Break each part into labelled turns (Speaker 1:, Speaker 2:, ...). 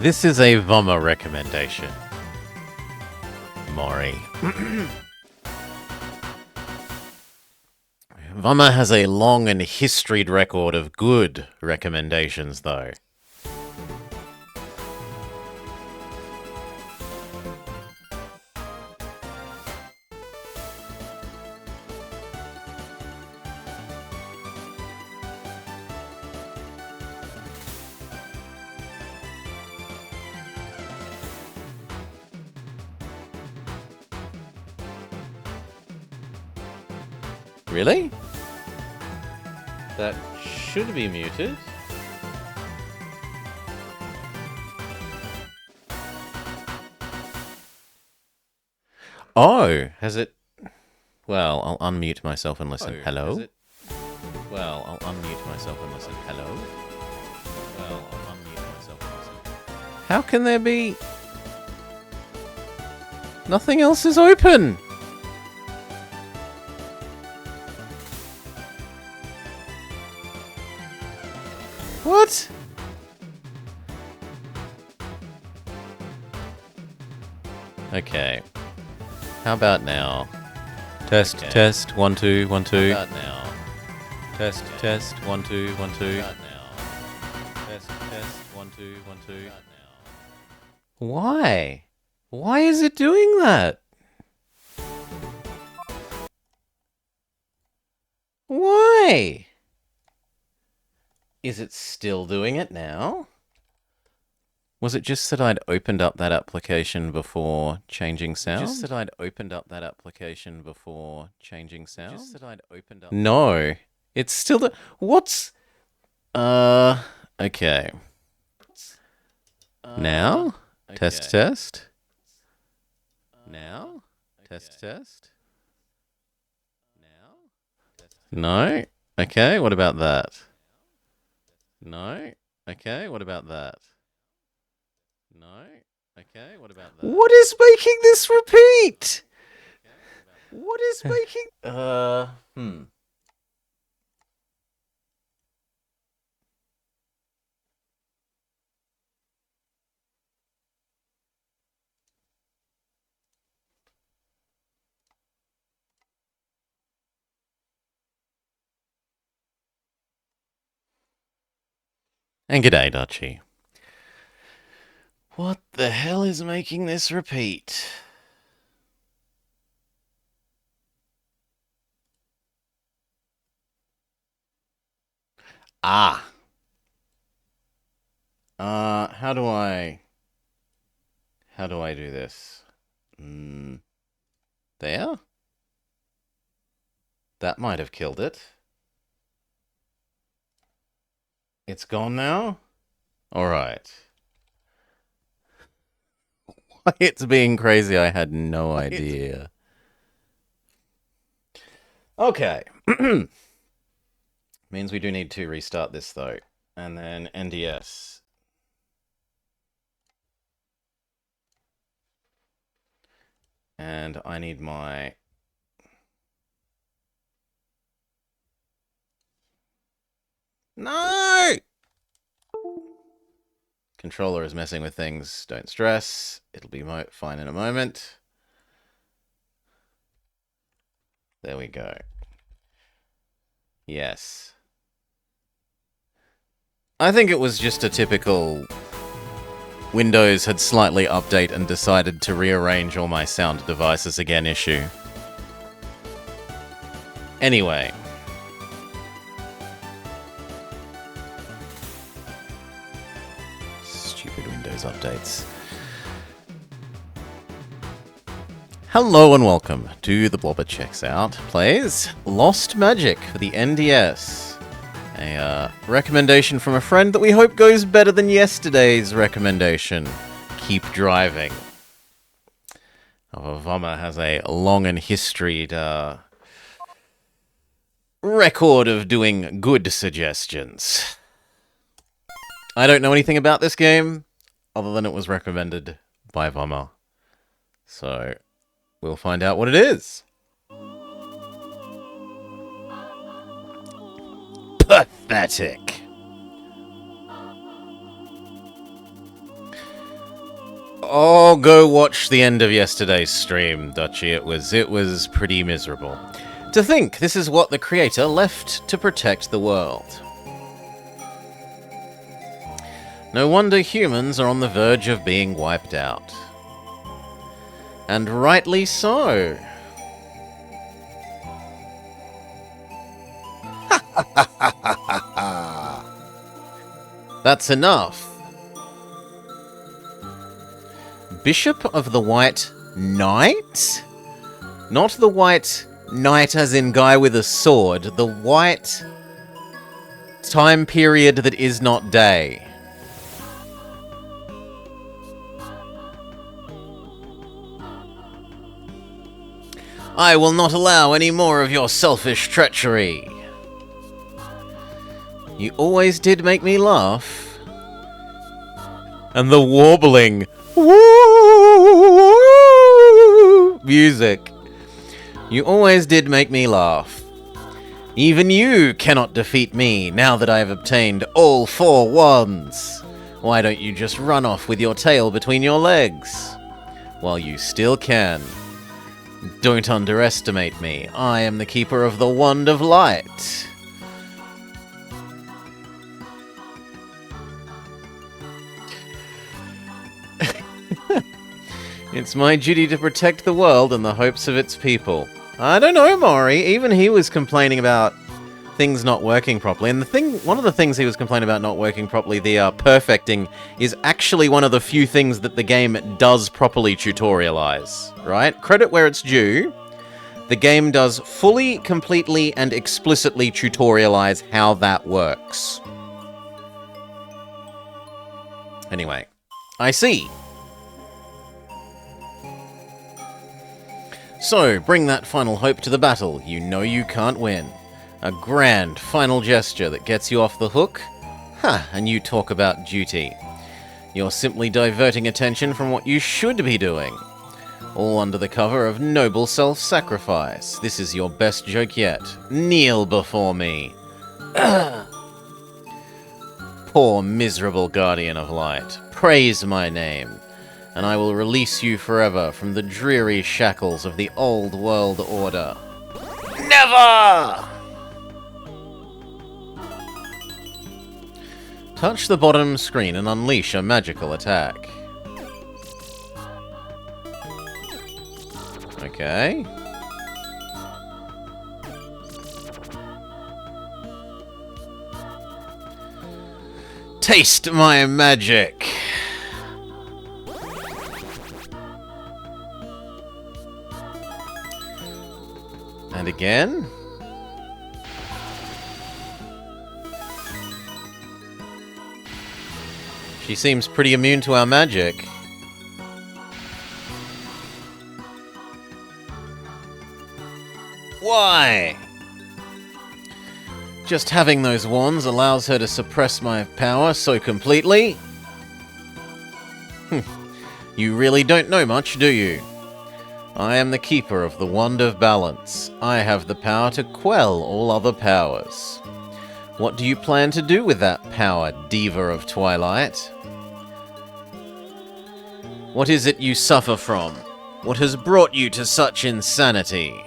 Speaker 1: This is a Voma recommendation. Mori. Voma has a long and historied record of good recommendations, though. Really? That should be muted. Oh, has it? Well, I'll unmute myself and listen. Hello? Well, I'll unmute myself and listen. Hello? Well, I'll unmute myself and listen. How can there be... Nothing else is open! What? Okay. How about now? Test, okay. Test, 1, 2, 1, 2. How about now? Test, test, 1, 2, 1, 2. How about now? Test, test, 1, 2, 1, 2. How about now? Why? Why is it doing that? Why? Is it still doing it now? Was it just that I'd opened up that application before changing sound? Just that I'd opened up that application before changing sound? Just that I'd opened up... No. It's still the... What's... Okay. Now? Okay. Test, test. Now? Test, test. Now? No? Okay, what about that? No? Okay, what about that? No? Okay, what about that? What is making this repeat? What is making... And g'day, Dutchy. What the hell is making this repeat? Ah. How do I do this? There? That might have killed it. It's gone now? Alright. Why it's being crazy, I had no idea. Okay. Means we do need to restart this, though. And then NDS. And I need my... No! Controller is messing with things. Don't stress. It'll be fine in a moment. There we go. Yes. I think it was just a typical... Windows had slightly updated and decided to rearrange all my sound devices again issue. Anyway. Stupid Windows updates. Hello and welcome to The Blobber Checks Out plays Lost Magic for the NDS. A recommendation from a friend that we hope goes better than yesterday's recommendation. Keep driving. Voma has a long and historied record of doing good suggestions. I don't know anything about this game, other than it was recommended by Voma. So, we'll find out what it is. Pathetic. Oh, go watch the end of yesterday's stream, Dutchy. It was pretty miserable. To think this is what the creator left to protect the world. No wonder humans are on the verge of being wiped out. And rightly so. That's enough. Bishop of the White Knight? Not the White Knight as in guy with a sword. The white time period that is not day. I will not allow any more of your selfish treachery. You always did make me laugh. And the warbling music. You always did make me laugh. Even you cannot defeat me now that I have obtained all 4 wands. Why don't you just run off with your tail between your legs? While you still can. Don't underestimate me. I am the keeper of the Wand of Light. It's my duty to protect the world and the hopes of its people. I don't know, Maury. Even he was complaining about things not working properly. And one of the things he was complaining about not working properly, the perfecting, is actually one of the few things that the game does properly tutorialize, right? Credit where it's due. The game does fully, completely, and explicitly tutorialize how that works. Anyway, I see. So, bring that final hope to the battle. You know you can't win. A grand final gesture that gets you off the hook? Ha, and you talk about duty. You're simply diverting attention from what you should be doing. All under the cover of noble self-sacrifice. This is your best joke yet. Kneel before me. Poor miserable guardian of light. Praise my name. And I will release you forever from the dreary shackles of the old world order. Never! Touch the bottom screen and unleash a magical attack. Okay. Taste my magic! And again. She seems pretty immune to our magic. Why? Just having those wands allows her to suppress my power so completely? You really don't know much, do you? I am the keeper of the Wand of Balance. I have the power to quell all other powers. What do you plan to do with that power, Diva of Twilight? What is it you suffer from? What has brought you to such insanity?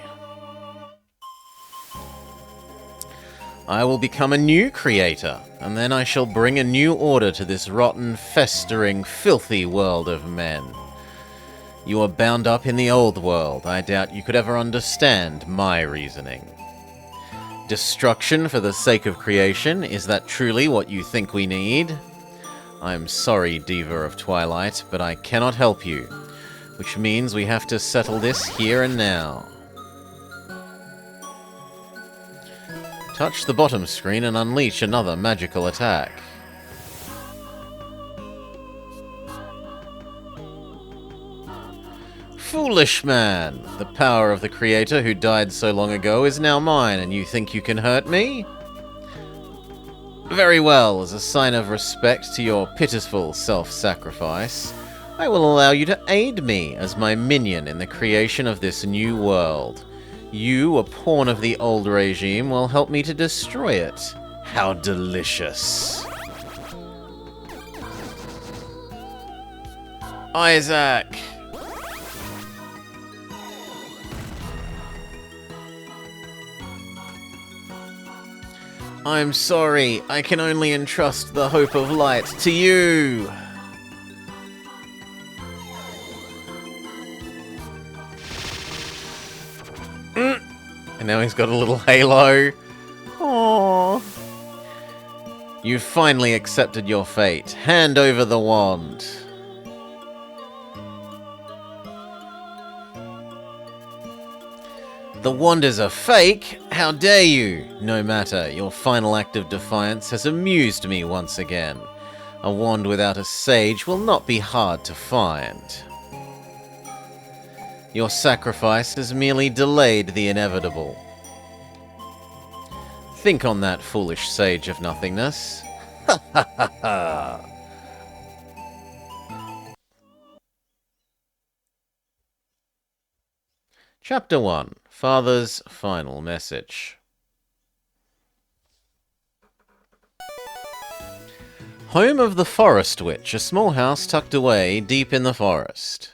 Speaker 1: I will become a new creator, and then I shall bring a new order to this rotten, festering, filthy world of men. You are bound up in the old world. I doubt you could ever understand my reasoning. Destruction for the sake of creation, is that truly what you think we need? I'm sorry, Diva of Twilight, but I cannot help you, which means we have to settle this here and now. Touch the bottom screen and unleash another magical attack. Foolish man! The power of the creator who died so long ago is now mine, and you think you can hurt me? Very well, as a sign of respect to your pitiful self-sacrifice, I will allow you to aid me as my minion in the creation of this new world. You, a pawn of the old regime, will help me to destroy it. How delicious! Isaac! I'm sorry, I can only entrust the hope of light to you! And now he's got a little halo. Aww. You've finally accepted your fate. Hand over the wand. The wand is a fake? How dare you? No matter, your final act of defiance has amused me once again. A wand without a sage will not be hard to find. Your sacrifice has merely delayed the inevitable. Think on that, foolish sage of nothingness. Ha ha ha ha! Chapter 1. Father's Final Message. Home of the Forest Witch, a small house tucked away deep in the forest.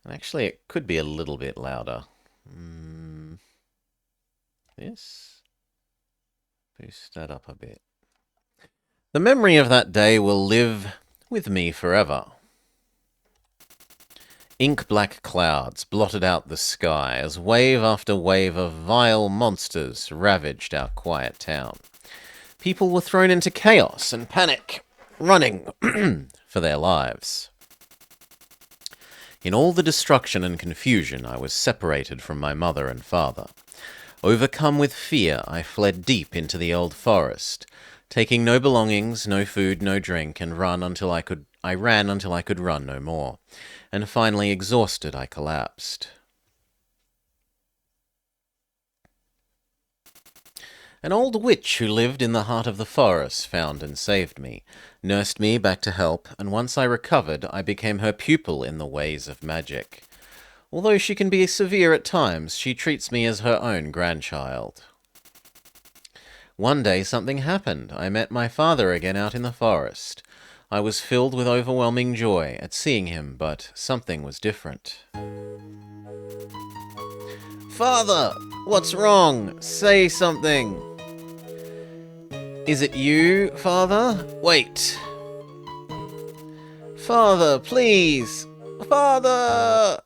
Speaker 1: Actually, it could be a little bit louder. This? Boost that up a bit. The memory of that day will live with me forever. Ink-black clouds blotted out the sky as wave after wave of vile monsters ravaged our quiet town. People were thrown into chaos and panic, running for their lives. In all the destruction and confusion, I was separated from my mother and father. Overcome with fear, I fled deep into the old forest, taking no belongings, no food, no drink, and I ran until I could run no more. And finally, exhausted, I collapsed. An old witch who lived in the heart of the forest found and saved me, nursed me back to health, and once I recovered, I became her pupil in the ways of magic. Although she can be severe at times, she treats me as her own grandchild. One day something happened. I met my father again out in the forest. I was filled with overwhelming joy at seeing him, but something was different. Father! What's wrong? Say something! Is it you, Father? Wait! Father, please! Father!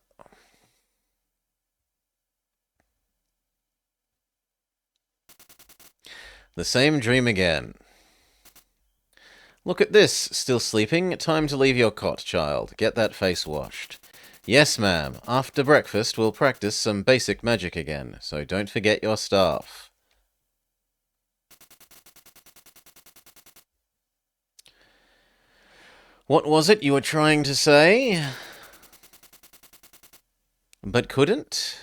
Speaker 1: The same dream again. Look at this, still sleeping? Time to leave your cot, child. Get that face washed. Yes, ma'am. After breakfast, we'll practice some basic magic again, so don't forget your staff. What was it you were trying to say? But couldn't?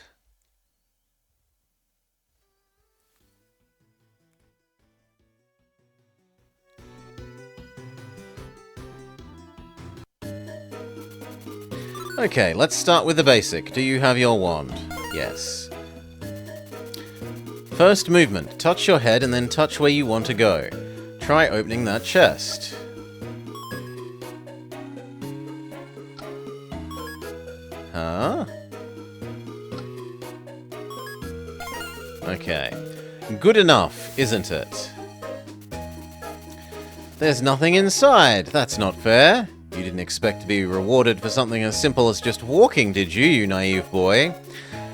Speaker 1: Okay, let's start with the basic. Do you have your wand? Yes. First movement. Touch your head and then touch where you want to go. Try opening that chest. Huh? Okay. Good enough, isn't it? There's nothing inside. That's not fair. You didn't expect to be rewarded for something as simple as just walking, did you, you naive boy?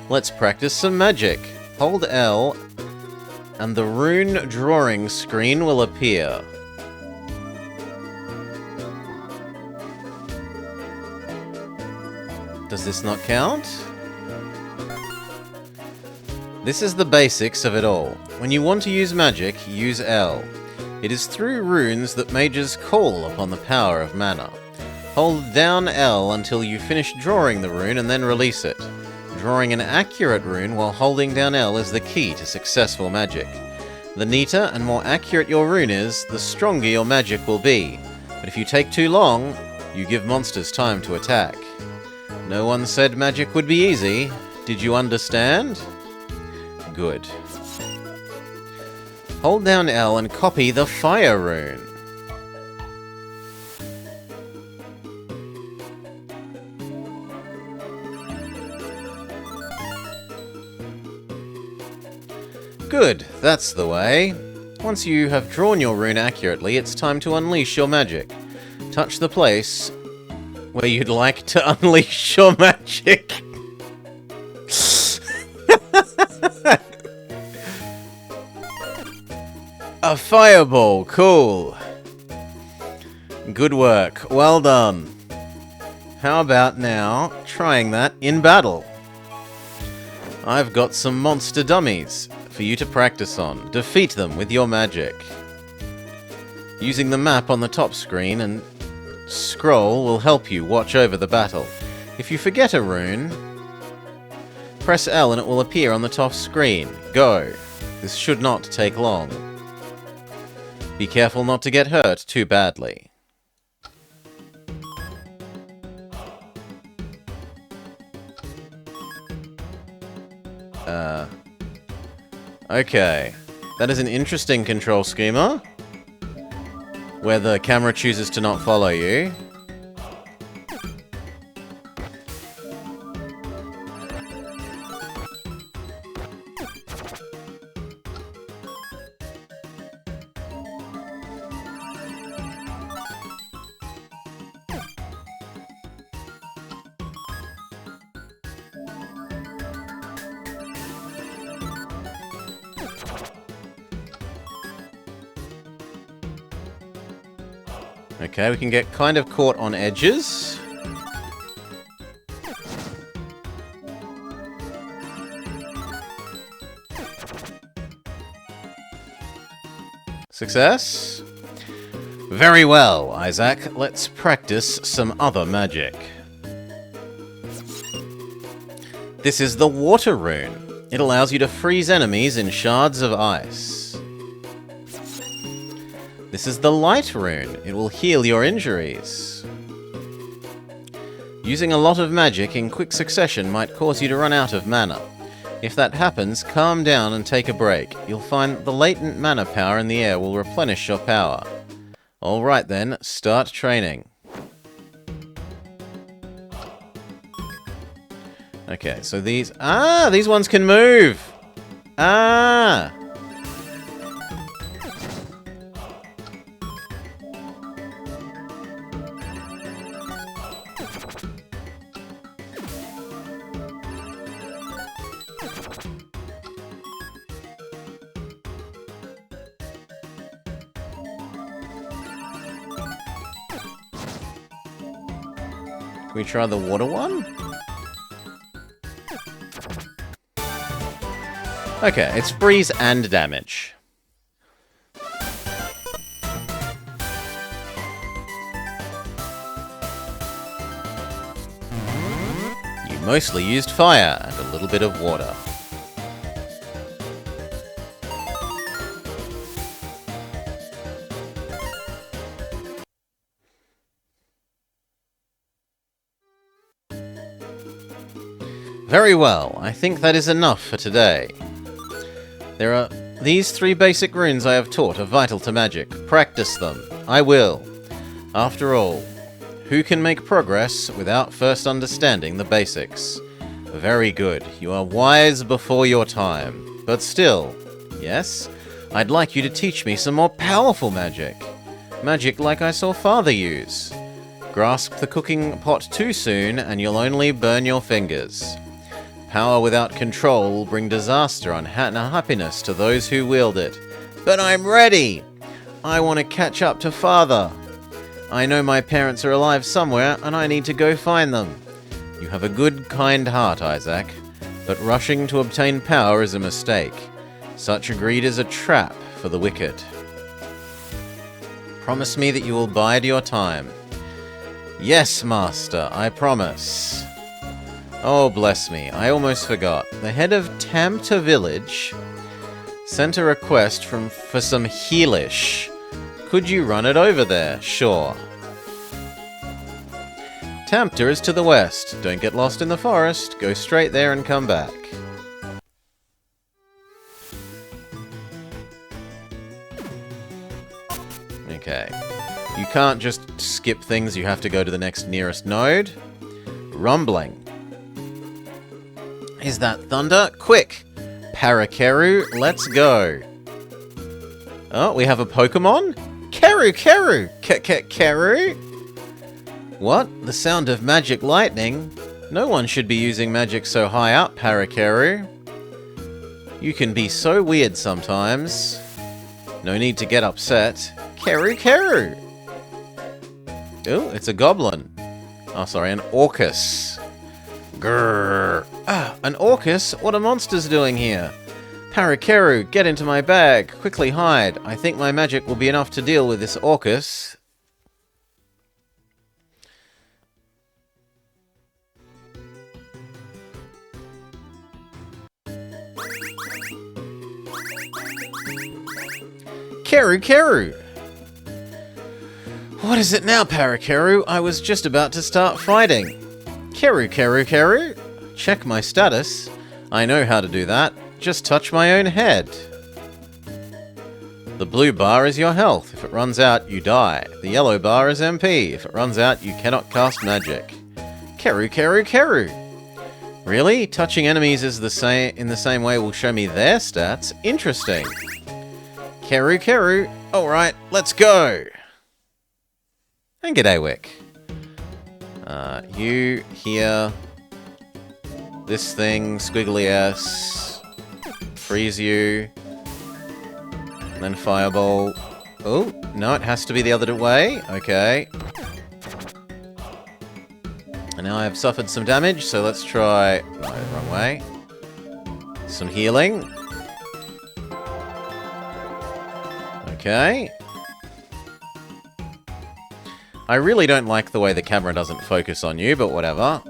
Speaker 1: Let's practice some magic. Hold L, and the rune drawing screen will appear. Does this not count? This is the basics of it all. When you want to use magic, use L. It is through runes that mages call upon the power of mana. Hold down L until you finish drawing the rune and then release it. Drawing an accurate rune while holding down L is the key to successful magic. The neater and more accurate your rune is, the stronger your magic will be. But if you take too long, you give monsters time to attack. No one said magic would be easy. Did you understand? Good. Hold down L and copy the fire rune. Good, that's the way. Once you have drawn your rune accurately, it's time to unleash your magic. Touch the place where you'd like to unleash your magic. A fireball, cool. Good work, well done. How about now trying that in battle? I've got some monster dummies for you to practice on. Defeat them with your magic. Using the map on the top screen and scroll will help you watch over the battle. If you forget a rune, press L and it will appear on the top screen. Go. This should not take long. Be careful not to get hurt too badly. Okay. That is an interesting control schema, where the camera chooses to not follow you. Okay, we can get kind of caught on edges. Success? Very well, Isaac. Let's practice some other magic. This is the water rune. It allows you to freeze enemies in shards of ice. This is the light rune. It will heal your injuries. Using a lot of magic in quick succession might cause you to run out of mana. If that happens, calm down and take a break. You'll find the latent mana power in the air will replenish your power. Alright then, start training. Okay, so these ones can move! Can we try the water one? Okay, it's freeze and damage. You mostly used fire and a little bit of water. Very well, I think that is enough for today. There are these 3 basic runes I have taught are vital to magic. Practice them. I will. After all, who can make progress without first understanding the basics? Very good. You are wise before your time. But still, yes, I'd like you to teach me some more powerful magic. Magic like I saw Father use. Grasp the cooking pot too soon and you'll only burn your fingers. Power without control will bring disaster and unhappiness to those who wield it. But I'm ready! I want to catch up to Father. I know my parents are alive somewhere, and I need to go find them. You have a good, kind heart, Isaac, but rushing to obtain power is a mistake. Such greed is a trap for the wicked. Promise me that you will bide your time. Yes, Master, I promise. Oh, bless me, I almost forgot. The head of Tamta Village sent a request for some healish. Could you run it over there? Sure. Tamta is to the west. Don't get lost in the forest. Go straight there and come back. Okay. You can't just skip things, you have to go to the next nearest node. Rumbling. Is that thunder? Quick! Parakeru, let's go! Oh, we have a Pokemon? Keru! Keru? What? The sound of magic lightning? No one should be using magic so high up, Parakeru. You can be so weird sometimes. No need to get upset. Keru! Oh, it's a goblin. Oh, sorry, an Orcus. Grrr. Ah, an Orcus? What are monsters doing here? Parakeru, get into my bag. Quickly hide. I think my magic will be enough to deal with this Orcus. Keru! What is it now, Parakeru? I was just about to start fighting. Keru? Check my status. I know how to do that. Just touch my own head. The blue bar is your health. If it runs out, you die. The yellow bar is MP. If it runs out, you cannot cast magic. Keru. Really? Touching enemies is in the same way will show me their stats? Interesting. Keru. Alright, let's go! And g'day, Wick. You, here. This thing, squiggly S. Freeze you. And then fireball. Oh, no, it has to be the other way. Okay. And now I have suffered some damage, so let's try... No, wrong way. Some healing. Okay. I really don't like the way the camera doesn't focus on you, but whatever.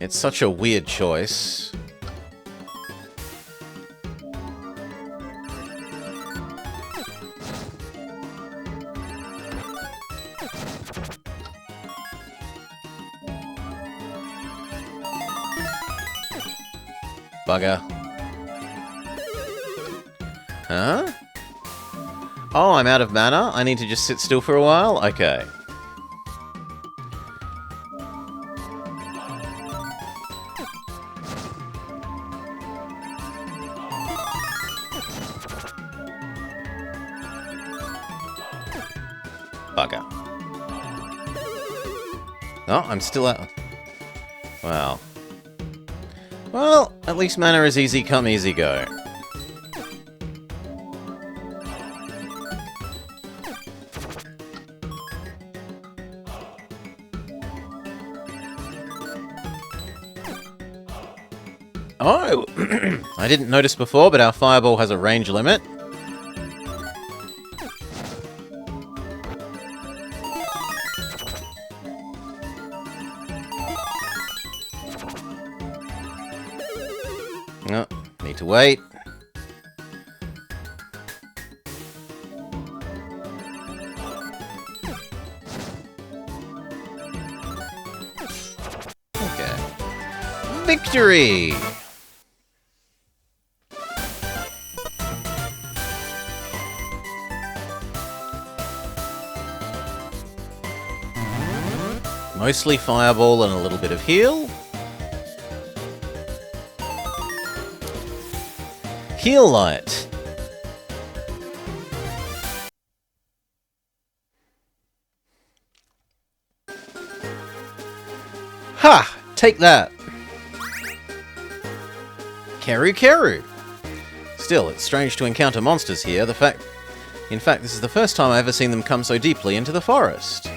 Speaker 1: It's such a weird choice. Bugger. Huh? Oh, I'm out of mana? I need to just sit still for a while? Okay. Bugger. Oh, I'm still out. Wow. Well, at least mana is easy come, easy go. Oh! I didn't notice before, but our fireball has a range limit. Oh, need to wait. Okay. Victory! Mostly fireball and a little bit of heal. Heal light. Ha! Take that. Keru. Still, it's strange to encounter monsters here. In fact, this is the first time I've ever seen them come so deeply into the forest.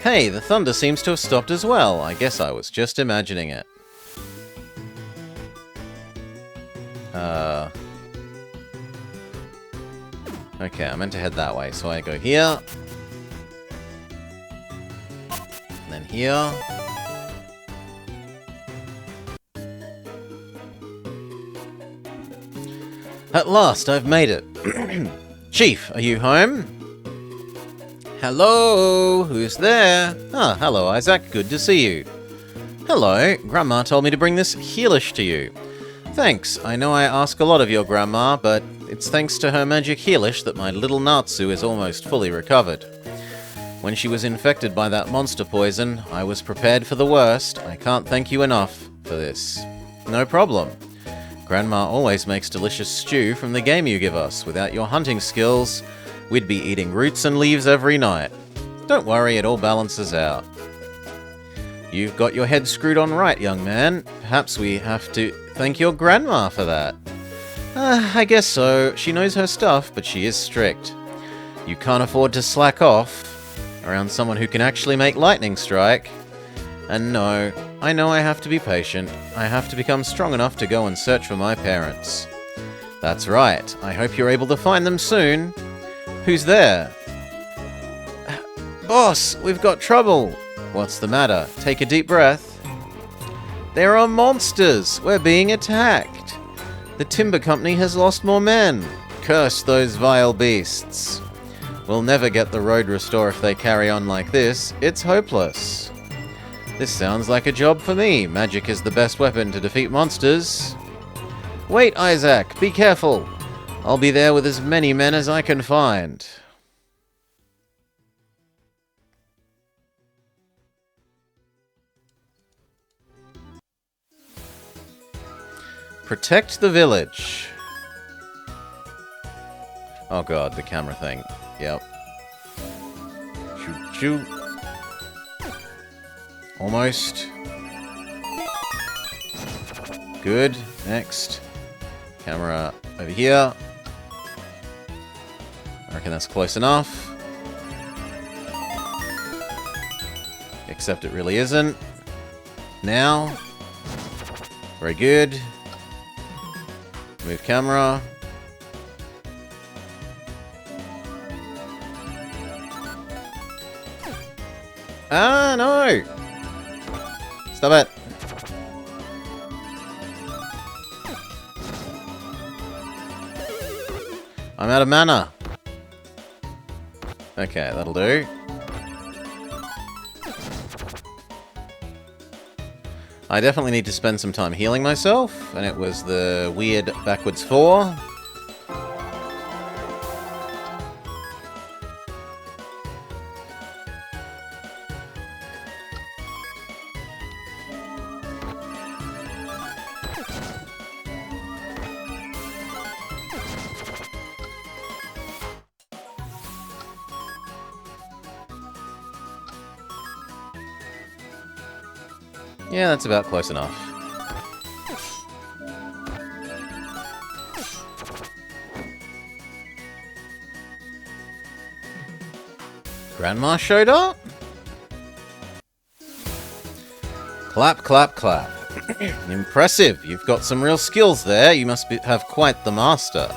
Speaker 1: Hey, the thunder seems to have stopped as well. I guess I was just imagining it. Okay, I meant to head that way, so I go here. And then here. At last, I've made it. Chief, are you home? Hello? Who's there? Ah, hello, Isaac. Good to see you. Hello, Grandma told me to bring this healish to you. Thanks, I know I ask a lot of your Grandma, but it's thanks to her magic healish that my little Natsu is almost fully recovered. When she was infected by that monster poison, I was prepared for the worst. I can't thank you enough for this. No problem. Grandma always makes delicious stew from the game you give us. Without your hunting skills, we'd be eating roots and leaves every night. Don't worry, it all balances out. You've got your head screwed on right, young man. Perhaps we have to thank your grandma for that. I guess so. She knows her stuff, but she is strict. You can't afford to slack off around someone who can actually make lightning strike. And no, I know I have to be patient. I have to become strong enough to go and search for my parents. That's right. I hope you're able to find them soon. Who's there? Boss, we've got trouble. What's the matter? Take a deep breath. There are monsters. We're being attacked. The timber company has lost more men. Curse those vile beasts. We'll never get the road restored if they carry on like this. It's hopeless. This sounds like a job for me. Magic is the best weapon to defeat monsters. Wait, Isaac. Be careful. I'll be there with as many men as I can find. Protect the village. Oh god, the camera thing. Yep. Shoot, shoot. Almost. Good. Next. Camera over here. I reckon that's close enough. Except it really isn't. Now. Very good. Move camera. Ah, no! Stop it. I'm out of mana. Okay, that'll do. I definitely need to spend some time healing myself, and it was the weird backwards 4. Yeah, that's about close enough. Grandma showed up? Clap, clap, clap. Impressive. You've got some real skills there. You must have quite the master.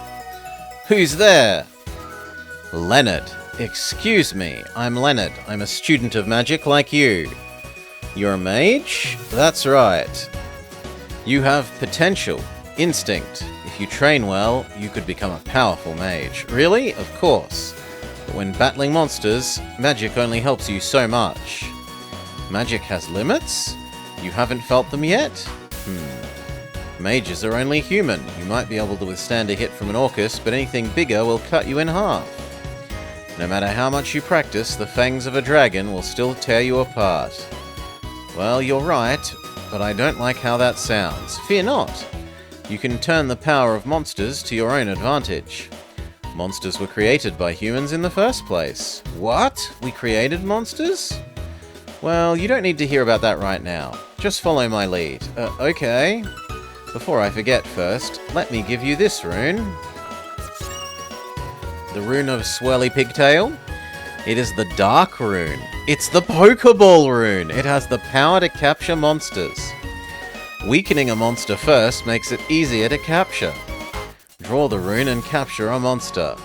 Speaker 1: Who's there? Leonard. Excuse me. I'm Leonard. I'm a student of magic like you. You're a mage? That's right. You have potential, instinct. If you train well, you could become a powerful mage. Really? Of course. But when battling monsters, magic only helps you so much. Magic has limits? You haven't felt them yet? Mages are only human. You might be able to withstand a hit from an Orcus, but anything bigger will cut you in half. No matter how much you practice, the fangs of a dragon will still tear you apart. Well, you're right, but I don't like how that sounds. Fear not. You can turn the power of monsters to your own advantage. Monsters were created by humans in the first place. What? We created monsters? Well, you don't need to hear about that right now. Just follow my lead. Okay. Before I forget first, let me give you this rune. The rune of Swirly Pigtail. It is the Dark Rune. It's the Pokeball Rune. It has the power to capture monsters. Weakening a monster first makes it easier to capture. Draw the rune and capture a monster.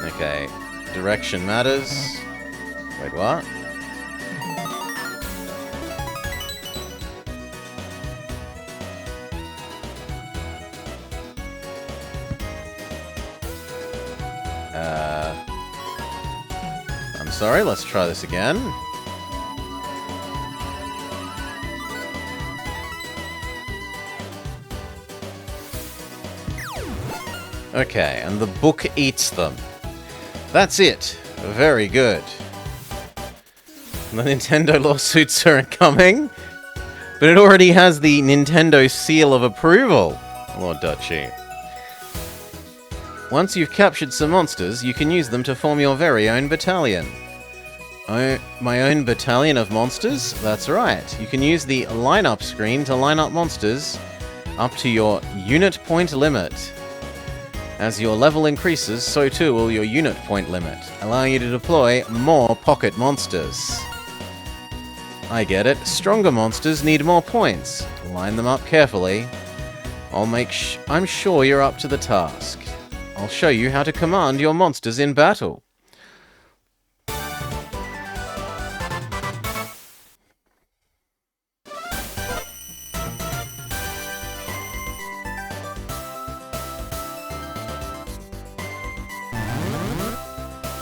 Speaker 1: Okay, direction matters. Wait, what? I'm sorry, let's try this again. Okay, and the book eats them. That's it. Very good. The Nintendo lawsuits are coming, but it already has the Nintendo seal of approval, Lord Duchy. Once you've captured some monsters, you can use them to form your very own battalion. My own battalion of monsters? That's right. You can use the lineup screen to line up monsters up to your unit point limit. As your level increases, so too will your unit point limit, allowing you to deploy more pocket monsters. I get it. Stronger monsters need more points. Line them up carefully. I'm sure you're up to the task. I'll show you how to command your monsters in battle.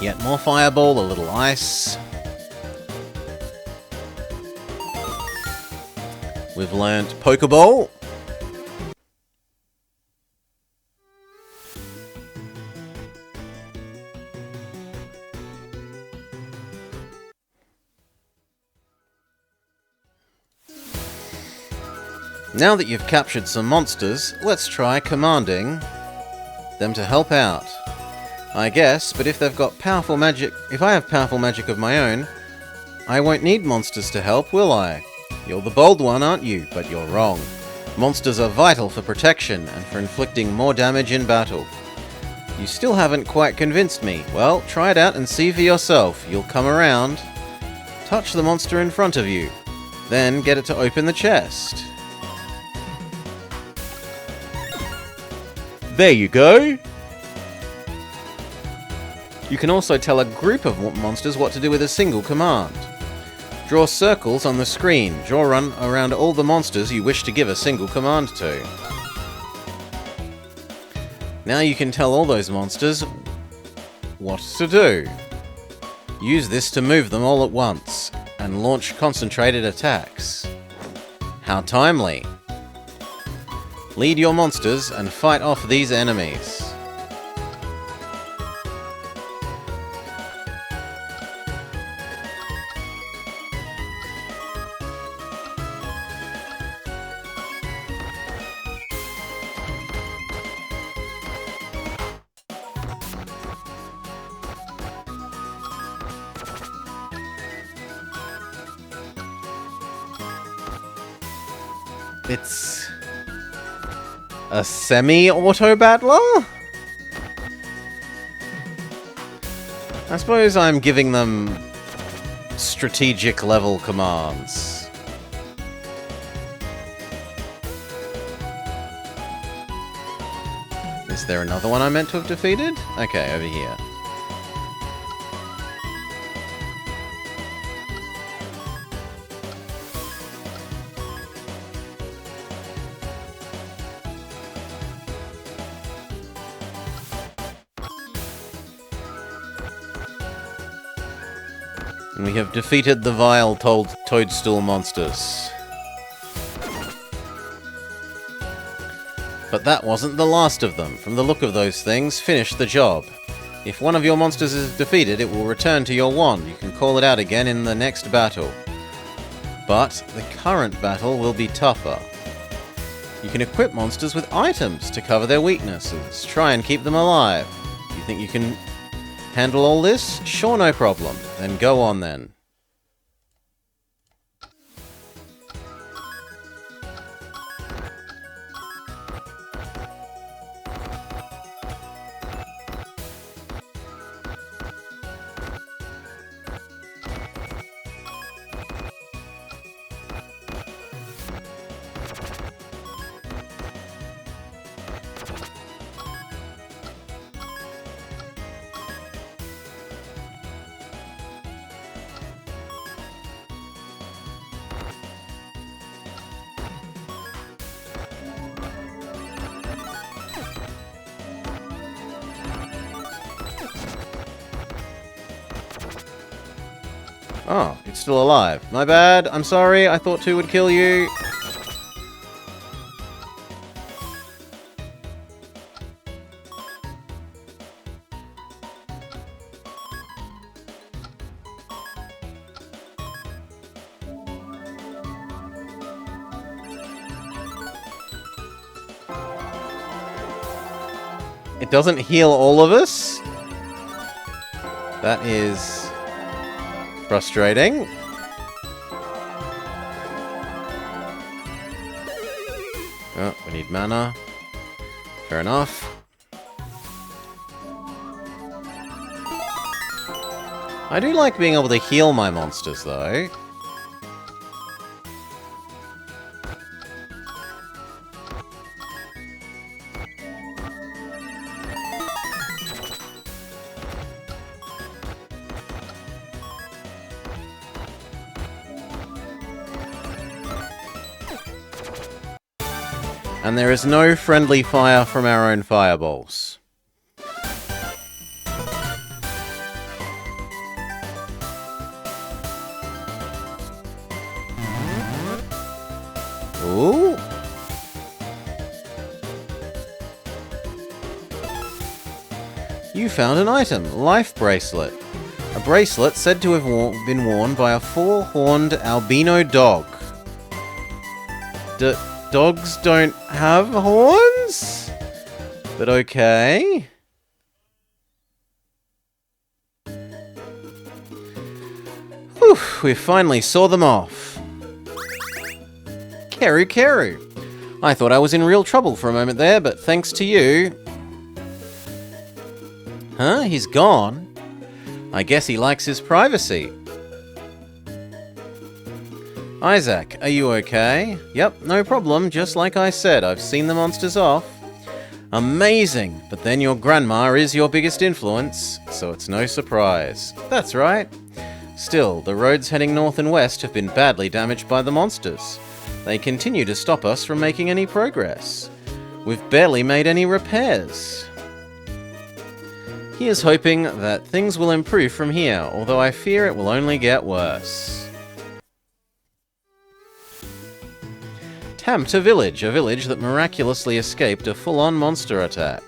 Speaker 1: Yet more fireball, a little ice. We've learnt Pokeball. Now that you've captured some monsters, let's try commanding them to help out. I guess, but if they've got powerful magic, if I have powerful magic of my own, I won't need monsters to help, will I? You're the bold one, aren't you? But you're wrong. Monsters are vital for protection and for inflicting more damage in battle. You still haven't quite convinced me. Well, try it out and see for yourself. You'll come around, touch the monster in front of you, then get it to open the chest. There you go! You can also tell a group of monsters what to do with a single command. Draw circles on the screen. Draw around all the monsters you wish to give a single command to. Now you can tell all those monsters what to do. Use this to move them all at once and launch concentrated attacks. How timely! Lead your monsters and fight off these enemies. It's a semi-auto battler? I suppose I'm giving them strategic level commands. Is there another one I meant to have defeated? Okay, over here. And we have defeated the vile toadstool monsters. But that wasn't the last of them. From the look of those things, finish the job. If one of your monsters is defeated, it will return to your wand. You can call it out again in the next battle. But the current battle will be tougher. You can equip monsters with items to cover their weaknesses. Try and keep them alive. You think you can handle all this? Sure, no problem. Then go on then. Oh, it's still alive. My bad. I'm sorry. I thought 2 would kill you. It doesn't heal all of us? That is frustrating. Oh, we need mana. Fair enough. I do like being able to heal my monsters, though. And there is no friendly fire from our own fireballs. Ooh. You found an item. Life bracelet. A bracelet said to have been worn by a 4-horned albino dog. Dogs don't have horns? But okay. Whew, we finally saw them off. Keru Keru. I thought I was in real trouble for a moment there, but thanks to you... Huh? He's gone? I guess he likes his privacy. Isaac, are you okay? Yep, no problem, just like I said, I've seen the monsters off. Amazing, but then your grandma is your biggest influence, so it's no surprise. That's right. Still, the roads heading north and west have been badly damaged by the monsters. They continue to stop us from making any progress. We've barely made any repairs. He is hoping that things will improve from here, although I fear it will only get worse. Tamta Village, a village that miraculously escaped a full-on monster attack.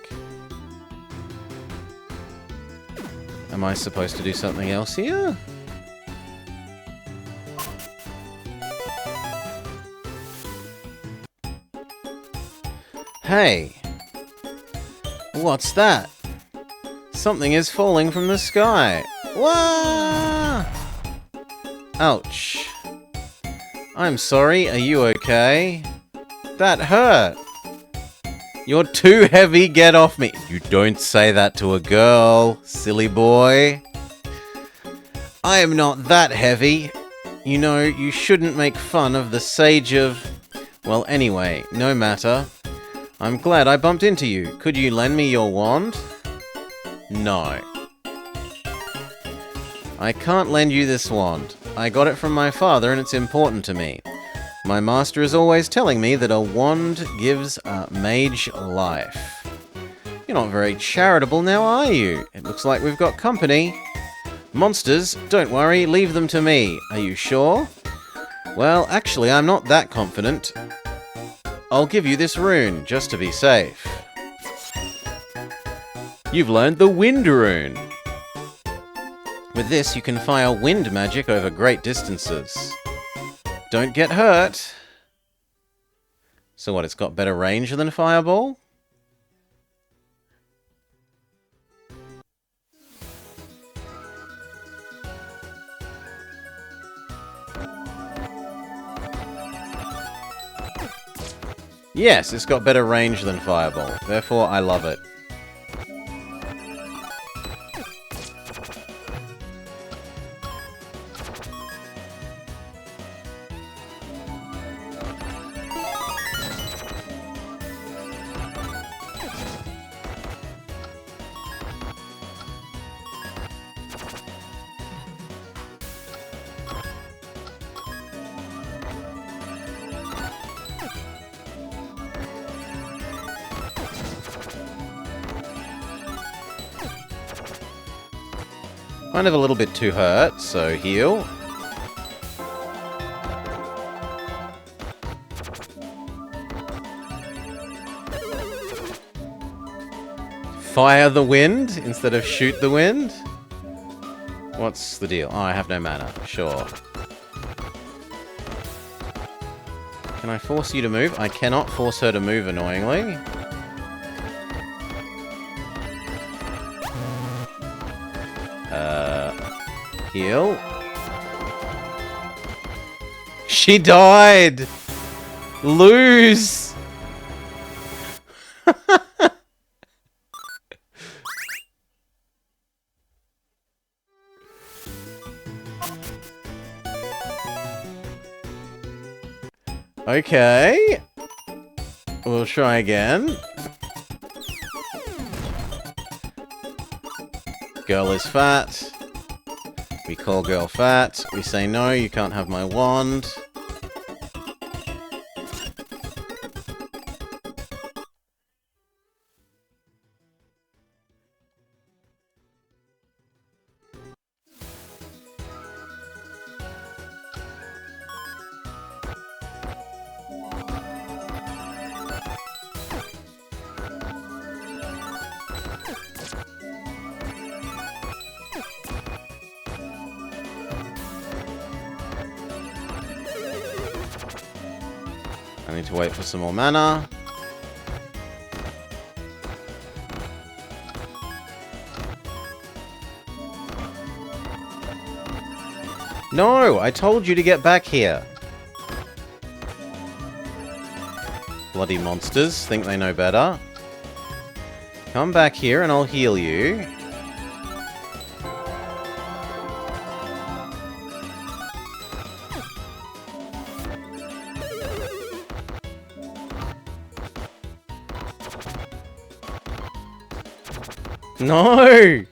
Speaker 1: Am I supposed to do something else here? Hey! What's that? Something is falling from the sky. Wah! Ouch. I'm sorry, are you okay? That hurt. You're too heavy, get off me. You don't say that to a girl, silly boy. I am not that heavy. You know, you shouldn't make fun of the sage of... Well, anyway, no matter. I'm glad I bumped into you. Could you lend me your wand? No. I can't lend you this wand. I got it from my father and it's important to me. My master is always telling me that a wand gives a mage life. You're not very charitable now, are you? It looks like we've got company. Monsters, don't worry, leave them to me. Are you sure? Well, actually, I'm not that confident. I'll give you this rune, just to be safe. You've learned the Wind Rune. With this, you can fire wind magic over great distances. Don't get hurt. So what, it's got better range than Fireball? Yes, it's got better range than Fireball. Therefore, I love it. Kind of a little bit too hurt, so heal. Fire the wind instead of shoot the wind? What's the deal? Oh, I have no mana. Sure. Can I force you to move? I cannot force her to move, annoyingly. Heal. She died! Lose! Okay. We'll try again. Girl is fat. We call girl fat. We say, no, you can't have my wand. I need to wait for some more mana. No! I told you to get back here! Bloody monsters think they know better. Come back here and I'll heal you. No!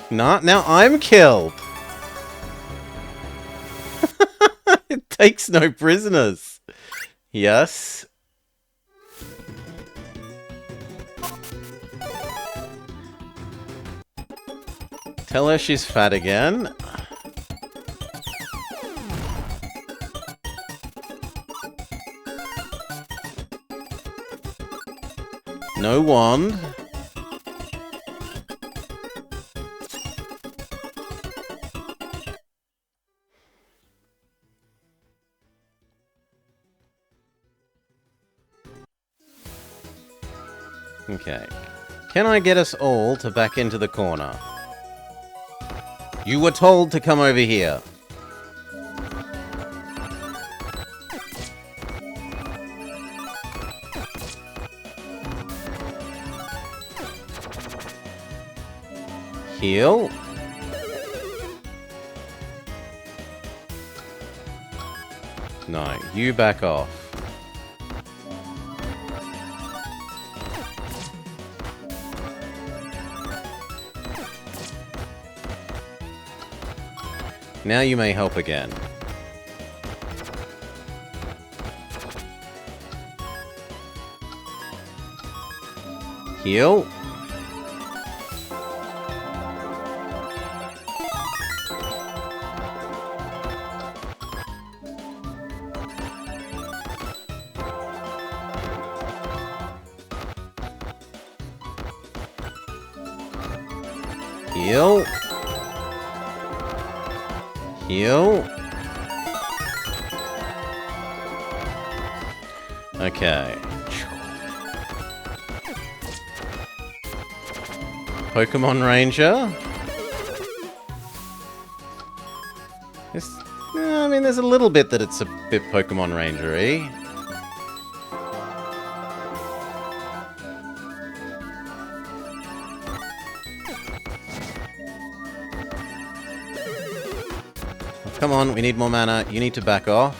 Speaker 1: Nah, now I'm killed! It takes no prisoners. Yes. Tell her she's fat again. No wand. Okay. Can I get us all to back into the corner? You were told to come over here. Heal. No, you back off. Now you may help again. Heal. Heal. Heal. Okay. Pokemon Ranger. I mean, there's a little bit that it's a bit Pokemon Ranger-y. Come on, we need more mana. You need to back off.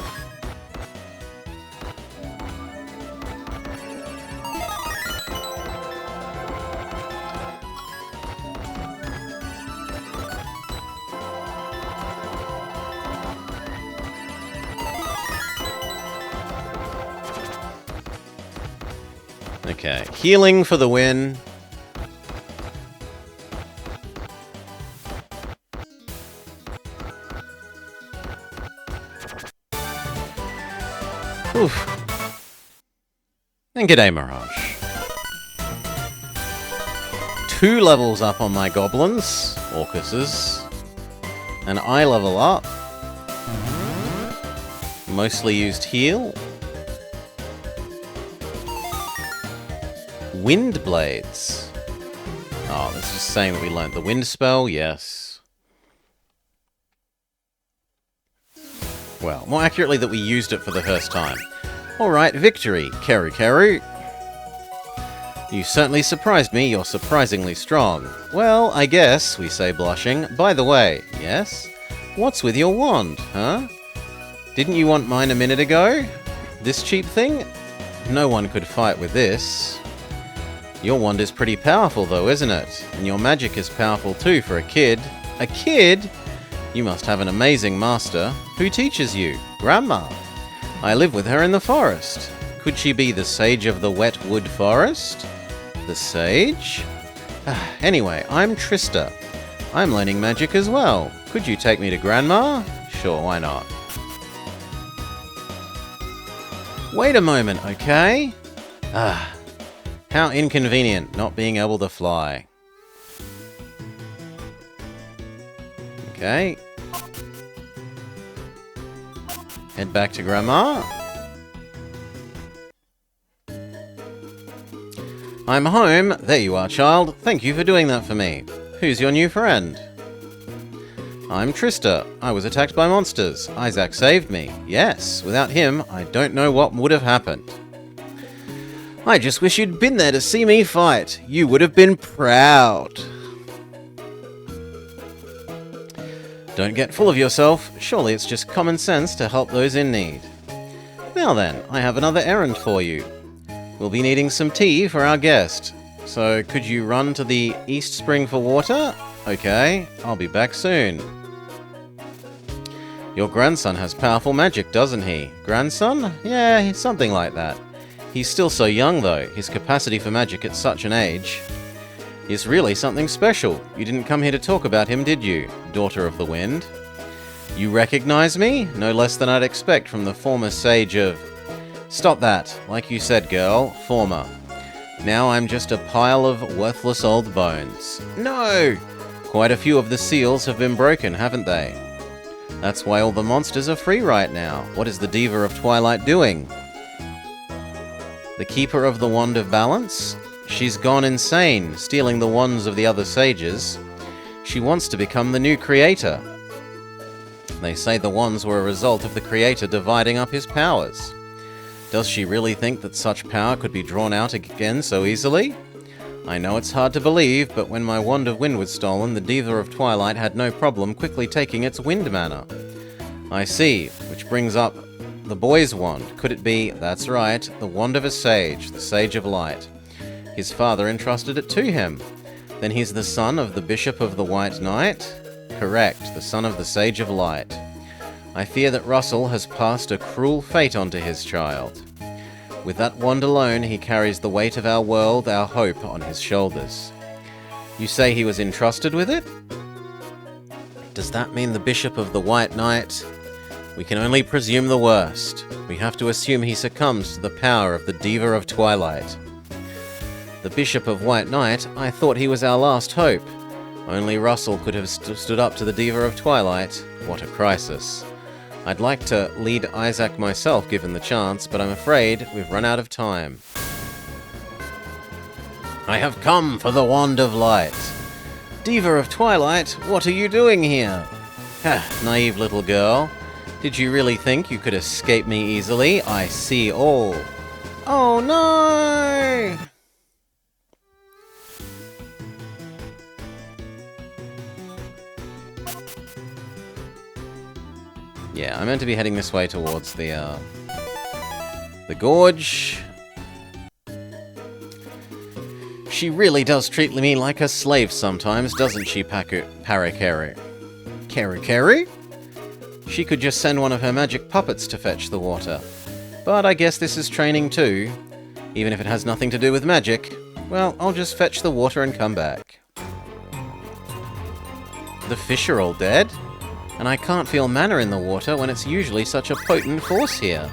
Speaker 1: Okay, healing for the win. Oof. And g'day, Mirage. 2 levels up on my goblins, Orcuses, and I level up. Mostly used heal. Wind Blades. Oh, this is saying that we learnt the wind spell, yes. Well, more accurately that we used it for the first time. Alright, victory, Keru Keru. You certainly surprised me, you're surprisingly strong. Well, I guess, we say blushing. By the way, yes? What's with your wand, huh? Didn't you want mine a minute ago? This cheap thing? No one could fight with this. Your wand is pretty powerful though, isn't it? And your magic is powerful too for a kid. A kid? You must have an amazing master. Who teaches you? Grandma. I live with her in the forest. Could she be the sage of the wet wood forest? The sage? Anyway, I'm Trista. I'm learning magic as well. Could you take me to Grandma? Sure, why not? Wait a moment, okay? How inconvenient not being able to fly. Okay. Head back to Grandma. I'm home. There you are, child. Thank you for doing that for me. Who's your new friend? I'm Trista. I was attacked by monsters. Isaac saved me. Yes, without him, I don't know what would have happened. I just wish you'd been there to see me fight. You would have been proud. Don't get full of yourself. Surely it's just common sense to help those in need. Now then, I have another errand for you. We'll be needing some tea for our guest. So could you run to the East Spring for water? Okay, I'll be back soon. Your grandson has powerful magic, doesn't he? Grandson? Yeah, something like that. He's still so young though, his capacity for magic at such an age. He's really something special. You didn't come here to talk about him, did you, Daughter of the Wind? You recognize me? No less than I'd expect from the former sage of... Stop that. Like you said, girl. Former. Now I'm just a pile of worthless old bones. No! Quite a few of the seals have been broken, haven't they? That's why all the monsters are free right now. What is the Diva of Twilight doing? The Keeper of the Wand of Balance? She's gone insane, stealing the wands of the other sages. She wants to become the new creator. They say the wands were a result of the creator dividing up his powers. Does she really think that such power could be drawn out again so easily? I know it's hard to believe, but when my Wand of Wind was stolen, the Diva of Twilight had no problem quickly taking its wind mana. I see, which brings up the boy's wand. Could it be, that's right, the wand of a sage, the Sage of Light? His father entrusted it to him. Then he's the son of the Bishop of the White Knight? Correct, the son of the Sage of Light. I fear that Russell has passed a cruel fate onto his child. With that wand alone, he carries the weight of our world, our hope, on his shoulders. You say he was entrusted with it? Does that mean the Bishop of the White Knight? We can only presume the worst. We have to assume he succumbs to the power of the Diva of Twilight. The Bishop of White Knight? I thought he was our last hope. Only Russell could have stood up to the Diva of Twilight. What a crisis. I'd like to lead Isaac myself given the chance, but I'm afraid we've run out of time. I have come for the Wand of Light. Diva of Twilight, what are you doing here? Ha, naive little girl. Did you really think you could escape me easily? I see all. Oh no! Yeah, I'm meant to be heading this way towards the gorge. She really does treat me like a slave sometimes, doesn't she, Parakeru? Keru? She could just send one of her magic puppets to fetch the water. But I guess this is training too. Even if it has nothing to do with magic. Well, I'll just fetch the water and come back. The fish are all dead? And I can't feel mana in the water when it's usually such a potent force here.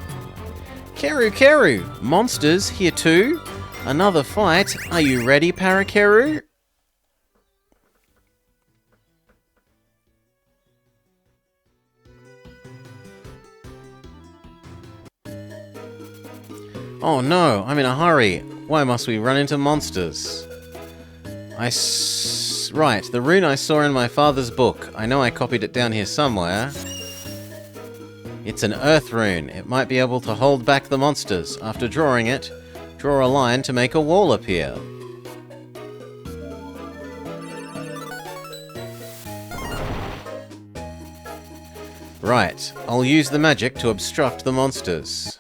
Speaker 1: Keru Keru! Monsters here too? Another fight? Are you ready, Parakeru? Oh no, I'm in a hurry. Why must we run into monsters? Right, the rune I saw in my father's book. I know I copied it down here somewhere. It's an earth rune. It might be able to hold back the monsters. After drawing it, draw a line to make a wall appear. Right, I'll use the magic to obstruct the monsters.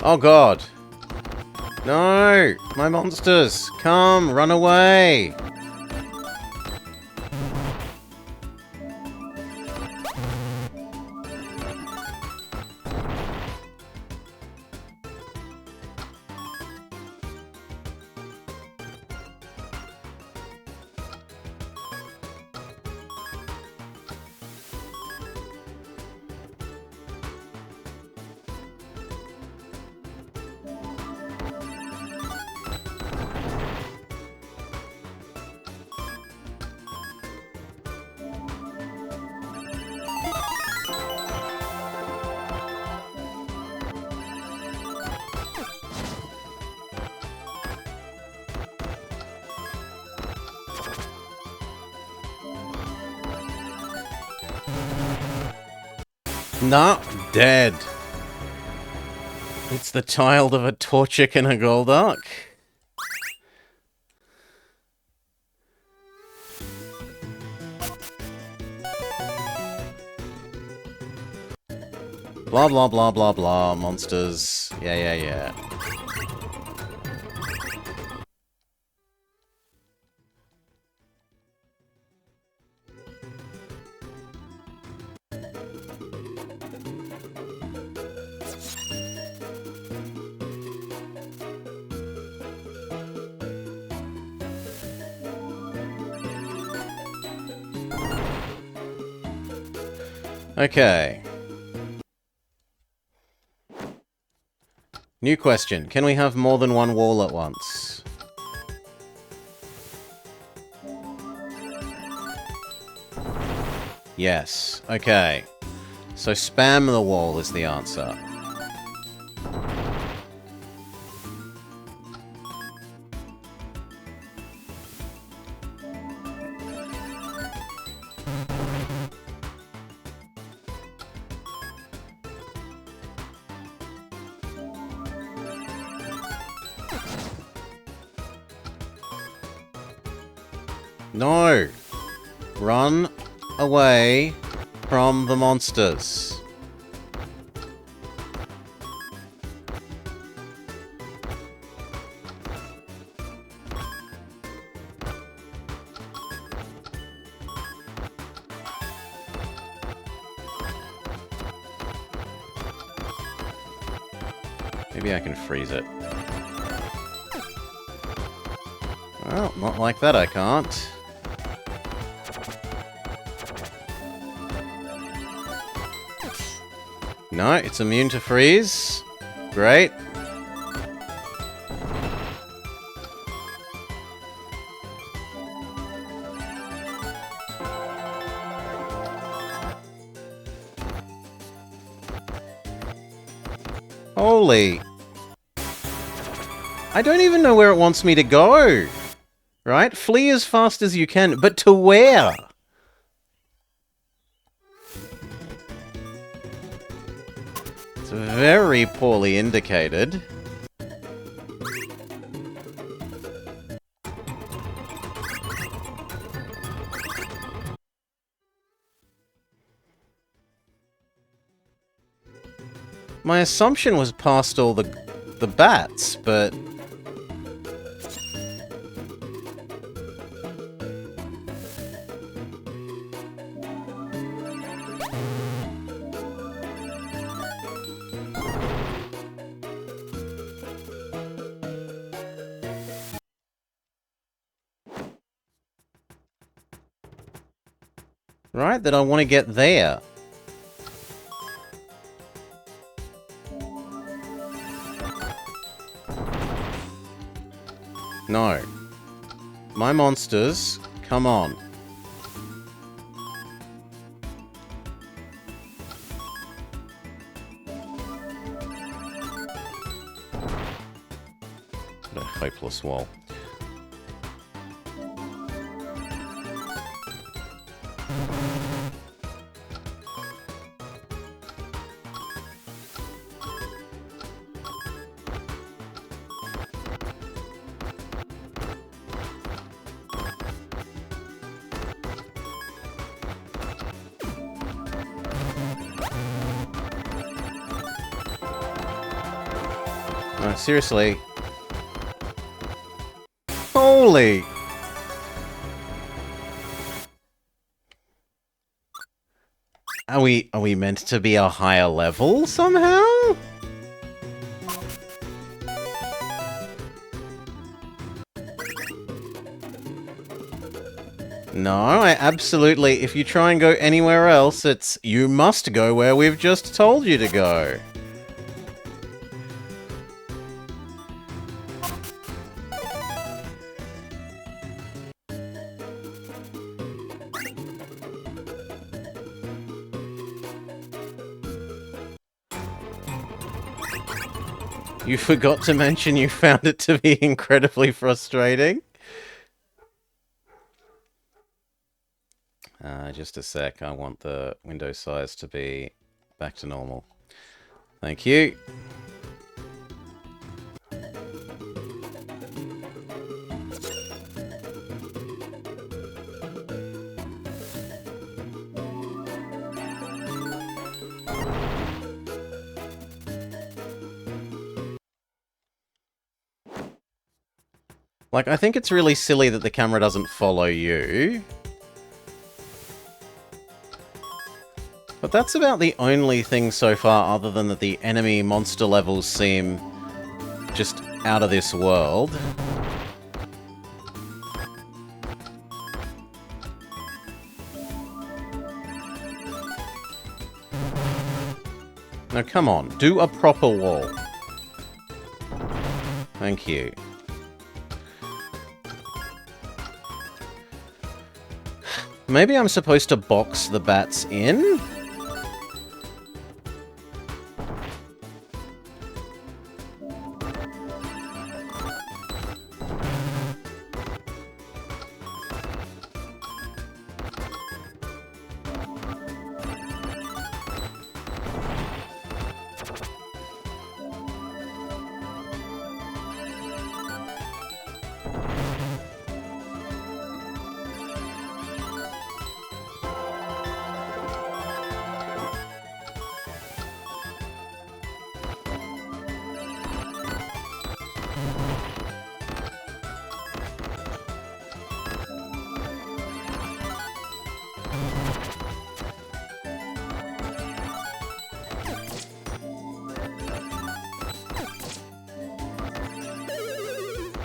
Speaker 1: Oh god! No! My monsters! Come, run away! Nah, dead. It's the child of a Torchic and a Goldark. Blah blah blah blah blah, monsters. Yeah. Okay. New question. Can we have more than one wall at once? Yes. Okay. So spam the wall is the answer. No! Run away from the monsters. Maybe I can freeze it. Well, not like that I can't. No, it's immune to freeze. Great. Holy. I don't even know where it wants me to go. Right? Flee as fast as you can, but to where? It's very poorly indicated. My assumption was past all the bats, but... right? That I want to get there. No. My monsters, come on. What a hopeless wall. No, seriously. Holy! Are we meant to be a higher level somehow? No, I absolutely... If you try and go anywhere else, it's... You must go where we've just told you to go. You forgot to mention you found it to be incredibly frustrating. Just a sec, I want the window size to be back to normal. Thank you. Like, I think it's really silly that the camera doesn't follow you. But that's about the only thing so far, other than that the enemy monster levels seem just out of this world. Now, come on, do a proper wall. Thank you. Maybe I'm supposed to box the bats in?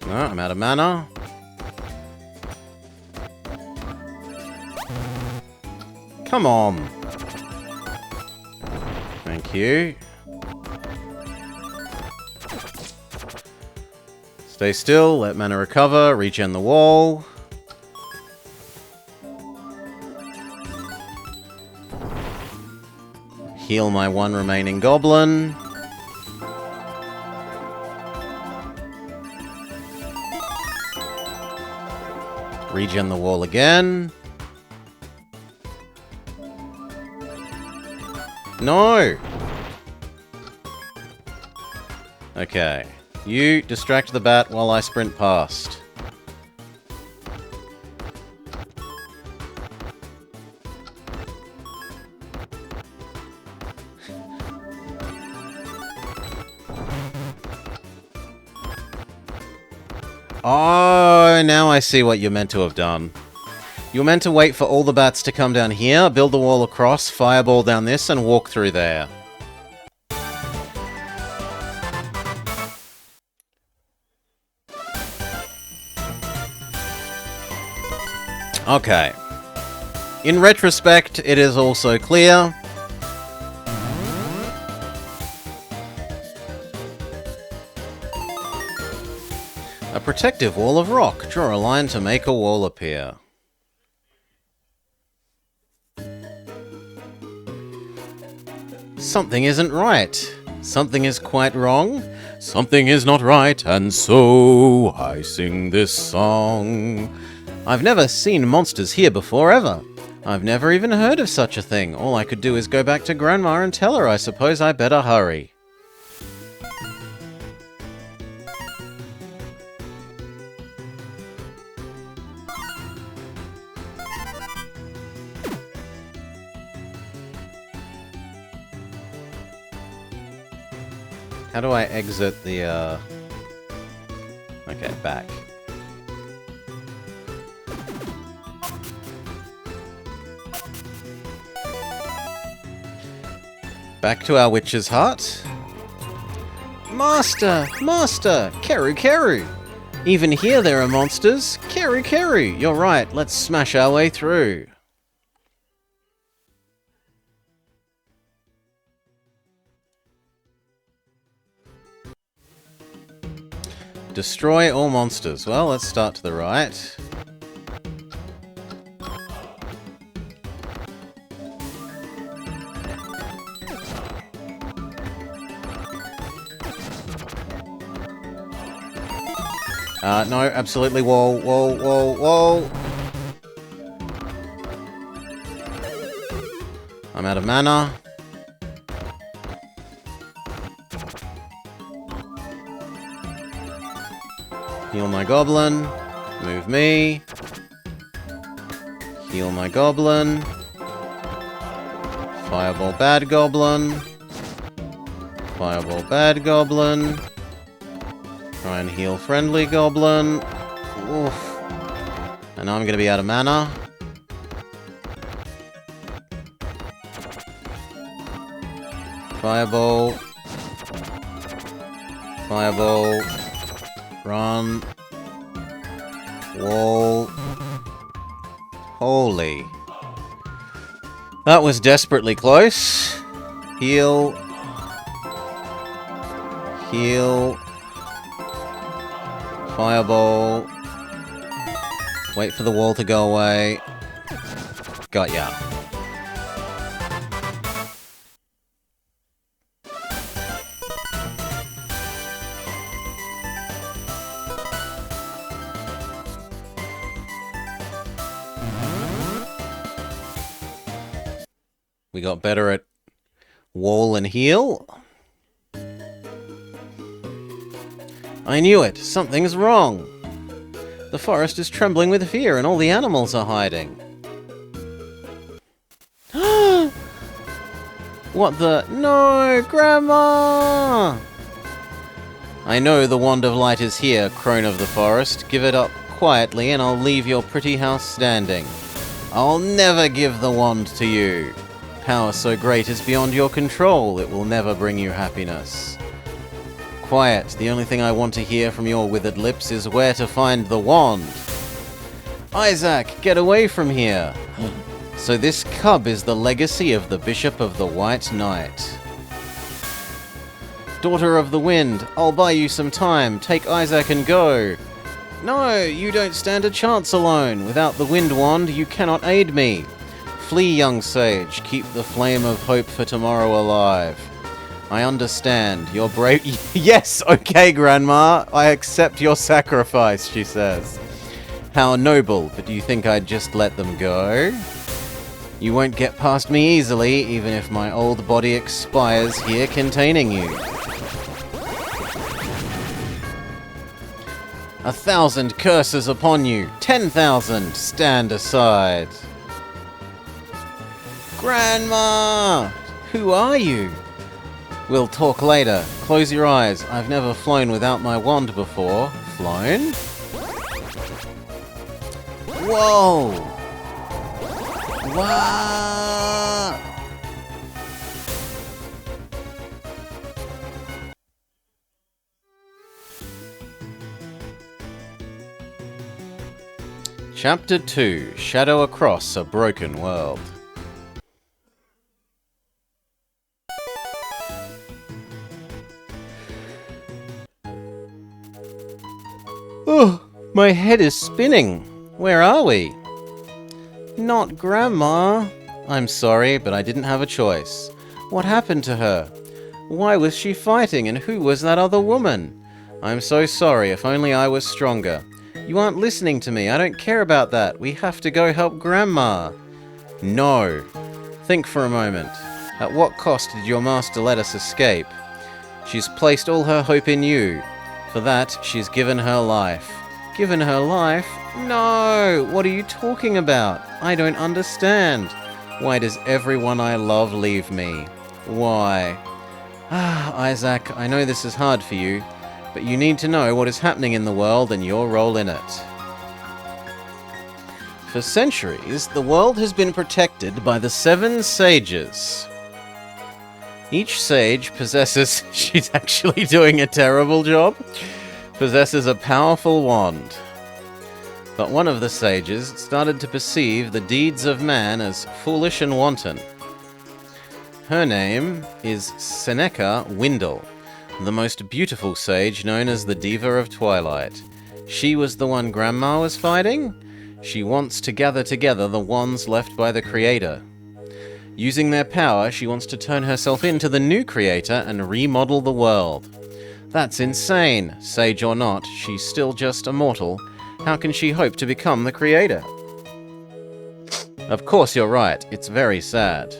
Speaker 1: No, I'm out of mana. Come on. Thank you. Stay still, let mana recover, regen the wall. Heal my one remaining goblin. Regen the wall again. No! Okay. You distract the bat while I sprint past. Oh, now I see what you're meant to have done. You're meant to wait for all the bats to come down here, build the wall across, fireball down this, and walk through there. Okay. In retrospect, it is also clear. A protective wall of rock. Draw a line to make a wall appear. Something isn't right. Something is quite wrong. Something is not right, and so I sing this song. I've never seen monsters here before, ever. I've never even heard of such a thing. All I could do is go back to Grandma and tell her I suppose I better hurry. How do I exit the, Okay, back. Back to our witch's hut. Master! Master! Keru Keru! Even here there are monsters! Keru Keru! You're right, let's smash our way through. Destroy all monsters. Well, let's start to the right. No, absolutely. Whoa, whoa, whoa, whoa. I'm out of mana. Heal my goblin. Move me. Heal my goblin. Fireball bad goblin. Fireball bad goblin. Try and heal friendly goblin. Oof. And now I'm gonna be out of mana. Fireball. Fireball. Run. Wall. Holy. That was desperately close. Heal. Heal. Fireball. Wait for the wall to go away. Got ya. We got better at wall and heal. I knew it! Something's wrong! The forest is trembling with fear and all the animals are hiding. What the— No! Grandma! I know the Wand of Light is here, crone of the forest. Give it up quietly and I'll leave your pretty house standing. I'll never give the wand to you. Power so great is beyond your control. It will never bring you happiness. Quiet. The only thing I want to hear from your withered lips is where to find the wand. Isaac, get away from here. So this cub is the legacy of the Bishop of the White Knight. Daughter of the Wind, I'll buy you some time. Take Isaac and go. No, you don't stand a chance alone. Without the Wind Wand, you cannot aid me. Flee, young sage. Keep the flame of hope for tomorrow alive. I understand. You're brave. Yes, okay, Grandma. I accept your sacrifice, she says. How noble, but do you think I'd just let them go? You won't get past me easily, even if my old body expires here containing you. 1,000 curses upon you. 10,000. Stand aside. Grandma! Who are you? We'll talk later. Close your eyes. I've never flown without my wand before. Flown? Whoa! What? Chapter 2: Shadow Across a Broken World. Oh, my head is spinning. Where are we? Not Grandma. I'm sorry, but I didn't have a choice. What happened to her? Why was she fighting, and who was that other woman? I'm so sorry, if only I was stronger. You aren't listening to me. I don't care about that. We have to go help Grandma. No. Think for a moment. At what cost did your master let us escape? She's placed all her hope in you. For that, she's given her life. Given her life? No! What are you talking about? I don't understand. Why does everyone I love leave me? Why? Isaac, I know this is hard for you, but you need to know what is happening in the world and your role in it. For centuries, the world has been protected by the 7 sages. Each sage possesses... She's actually doing a terrible job. Possesses a powerful wand. But one of the sages started to perceive the deeds of man as foolish and wanton. Her name is Seneca Windle, the most beautiful sage known as the Diva of Twilight. She was the one Grandma was fighting? She wants to gather together the wands left by the Creator. Using their power, she wants to turn herself into the new Creator and remodel the world. That's insane. Sage or not, she's still just a mortal. How can she hope to become the Creator? Of course you're right, it's very sad.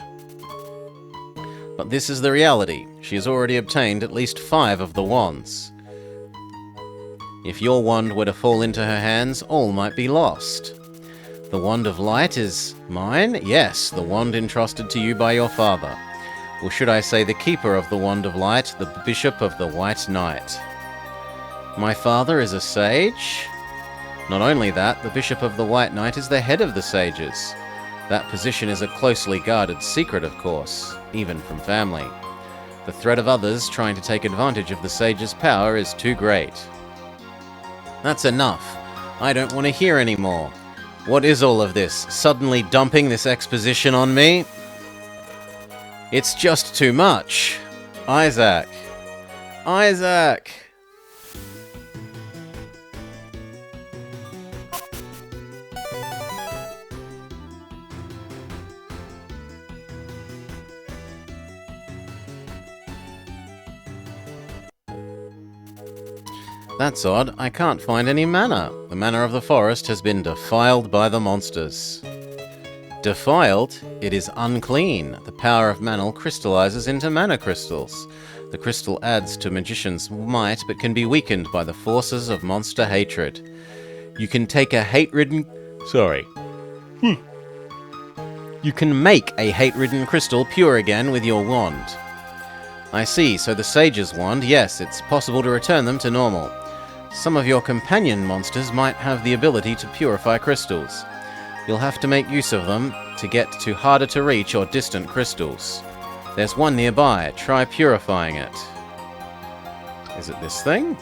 Speaker 1: But this is the reality. She has already obtained at least 5 of the wands. If your wand were to fall into her hands, all might be lost. The Wand of Light is mine? Yes, the wand entrusted to you by your father. Or should I say the keeper of the Wand of Light, the Bishop of the White Knight. My father is a sage? Not only that, the Bishop of the White Knight is the head of the sages. That position is a closely guarded secret, of course, even from family. The threat of others trying to take advantage of the sage's power is too great. That's enough. I don't want to hear any more. What is all of this? Suddenly dumping this exposition on me? It's just too much. Isaac. Isaac! That's odd. I can't find any mana. The mana of the forest has been defiled by the monsters. Defiled? It is unclean. The power of mana crystallizes into mana crystals. The crystal adds to magician's might, but can be weakened by the forces of monster hatred. You can take a hate-ridden... You can make a hate-ridden crystal pure again with your wand. I see, so the sage's wand, yes, it's possible to return them to normal. Some of your companion monsters might have the ability to purify crystals. You'll have to make use of them to get to harder to reach or distant crystals. There's one nearby. Try purifying it. Is it this thing?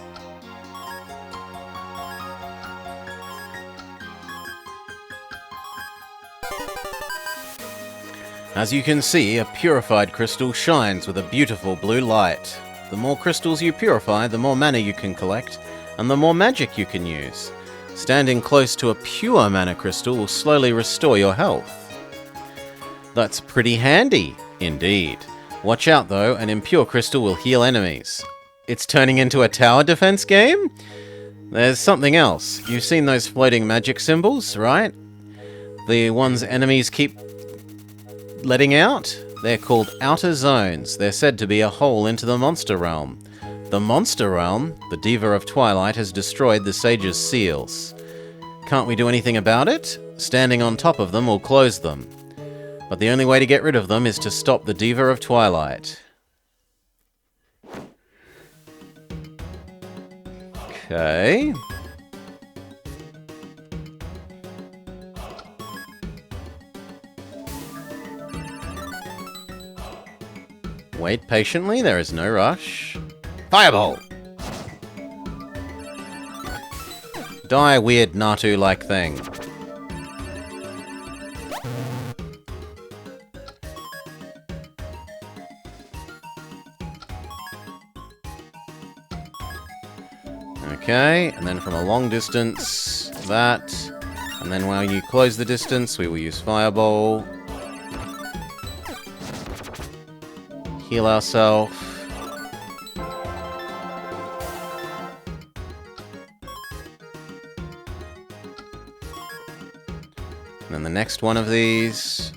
Speaker 1: As you can see, a purified crystal shines with a beautiful blue light. The more crystals you purify, the more mana you can collect, and the more magic you can use. Standing close to a pure mana crystal will slowly restore your health. That's pretty handy, indeed. Watch out though, an impure crystal will heal enemies. It's turning into a tower defense game? There's something else. You've seen those floating magic symbols, right? The ones enemies keep letting out? They're called outer zones. They're said to be a hole into the monster realm. The monster realm, the Diva of Twilight, has destroyed the sage's seals. Can't we do anything about it? Standing on top of them will close them. But the only way to get rid of them is to stop the Diva of Twilight. Okay. Wait patiently, there is no rush. Fireball! Die, weird Natu-like thing. Okay, and then from a long distance, that. And then when you close the distance, we will use Fireball. Heal ourselves. And then the next one of these.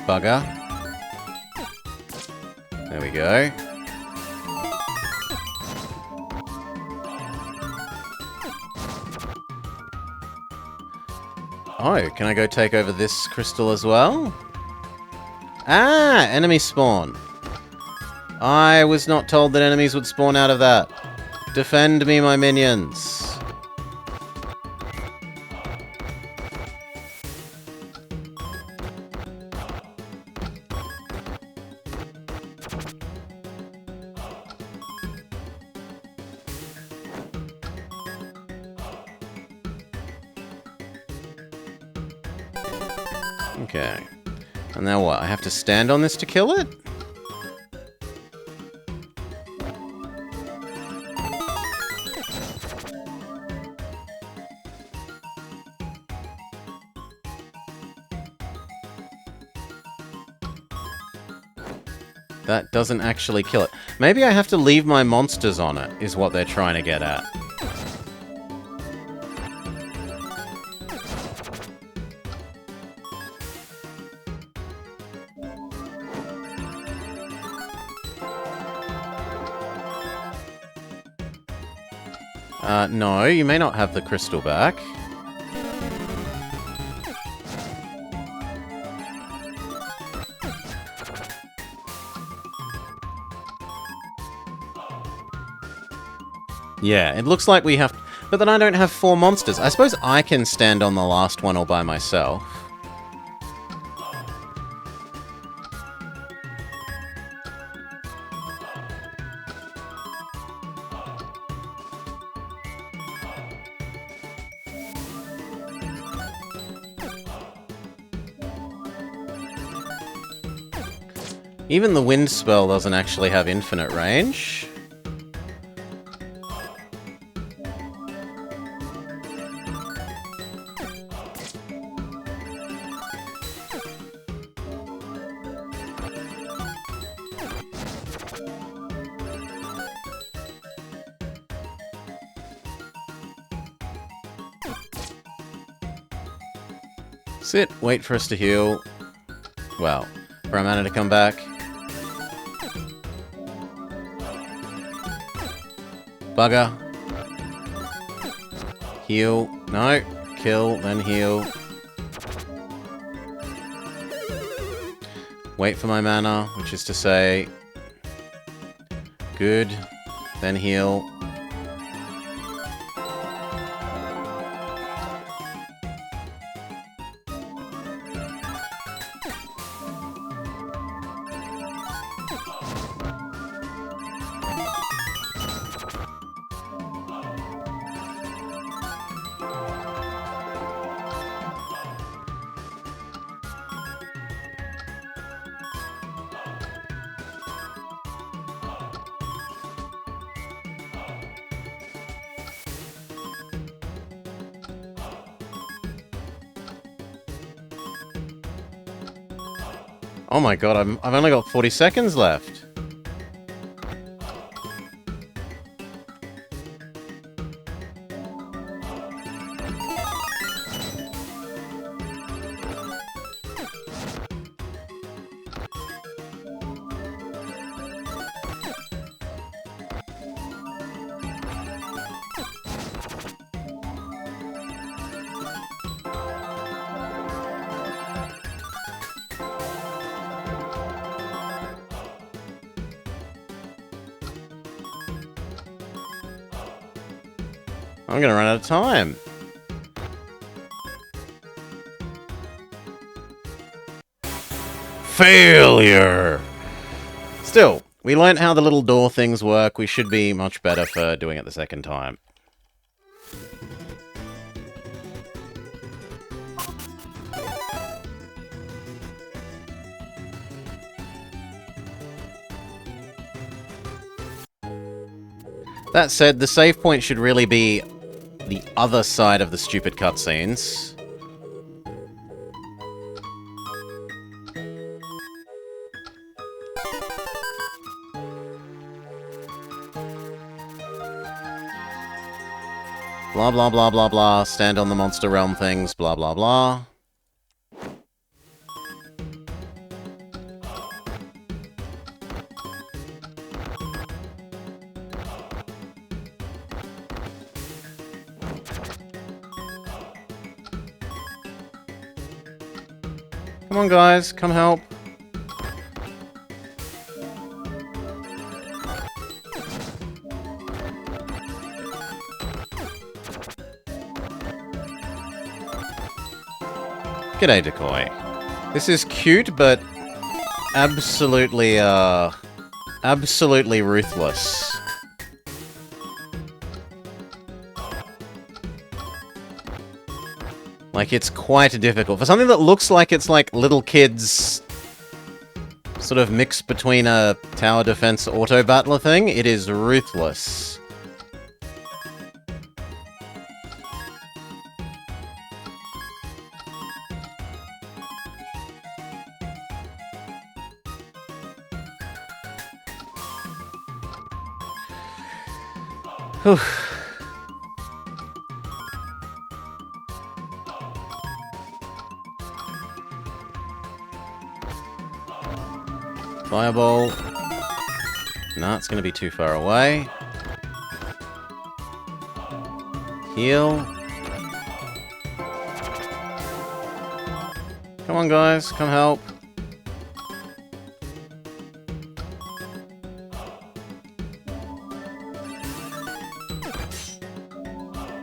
Speaker 1: Bugger. There we go. Oh, can I go take over this crystal as well? Ah, enemy spawn. I was not told that enemies would spawn out of that. Defend me, my minions. Okay. And now what? I have to stand on this to kill it? That doesn't actually kill it. Maybe I have to leave my monsters on it, is what they're trying to get at. No, you may not have the crystal back. Yeah, it looks like we have... But then I don't have 4 monsters. I suppose I can stand on the last one all by myself. Even the wind spell doesn't actually have infinite range. Sit, wait for us to heal. Well, for our mana to come back. Bugger. Heal. No. Kill, then heal. Wait for my mana, which is to say... Good. Then heal. Oh my god, I've only got 40 seconds left. I'm gonna run out of time. Failure! Still, we learnt how the little door things work. We should be much better for doing it the second time. That said, the save point should really be the other side of the stupid cutscenes. Blah, blah, blah, blah, blah. Stand on the monster realm things, blah, blah, blah. Come on, guys. Come help. G'day, Decoy. This is cute, but absolutely, absolutely ruthless. Like, it's quite difficult. For something that looks like it's like little kids sort of mixed between a tower defense auto battler thing, it is ruthless. Whew. Fireball. No, it's going to be too far away. Heal. Come on, guys. Come help.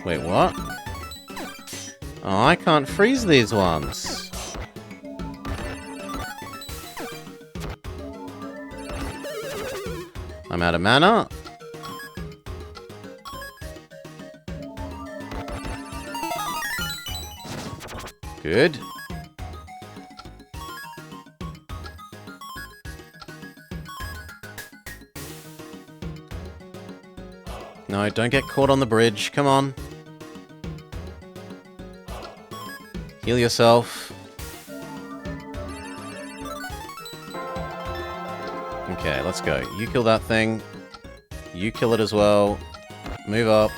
Speaker 1: Wait, what? Oh, I can't freeze these ones. I'm out of mana. Good. No, don't get caught on the bridge. Come on. Heal yourself. Okay, let's go. You kill that thing. You kill it as well. Move up.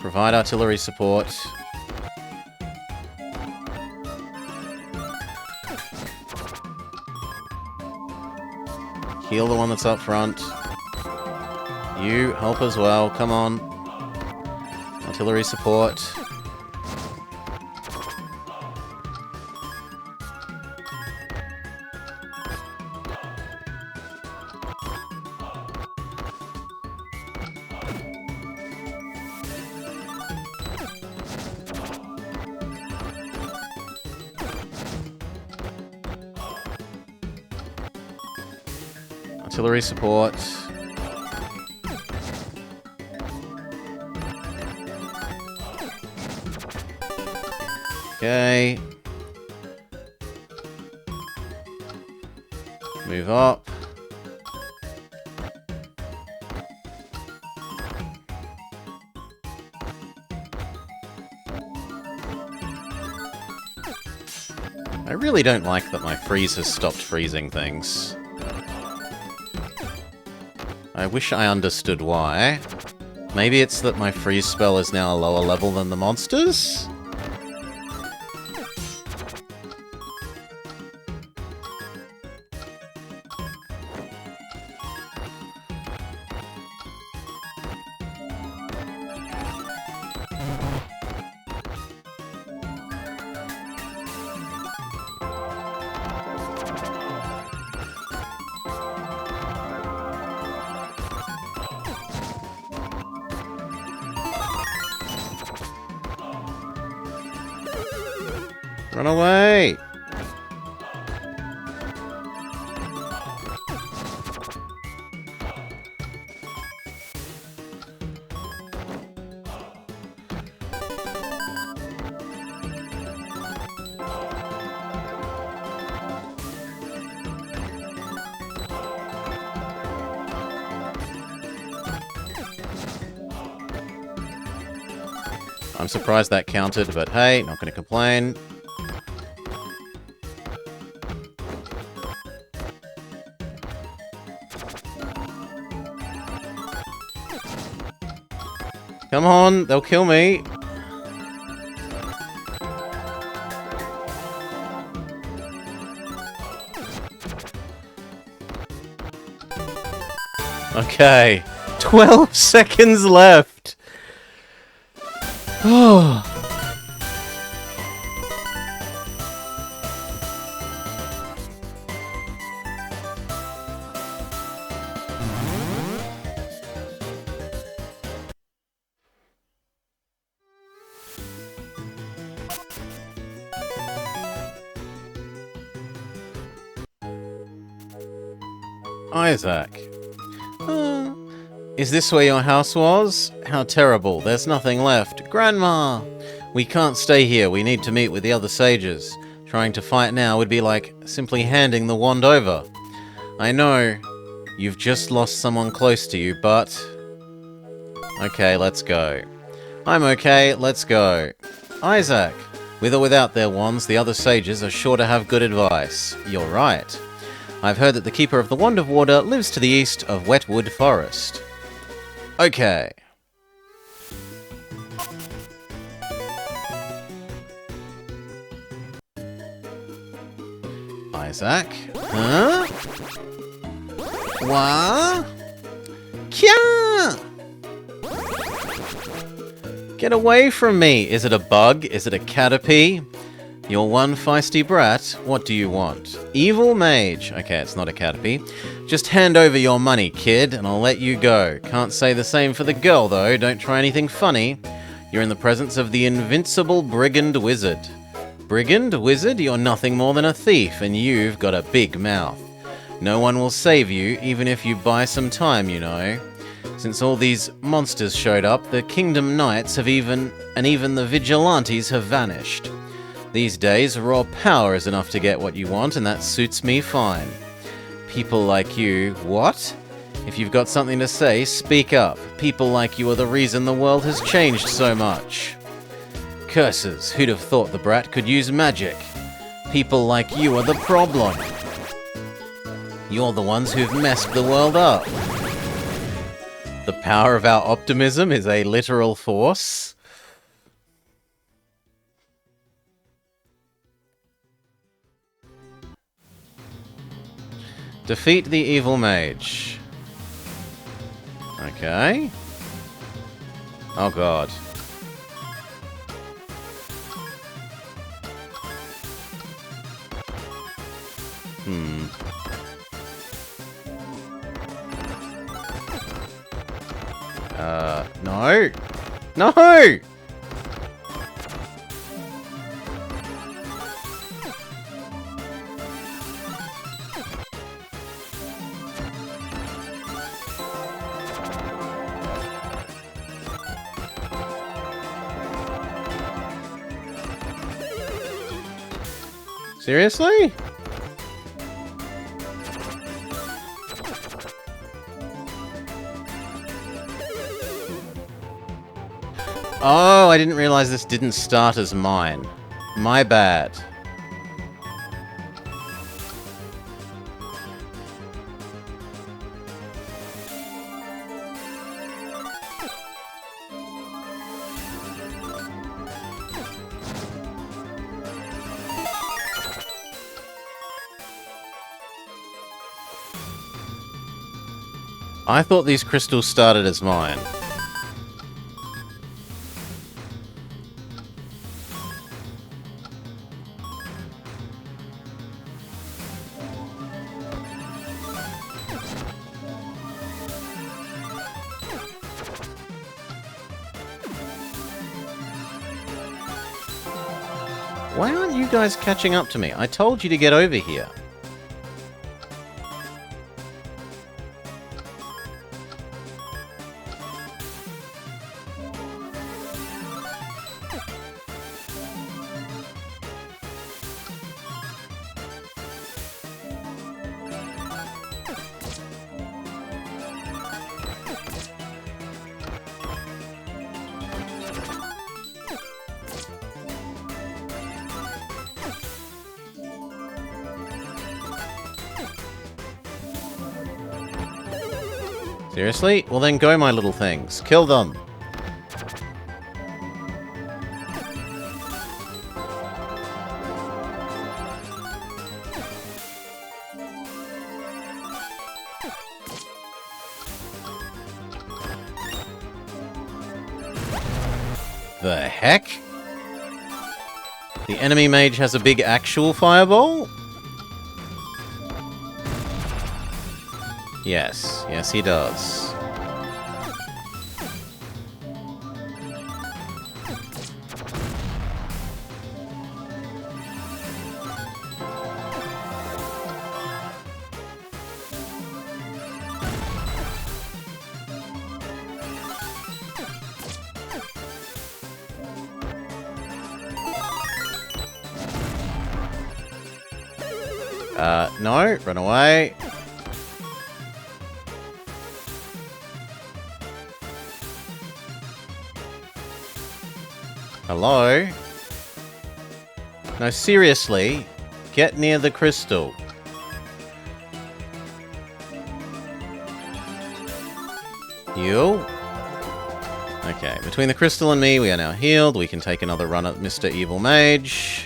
Speaker 1: Provide artillery support. Heal the one that's up front. You help as well. Come on. Artillery support. Artillery support. Okay. Move up. I really don't like that my freeze has stopped freezing things. I wish I understood why. Maybe it's that my freeze spell is now a lower level than the monsters? Run away! I'm surprised that counted, but hey, not gonna complain. Come on, they'll kill me. Okay, 12 seconds left. Oh. Isaac. Is this where your house was? How terrible. There's nothing left. Grandma! We can't stay here. We need to meet with the other sages. Trying to fight now would be like simply handing the wand over. I know you've just lost someone close to you, but... Okay, let's go. I'm okay, let's go. Isaac! With or without their wands, the other sages are sure to have good advice. You're right. I've heard that the Keeper of the Wand of Water lives to the east of Wetwood Forest. Okay. Isaac? Huh? What? Kya? Get away from me! Is it a bug? Is it a caterpie? You're one feisty brat. What do you want? Evil mage. Okay, it's not a caterpie. Just hand over your money, kid, and I'll let you go. Can't say the same for the girl, though. Don't try anything funny. You're in the presence of the invincible brigand wizard. Brigand wizard? You're nothing more than a thief, and you've got a big mouth. No one will save you, even if you buy some time, you know. Since all these monsters showed up, the Kingdom Knights have even the Vigilantes have vanished. These days, raw power is enough to get what you want, and that suits me fine. People like you, what? If you've got something to say, speak up. People like you are the reason the world has changed so much. Curses, who'd have thought the brat could use magic? People like you are the problem. You're the ones who've messed the world up. The power of our optimism is a literal force. Defeat the evil mage. Okay. Oh god. No! No! Seriously? Oh, I didn't realize this didn't start as mine. My bad. I thought these crystals started as mine. Why aren't you guys catching up to me? I told you to get over here. Seriously? Well then go, my little things. Kill them. The heck? The enemy mage has a big actual fireball? Yes. Yes, he does. No, run away. Hello? No, seriously, get near the crystal. You? Okay, between the crystal and me, we are now healed. We can take another run at Mr. Evil Mage.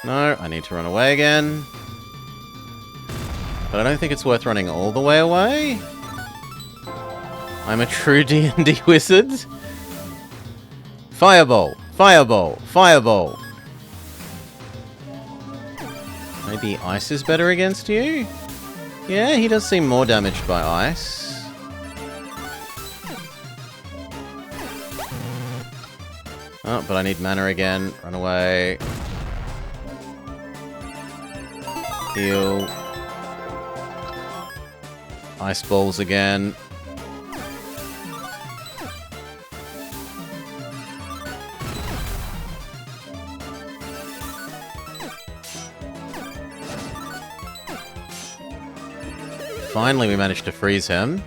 Speaker 1: No, I need to run away again. But I don't think it's worth running all the way away. I'm a true D&D wizard. Fireball! Fireball! Fireball! Maybe ice is better against you? Yeah, he does seem more damaged by ice. Oh, but I need mana again. Run away. Heal. Ice balls again. Finally, we managed to freeze him.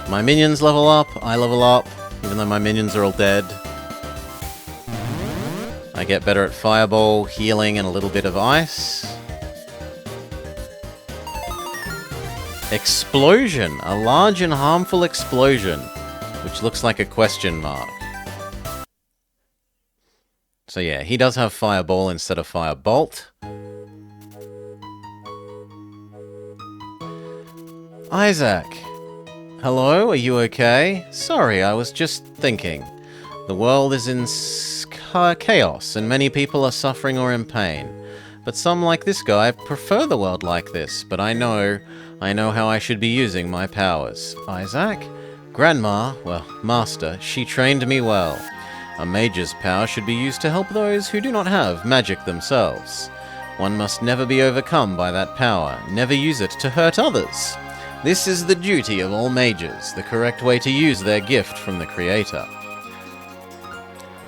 Speaker 1: My minions level up, I level up, even though my minions are all dead. I get better at fireball, healing, and a little bit of ice. Explosion! A large and harmful explosion, which looks like a question mark. So yeah, he does have fireball instead of firebolt. Isaac! Hello, are you okay? Sorry, I was just thinking. The world is in chaos, and many people are suffering or in pain. But some, like this guy, prefer the world like this, but I know how I should be using my powers. Isaac? Grandma, well, Master, she trained me well. A mage's power should be used to help those who do not have magic themselves. One must never be overcome by that power, never use it to hurt others. This is the duty of all mages, the correct way to use their gift from the Creator.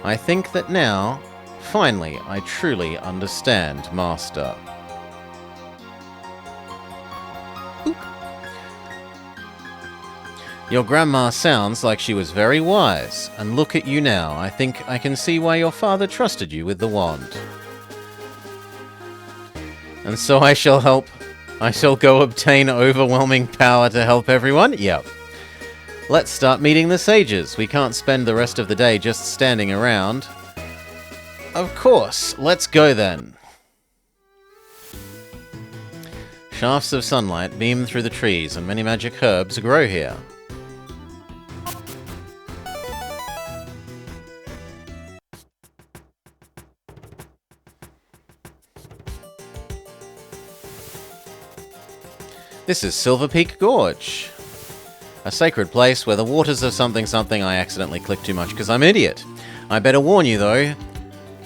Speaker 1: I think that now, finally, I truly understand, Master. Oop. Your grandma sounds like she was very wise, and look at you now. I think I can see why your father trusted you with the wand. And so I shall go obtain overwhelming power to help everyone? Yep. Let's start meeting the sages. We can't spend the rest of the day just standing around. Of course. Let's go then. Shafts of sunlight beam through the trees, and many magic herbs grow here. This is Silver Peak Gorge. A sacred place where the waters of something something. I accidentally clicked too much because I'm an idiot. I better warn you though,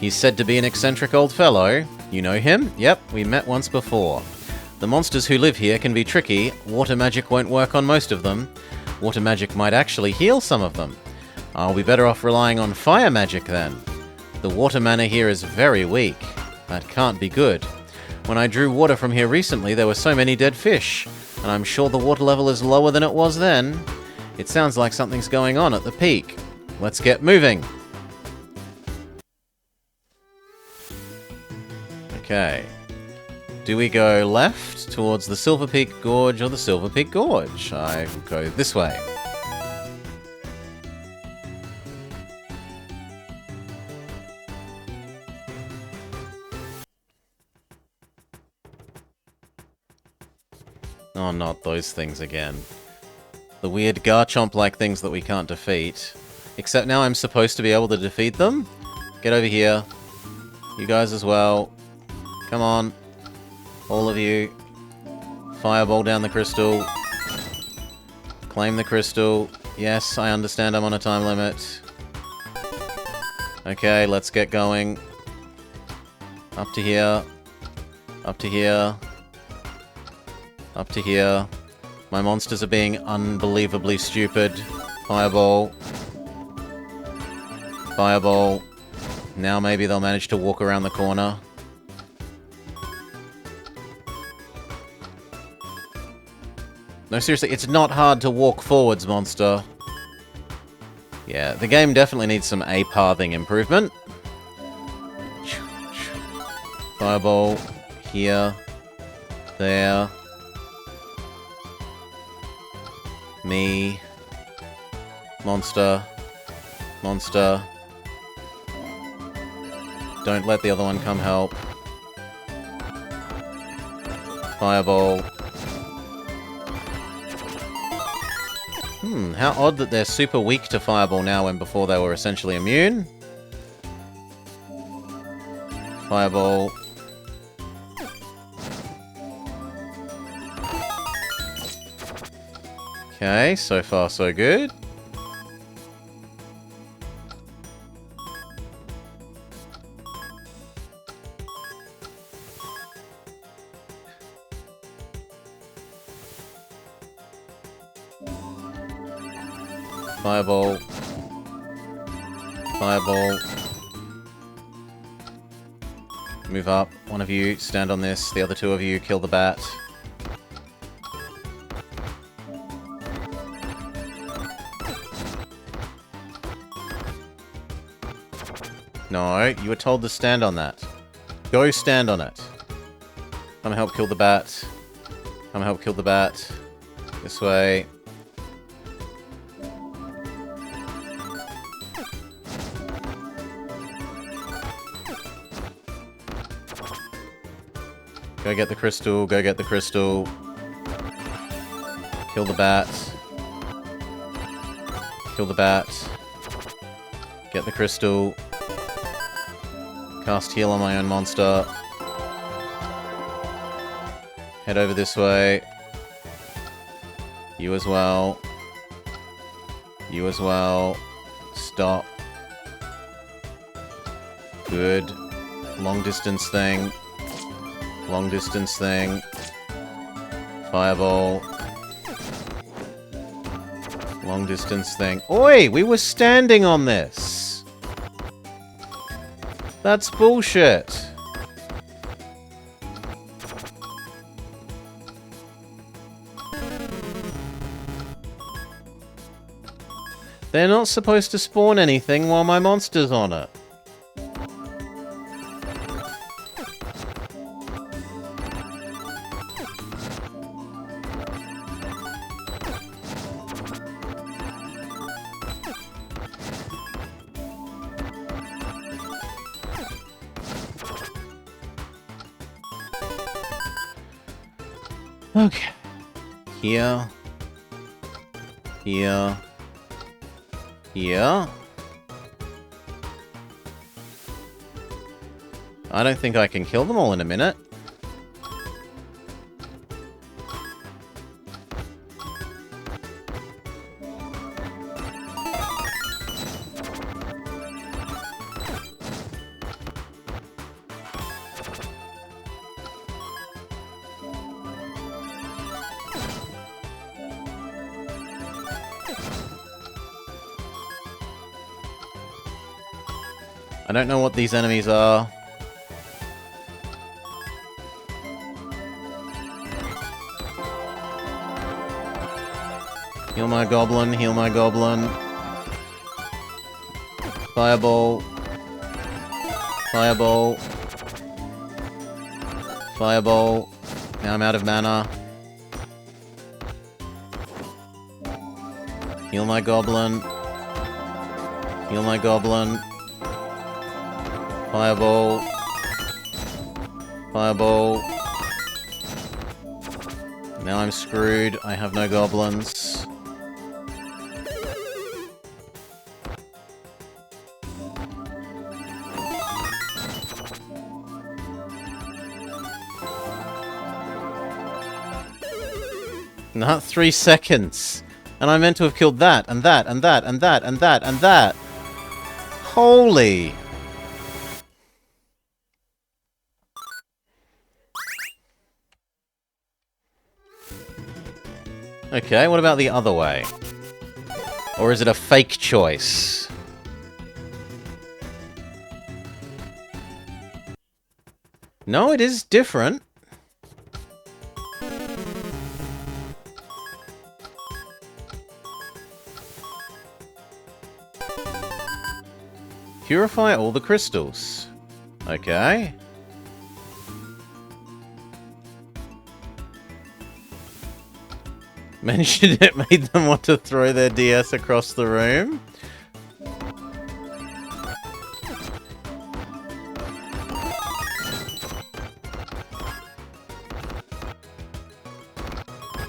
Speaker 1: He's said to be an eccentric old fellow. You know him? Yep, we met once before. The monsters who live here can be tricky. Water magic won't work on most of them. Water magic might actually heal some of them. I'll be better off relying on fire magic then. The water mana here is very weak. That can't be good. When I drew water from here recently, there were so many dead fish, and I'm sure the water level is lower than it was then. It sounds like something's going on at the peak. Let's get moving. Okay. Do we go left towards the Silver Peak Gorge or the Silver Peak Gorge? I will go this way. Oh, not those things again. The weird Garchomp-like things that we can't defeat. Except now I'm supposed to be able to defeat them? Get over here. You guys as well. Come on. All of you. Fireball down the crystal. Claim the crystal. Yes, I understand I'm on a time limit. Okay, let's get going. Up to here. Up to here. Up to here. My monsters are being unbelievably stupid. Fireball. Fireball. Now maybe they'll manage to walk around the corner. No, seriously, it's not hard to walk forwards, monster. Yeah, the game definitely needs some A-pathing improvement. Fireball. Here. There. Me. Monster. Monster. Don't let the other one come help. Fireball. How odd that they're super weak to Fireball now when before they were essentially immune. Fireball. Okay, so far so good. Fireball. Fireball. Move up. One of you, stand on this. The other two of you, kill the bat. No, you were told to stand on that. Go stand on it. Come help kill the bat. Come help kill the bat. This way. Go get the crystal, go get the crystal. Kill the bat. Kill the bat. Get the crystal. Cast heal on my own monster. Head over this way. You as well. You as well. Stop. Good. Long distance thing. Long distance thing. Fireball. Long distance thing. Oi! We were standing on this! That's bullshit. They're not supposed to spawn anything while my monster's on it. Okay. Here. Here. Here. I don't think I can kill them all in a minute. I don't know what these enemies are. Heal my goblin, heal my goblin. Fireball. Fireball. Fireball. Now I'm out of mana. Heal my goblin. Heal my goblin. Fireball. Fireball. Now I'm screwed. I have no goblins. Not 3 seconds. And I meant to have killed that, and that, and that, and that, and that, and that. Holy... Okay, what about the other way? Or is it a fake choice? No, it is different. Purify all the crystals. Okay. Mentioned it made them want to throw their DS across the room.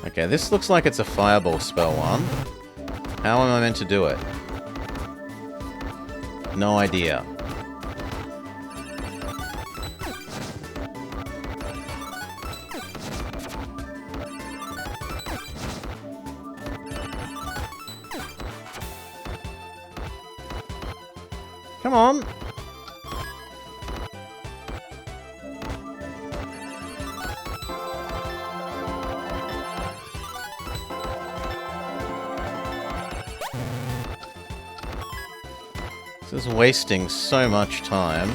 Speaker 1: Okay, this looks like it's a fireball spell one. How am I meant to do it? No idea. Come on. This is wasting so much time.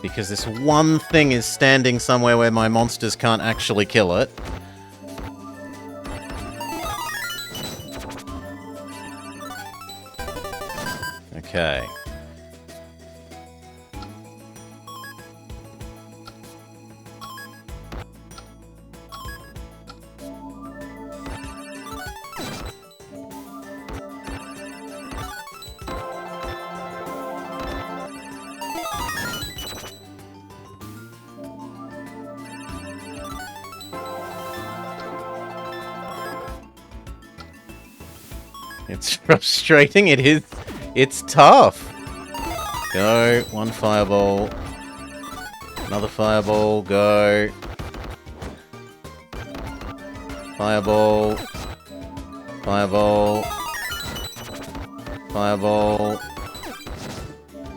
Speaker 1: Because this one thing is standing somewhere where my monsters can't actually kill it. Okay. It's frustrating, it is. It's tough. Go, one fireball. Another fireball, go. Fireball. Fireball. Fireball.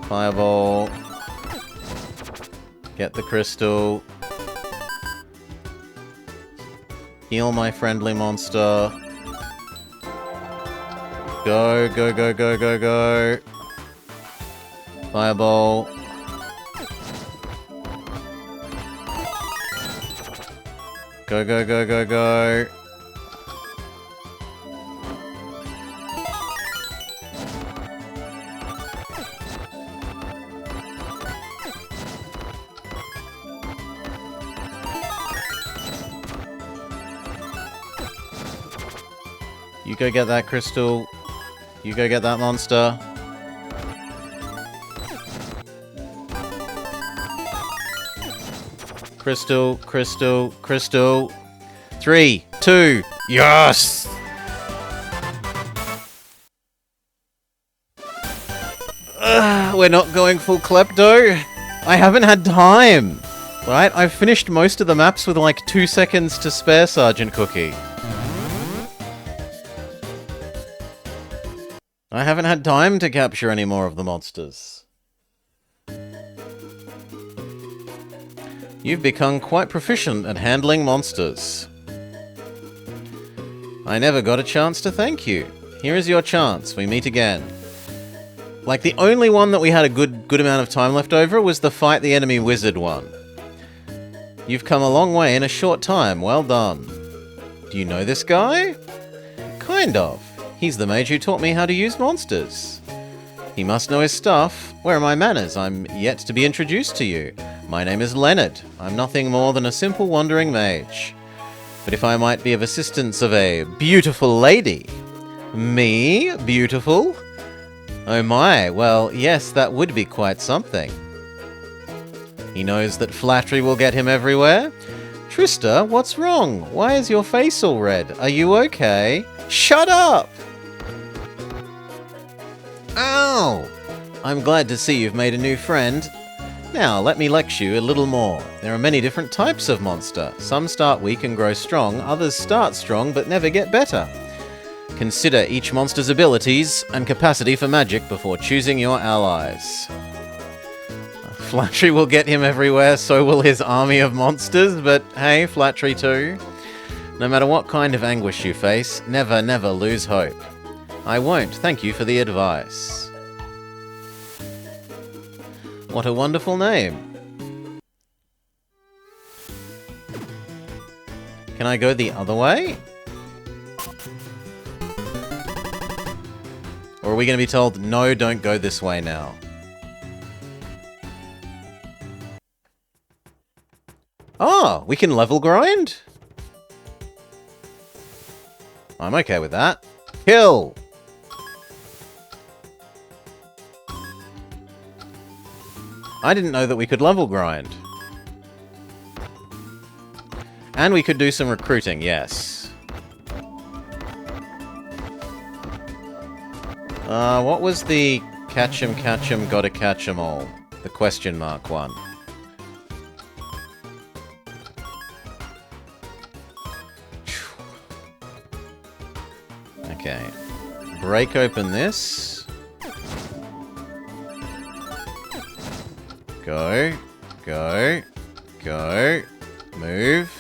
Speaker 1: Fireball. Get the crystal. Heal my friendly monster. Go, go, go, go, go, go. Fireball. Go, go, go, go, go. You go get that crystal. You go get that monster. Crystal, crystal, crystal. 3, 2, yes! We're not going full klepto. I haven't had time. Right? I've finished most of the maps with like 2 seconds to spare, Sergeant Cookie. I haven't had time to capture any more of the monsters. You've become quite proficient at handling monsters. I never got a chance to thank you. Here is your chance. We meet again. Like, the only one that we had a good amount of time left over was the fight the enemy wizard one. You've come a long way in a short time. Well done. Do you know this guy? Kind of. He's the mage who taught me how to use monsters. He must know his stuff. Where are my manners? I'm yet to be introduced to you. My name is Leonard. I'm nothing more than a simple wandering mage. But if I might be of assistance of a beautiful lady... Me? Beautiful? Oh my, well, yes, that would be quite something. He knows that flattery will get him everywhere. Trista, what's wrong? Why is your face all red? Are you okay? Shut up! Ow! I'm glad to see you've made a new friend. Now, let me lecture you a little more. There are many different types of monster. Some start weak and grow strong, others start strong but never get better. Consider each monster's abilities and capacity for magic before choosing your allies. Flattery will get him everywhere, so will his army of monsters, but hey, flattery too. No matter what kind of anguish you face, never lose hope. I won't. Thank you for the advice. What a wonderful name. Can I go the other way? Or are we going to be told, no, don't go this way now? Oh, we can level grind? I'm okay with that. Kill! I didn't know that we could level grind. And we could do some recruiting, yes. What was the catch 'em, gotta catch 'em all? The question mark one. Okay. Break open this. Go. Go. Go. Move.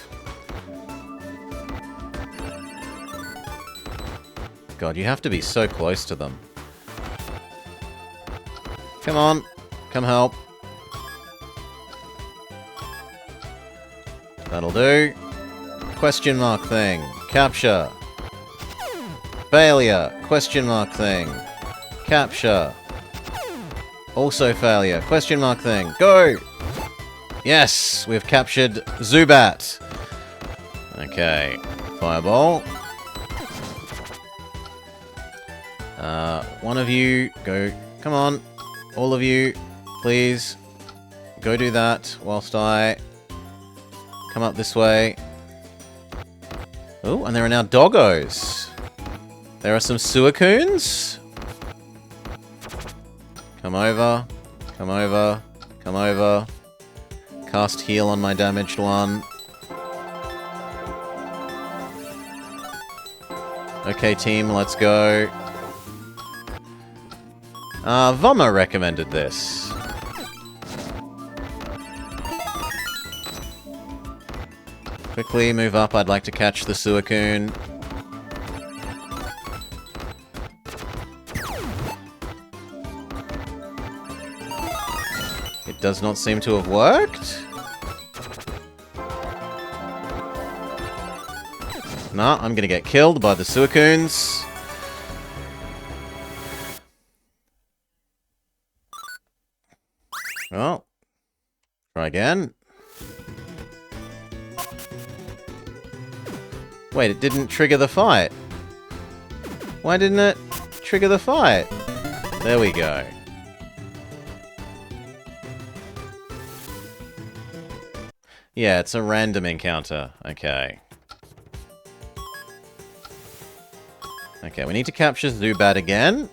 Speaker 1: God, you have to be so close to them. Come on. Come help. That'll do. Question mark thing. Capture. Failure. Question mark thing. Capture. Also failure. Question mark thing. Go! Yes! We've captured Zubat. Okay. Fireball. One of you, go. Come on. All of you, please. Go do that whilst I come up this way. Oh, and there are now doggos. There are some Suicoons. Come over. Come over. Come over. Cast heal on my damaged one. Okay, team, let's go. Voma recommended this. Quickly move up, I'd like to catch the Suicoon. It does not seem to have worked. Nah, I'm gonna get killed by the Suicoons. Well, try again. Wait, it didn't trigger the fight. Why didn't it trigger the fight? There we go. Yeah, it's a random encounter. Okay. Okay, we need to capture Zubat again.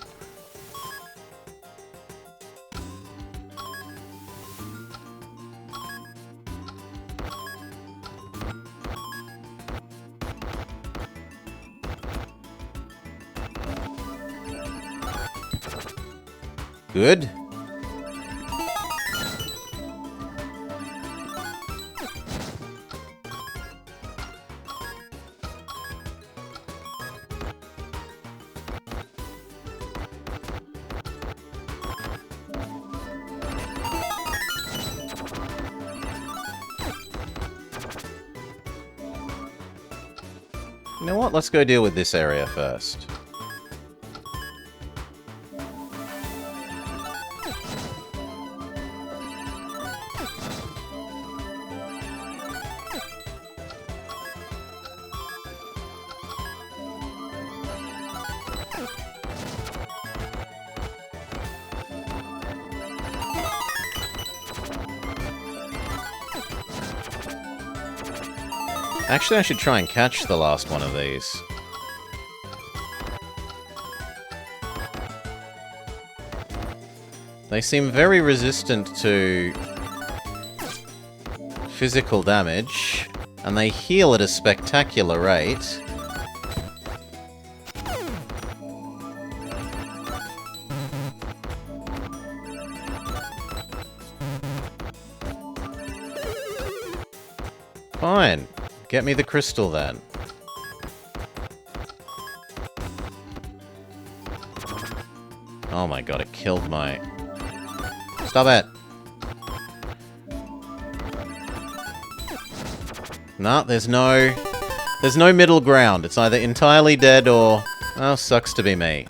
Speaker 1: Good. You know what? Let's go deal with this area first. Actually, I should try and catch the last one of these. They seem very resistant to physical damage, and they heal at a spectacular rate. Fine. Get me the crystal, then. Oh my god, it killed my... Stop it! Nah, there's no middle ground. It's either entirely dead or... Oh, sucks to be me.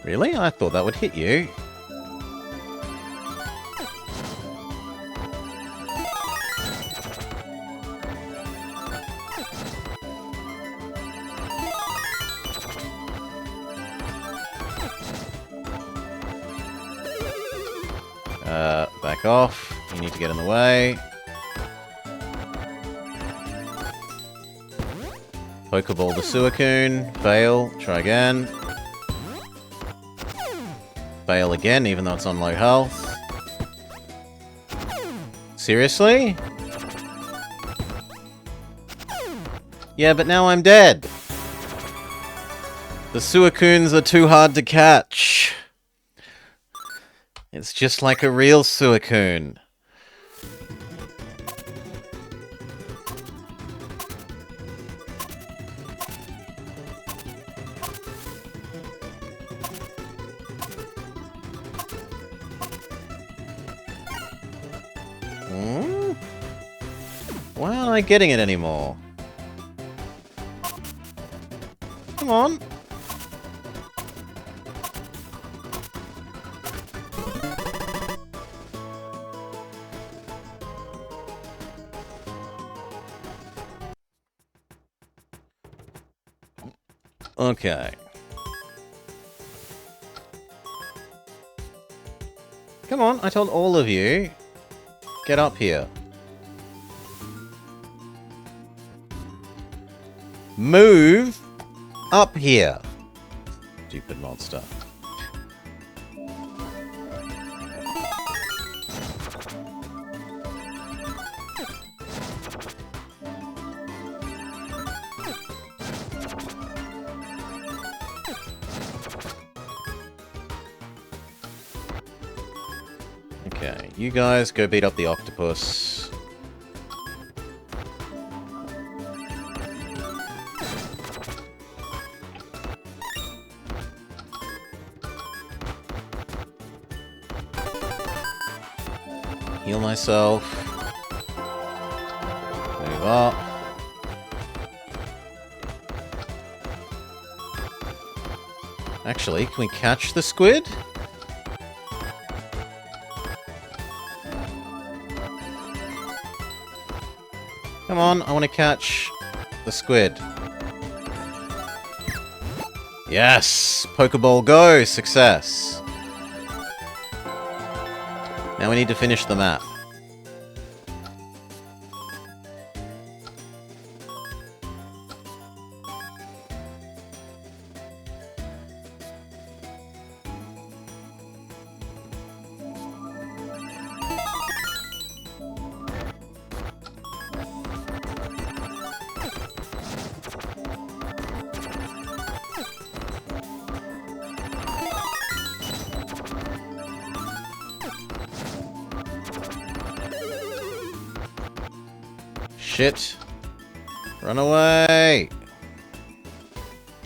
Speaker 1: Really? I thought that would hit you. Back off. You need to get in the way. Pokeball the Suicune. Fail. Try again. Fail again, even though it's on low health. Seriously? Yeah, but now I'm dead. The Suicunes are too hard to catch. It's just like a real Suicune. Why aren't I getting it anymore? Come on. Okay. Come on, I told all of you. Get up here. Move up here. Stupid monster. Okay, you guys go beat up the octopus. Heal myself. Move up. Actually, can we catch the squid? Come on, I want to catch the squid. Yes! Pokeball go! Success! Now we need to finish the map. Shit. Run away!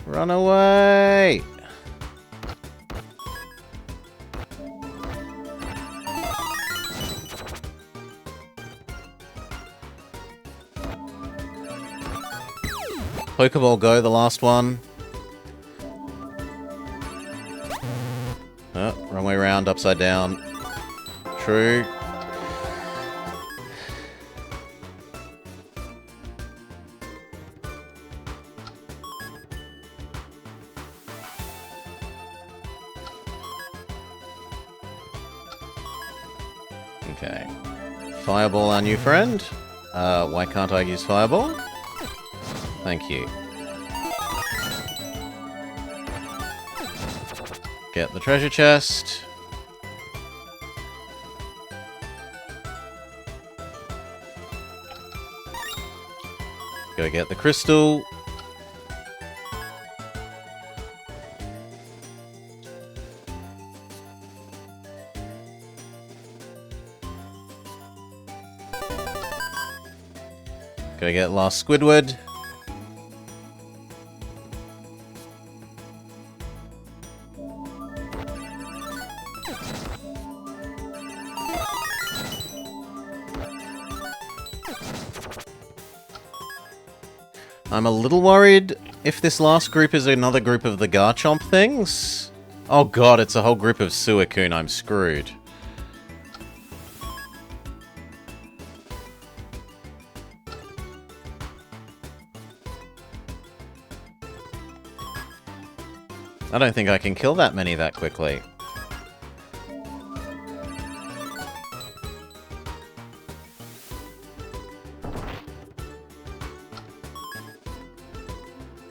Speaker 1: Run away! Pokeball Go, the last one. Oh, wrong way around, upside down. True. Okay. Fireball, our new friend. Why can't I use Fireball? Thank you. Get the treasure chest. Go get the crystal. Go get last Squidward. I'm a little worried if this last group is another group of the Garchomp things. Oh god, it's a whole group of Suicune. I'm screwed. I don't think I can kill that many that quickly.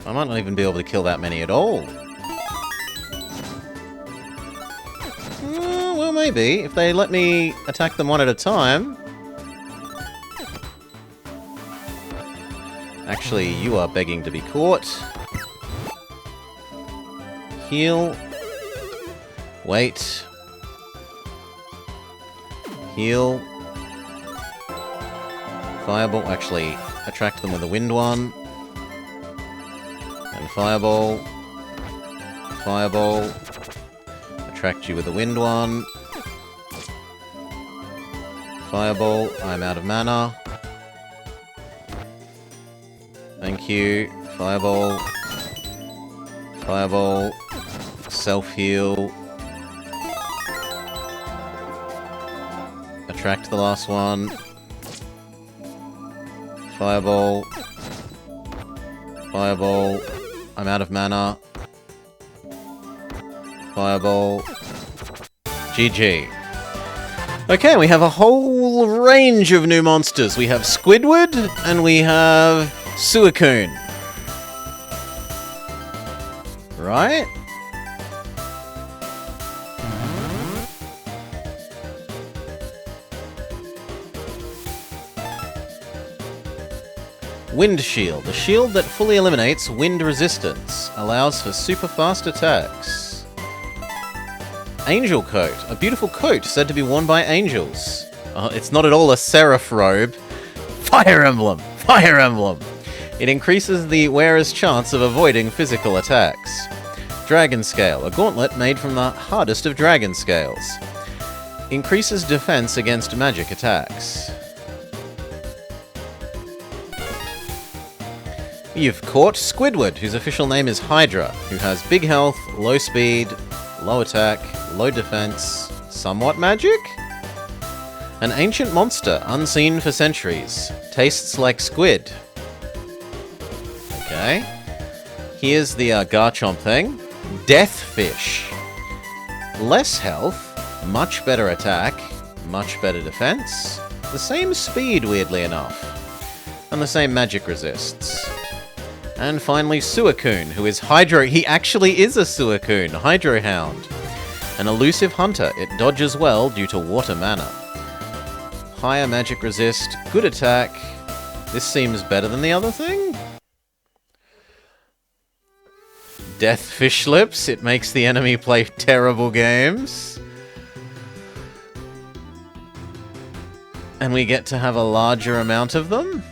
Speaker 1: I might not even be able to kill that many at all. Well, maybe. If they let me attack them one at a time. Actually, you are begging to be caught. Heal. Wait. Heal. Fireball. Actually, attract them with a wind one. And Fireball. Fireball. Attract you with a wind one. Fireball. I'm out of mana. Thank you. Fireball. Fireball. Self-heal. Attract the last one. Fireball. Fireball. I'm out of mana. Fireball. GG. Okay, we have a whole range of new monsters. We have Squidward, and we have Suicune. Right? Wind Shield. A shield that fully eliminates wind resistance. Allows for super fast attacks. Angel Coat. A beautiful coat said to be worn by angels. It's not at all a seraph robe. Fire Emblem! Fire Emblem! It increases the wearer's chance of avoiding physical attacks. Dragon Scale. A gauntlet made from the hardest of dragon scales. Increases defense against magic attacks. You've caught Squidward, whose official name is Hydra, who has big health, low speed, low attack, low defense, somewhat magic? An ancient monster, unseen for centuries. Tastes like squid. Okay. Here's the Garchomp thing. Death Fish. Less health, much better attack, much better defense, the same speed, weirdly enough, and the same magic resists. And finally, Suicune, who is Hydro. He actually is a Suicune, Hydro Hound. An elusive hunter, it dodges well due to water mana. Higher magic resist, good attack. This seems better than the other thing? Death Fish Lips, it makes the enemy play terrible games. And we get to have a larger amount of them.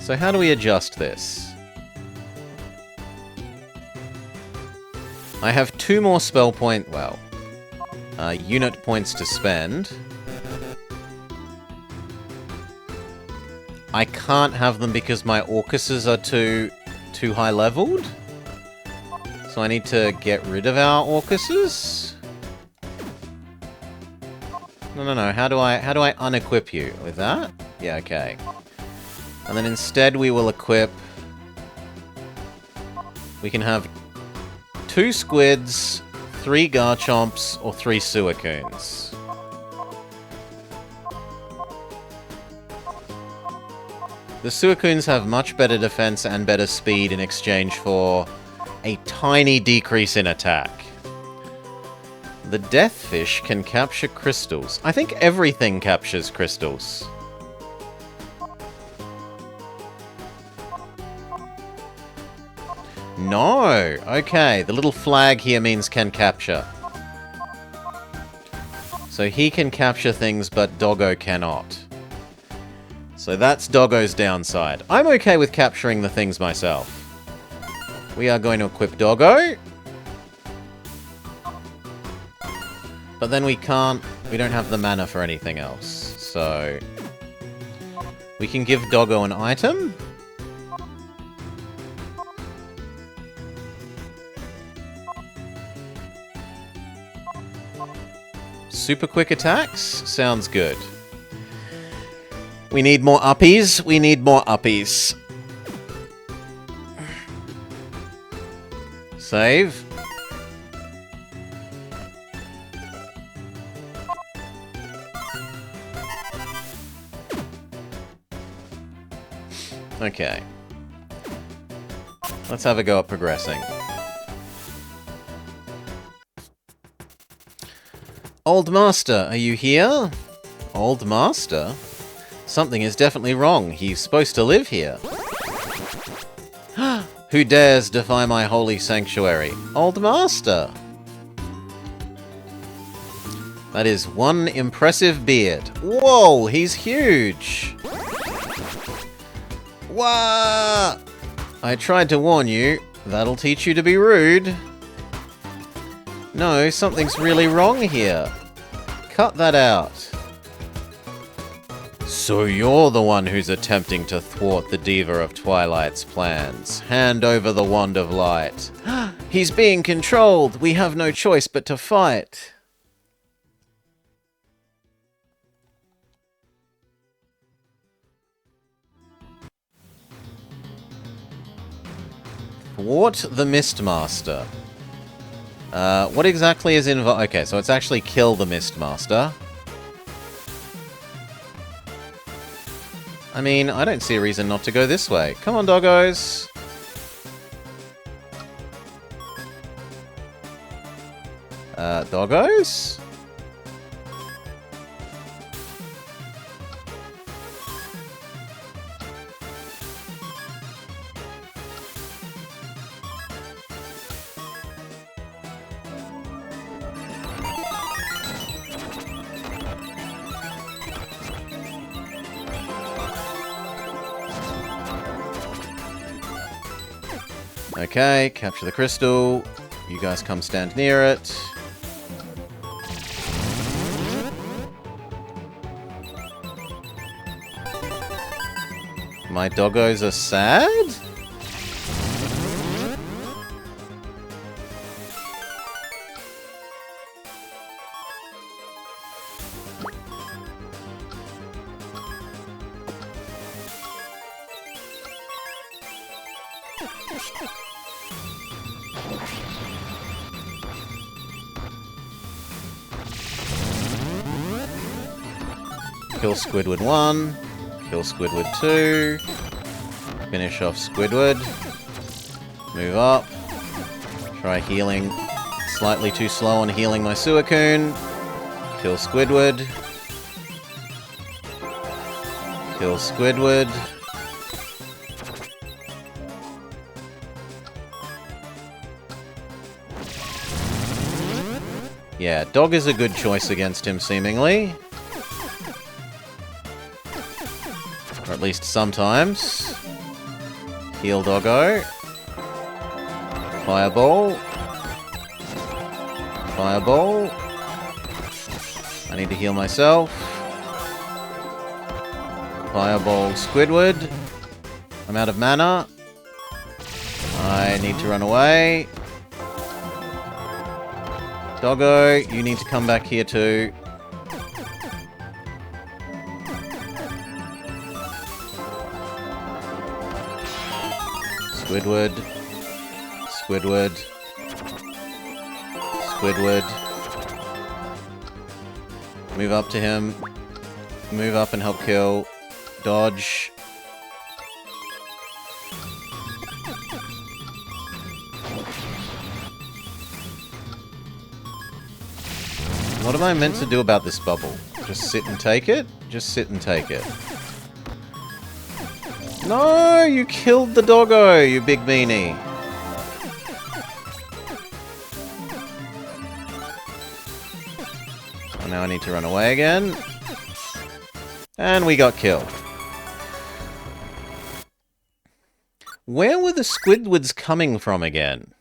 Speaker 1: So how do we adjust this? I have 2 more spell point... well... unit points to spend. I can't have them because my Orcuses are too high leveled. So I need to get rid of our Orcuses. No. How do I unequip you? With that? Yeah, okay. And then instead we will equip... we can have 2 squids, 3 Garchomps, or 3 Suicoons. The Suicoons have much better defense and better speed in exchange for a tiny decrease in attack. The Deathfish can capture crystals. I think everything captures crystals. No! Okay, the little flag here means can capture. So he can capture things, but Doggo cannot. So that's Doggo's downside. I'm okay with capturing the things myself. We are going to equip Doggo. But then we don't have the mana for anything else. So we can give Doggo an item. Super quick attacks? Sounds good. We need more uppies. We need more uppies. Save. Okay. Let's have a go at progressing. Old Master, are you here? Old Master? Something is definitely wrong. He's supposed to live here. Who dares defy my holy sanctuary? Old Master! That is one impressive beard. Whoa, he's huge! Wah! I tried to warn you. That'll teach you to be rude. No, something's really wrong here. Cut that out. So you're the one who's attempting to thwart the Diva of Twilight's plans. Hand over the Wand of Light. He's being controlled. We have no choice but to fight. Thwart the Mistmaster. What exactly is involved? Okay, so it's actually kill the Mistmaster. I mean, I don't see a reason not to go this way. Come on, doggos. Doggos? Okay, capture the crystal. You guys come stand near it. My doggos are sad? Kill Squidward 1, kill Squidward 2, finish off Squidward, move up, try healing, slightly too slow on healing my Suicoon, kill Squidward, kill Squidward, yeah, Dog is a good choice against him seemingly. Or at least sometimes. Heal doggo. Fireball. Fireball. I need to heal myself. Fireball Squidward. I'm out of mana. I need to run away. Doggo, you need to come back here too. Squidward. Squidward. Squidward. Move up to him. Move up and help kill. Dodge. What am I meant to do about this bubble? Just sit and take it? Just sit and take it. No! You killed the doggo, you big meanie! Oh, now I need to run away again. And we got killed. Where were the Squidwards coming from again?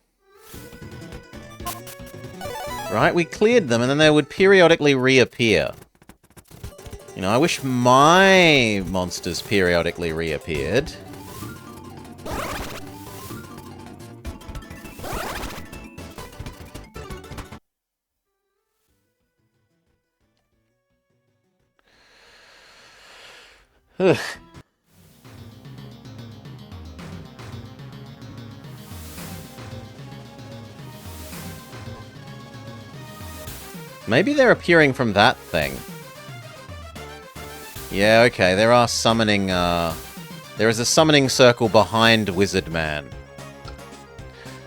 Speaker 1: Right, we cleared them and then they would periodically reappear. You know, I wish my monsters periodically reappeared. Ugh. Maybe they're appearing from that thing. Yeah, okay, there are summoning, there is a summoning circle behind Wizard Man.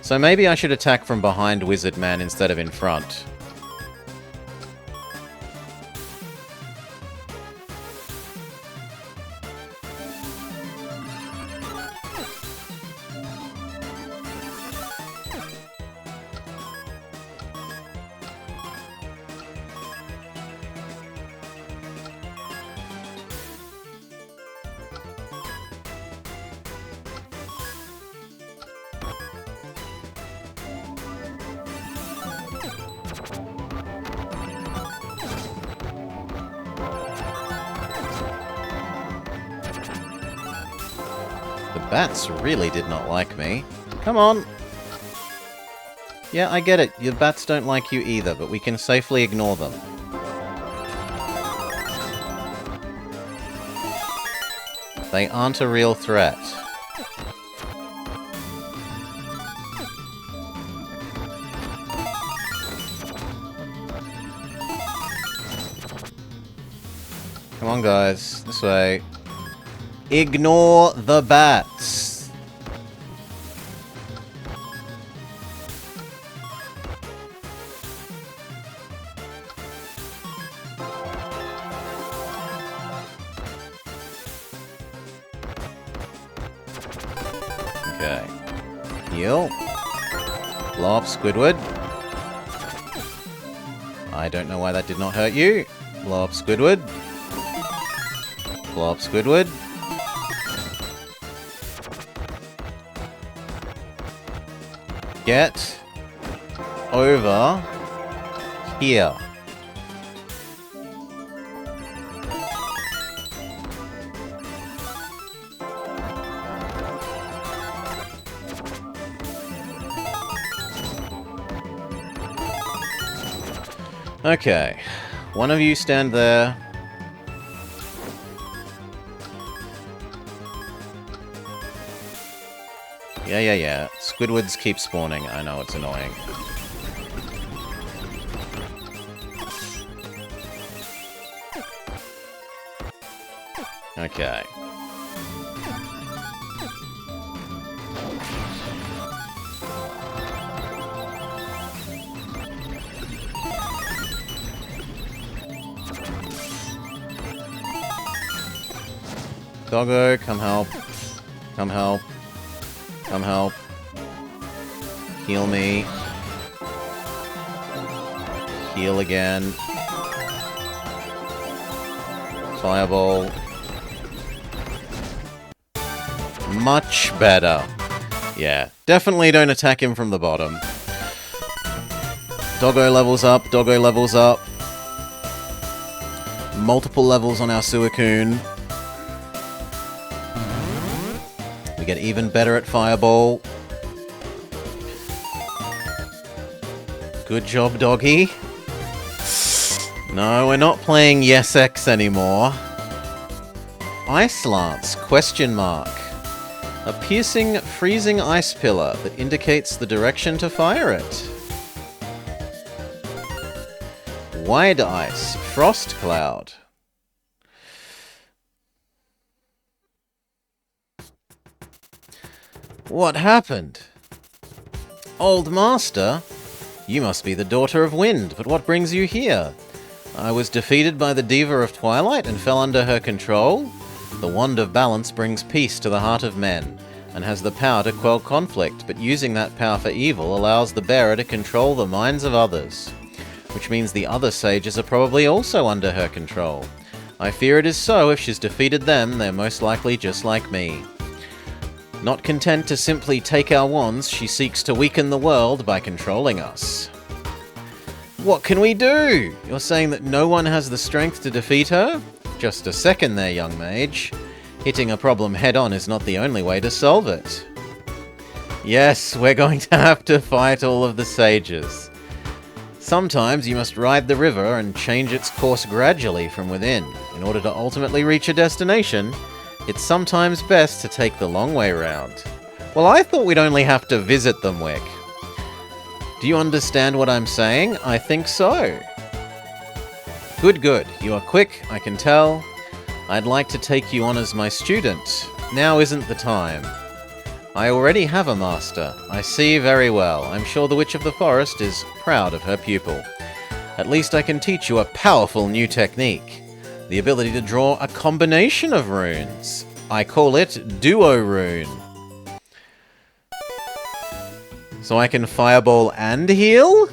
Speaker 1: So maybe I should attack from behind Wizard Man instead of in front. Bats really did not like me. Come on! Yeah, I get it. Your bats don't like you either, but we can safely ignore them. They aren't a real threat. Come on, guys. This way. Ignore the bats. Okay. Heal. Blow up Squidward. I don't know why that did not hurt you. Blow up Squidward. Blow up Squidward. Get over here. Okay. One of you stand there. Yeah. Squidwards keep spawning. I know, it's annoying. Okay. Doggo, come help. Come help. Come help. Heal me. Heal again. Fireball. Much better. Yeah, definitely don't attack him from the bottom. Doggo levels up, Doggo levels up. Multiple levels on our Suicune. We get even better at Fireball. Good job, doggy. No, we're not playing Yes X anymore. Ice Lance, question mark. A piercing, freezing ice pillar that indicates the direction to fire it. Wide Ice, Frost Cloud. What happened? Old Master? You must be the Daughter of Wind, but what brings you here? I was defeated by the Diva of Twilight and fell under her control. The Wand of Balance brings peace to the heart of men, and has the power to quell conflict, but using that power for evil allows the bearer to control the minds of others. Which means the other sages are probably also under her control. I fear it is so. If she's defeated them, they're most likely just like me. Not content to simply take our wands, she seeks to weaken the world by controlling us. What can we do? You're saying that no one has the strength to defeat her? Just a second there, young mage. Hitting a problem head-on is not the only way to solve it. Yes, we're going to have to fight all of the sages. Sometimes you must ride the river and change its course gradually from within. In order to ultimately reach a destination, it's sometimes best to take the long way round. Well, I thought we'd only have to visit them, Wick. Do you understand what I'm saying? I think so. Good, good. You are quick, I can tell. I'd like to take you on as my student. Now isn't the time. I already have a master. I see very well. I'm sure the Witch of the Forest is proud of her pupil. At least I can teach you a powerful new technique. The ability to draw a combination of runes. I call it Duo Rune. So I can Fireball and heal?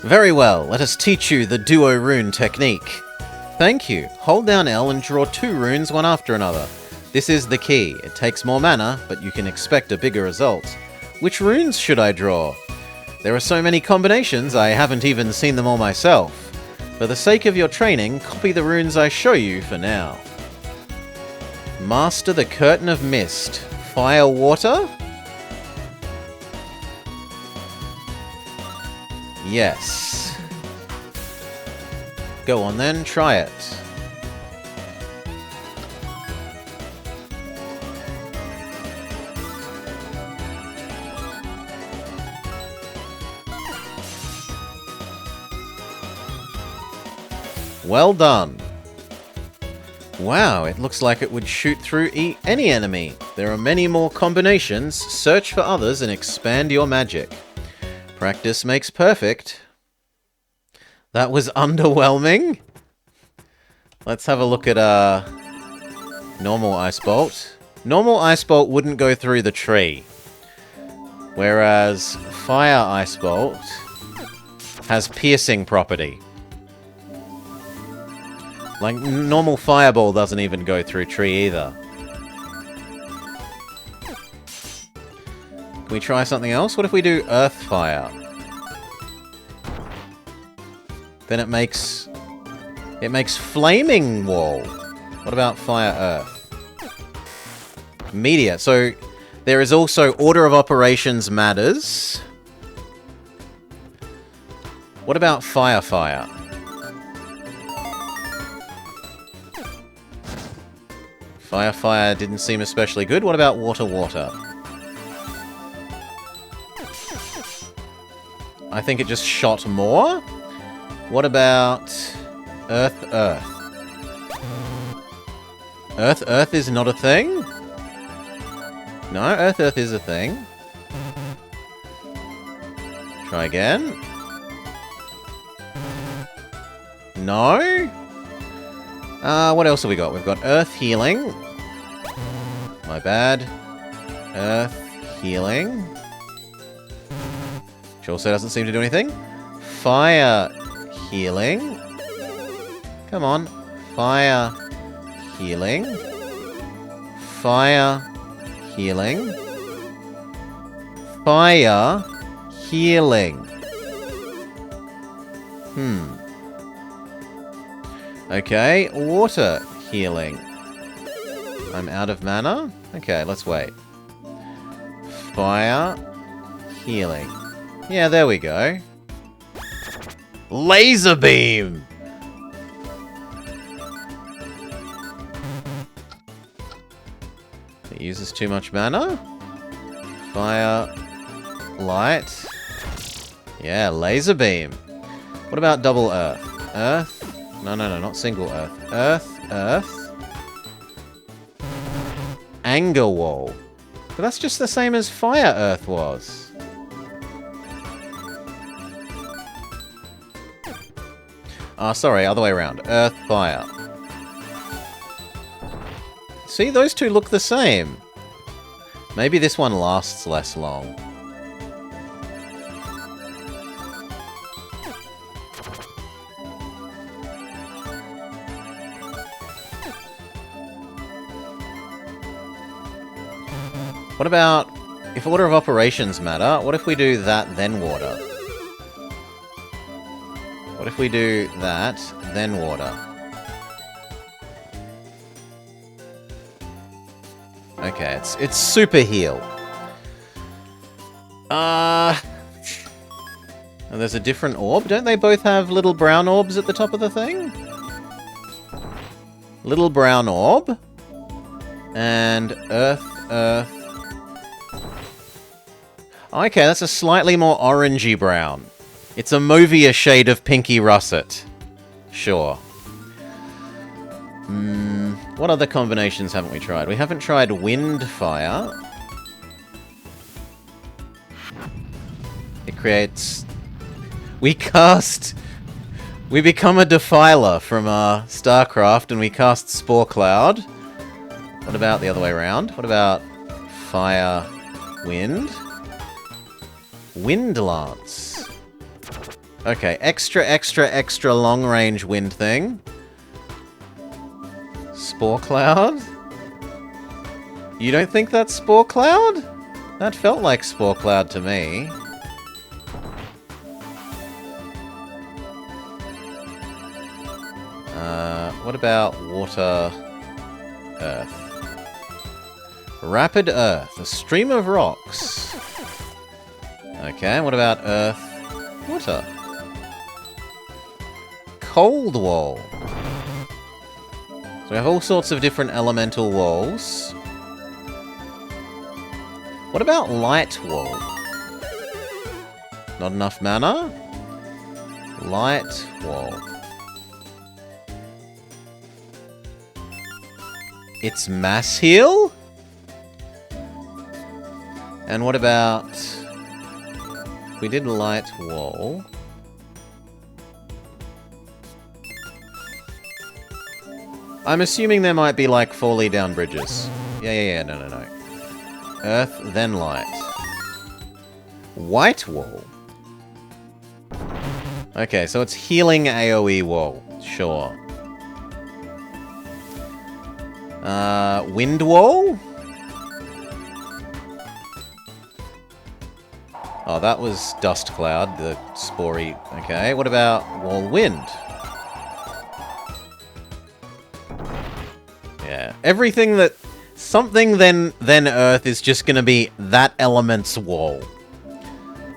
Speaker 1: Very well, let us teach you the Duo Rune technique. Thank you. Hold down L and draw 2 runes one after another. This is the key. It takes more mana, but you can expect a bigger result. Which runes should I draw? There are so many combinations, I haven't even seen them all myself. For the sake of your training, copy the runes I show you for now. Master the Curtain of Mist. Fire Water? Yes. Go on then, try it. Well done. Wow, it looks like it would shoot through any enemy. There are many more combinations. Search for others and expand your magic. Practice makes perfect. That was underwhelming. Let's have a look at normal Ice Bolt. Normal Ice Bolt wouldn't go through the tree. Whereas Fire Ice Bolt has piercing property. Like, normal Fireball doesn't even go through tree either. Can we try something else? What if we do Earth Fire? Then it makes Flaming Wall. What about Fire Earth? Meteor. So there is also Order of Operations matters. What about Fire Fire? Fire Fire didn't seem especially good. What about Water Water? I think it just shot more. What about Earth Earth? Earth Earth is not a thing? No, Earth Earth is a thing. Try again. No? What else have we got? We've got Earth Healing. My bad. Earth Healing. Which also doesn't seem to do anything. Fire healing. Come on. Fire, healing. Fire, healing. Fire, healing. Okay, water, healing. I'm out of mana? Okay, let's wait. Fire, healing. Yeah, there we go. Laser beam! It uses too much mana. Fire, light. Yeah, laser beam. What about double earth? Earth? No, not single earth. Earth. Anger wall. But that's just the same as fire earth was. Ah, sorry, other way around. Earth, fire. See, those two look the same. Maybe this one lasts less long. What about, if order of operations matter, what if we do that, then water? What if we do that, then water? Okay, it's super heal. And there's a different orb. Don't they both have little brown orbs at the top of the thing? Little brown orb. And earth. Okay, that's a slightly more orangey brown. It's a mauvier shade of pinky russet. Sure. What other combinations haven't we tried? We haven't tried wind fire. It creates... We become a Defiler from StarCraft and we cast Spore Cloud. What about the other way around? What about fire, wind? Wind Lance. Okay, extra long range wind thing. Spore Cloud? You don't think that's Spore Cloud? That felt like Spore Cloud to me. What about water, earth? Rapid earth, a stream of rocks. Okay, what about earth, water? Cold wall. So we have all sorts of different elemental walls. What about light wall? Not enough mana? Light wall. It's mass heal? And what about... We did light wall. I'm assuming there might be like 4 down bridges. Yeah, no. Earth, then light. White wall. Okay, so it's healing AoE wall. Sure. Wind wall? Oh, that was Dust Cloud, the spory. Okay, what about wall wind? Yeah, everything that... Something then Earth is just gonna be that element's wall.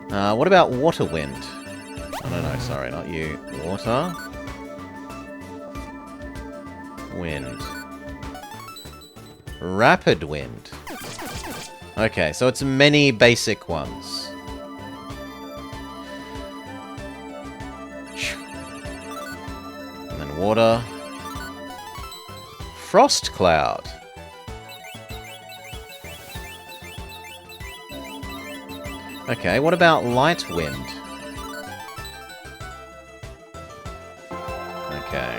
Speaker 1: What about water wind? Oh, no, sorry, not you. Water. Wind. Rapid wind. Okay, so it's many basic ones. And then water. Frost cloud. Okay, what about light wind? Okay.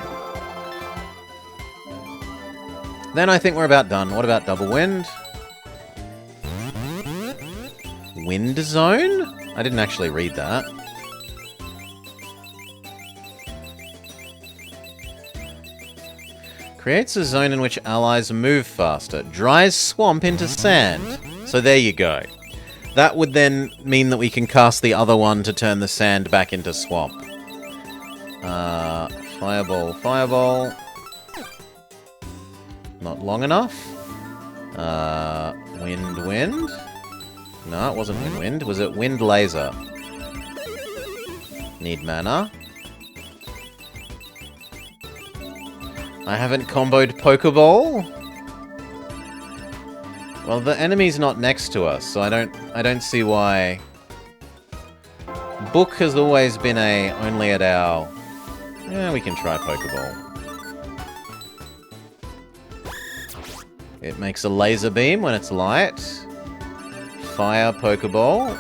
Speaker 1: Then I think we're about done. What about double wind? Wind zone? I didn't actually read that. Creates a zone in which allies move faster. Dries swamp into sand. So there you go. That would then mean that we can cast the other one to turn the sand back into swamp. Fireball, fireball. Not long enough. Wind, wind. No, it wasn't wind, wind. Was it wind laser? Need mana. I haven't comboed Pokeball. Well, the enemy's not next to us, so I don't see why. Book has always been only at our. Yeah, we can try Pokeball. It makes a laser beam when it's light. Fire Pokeball.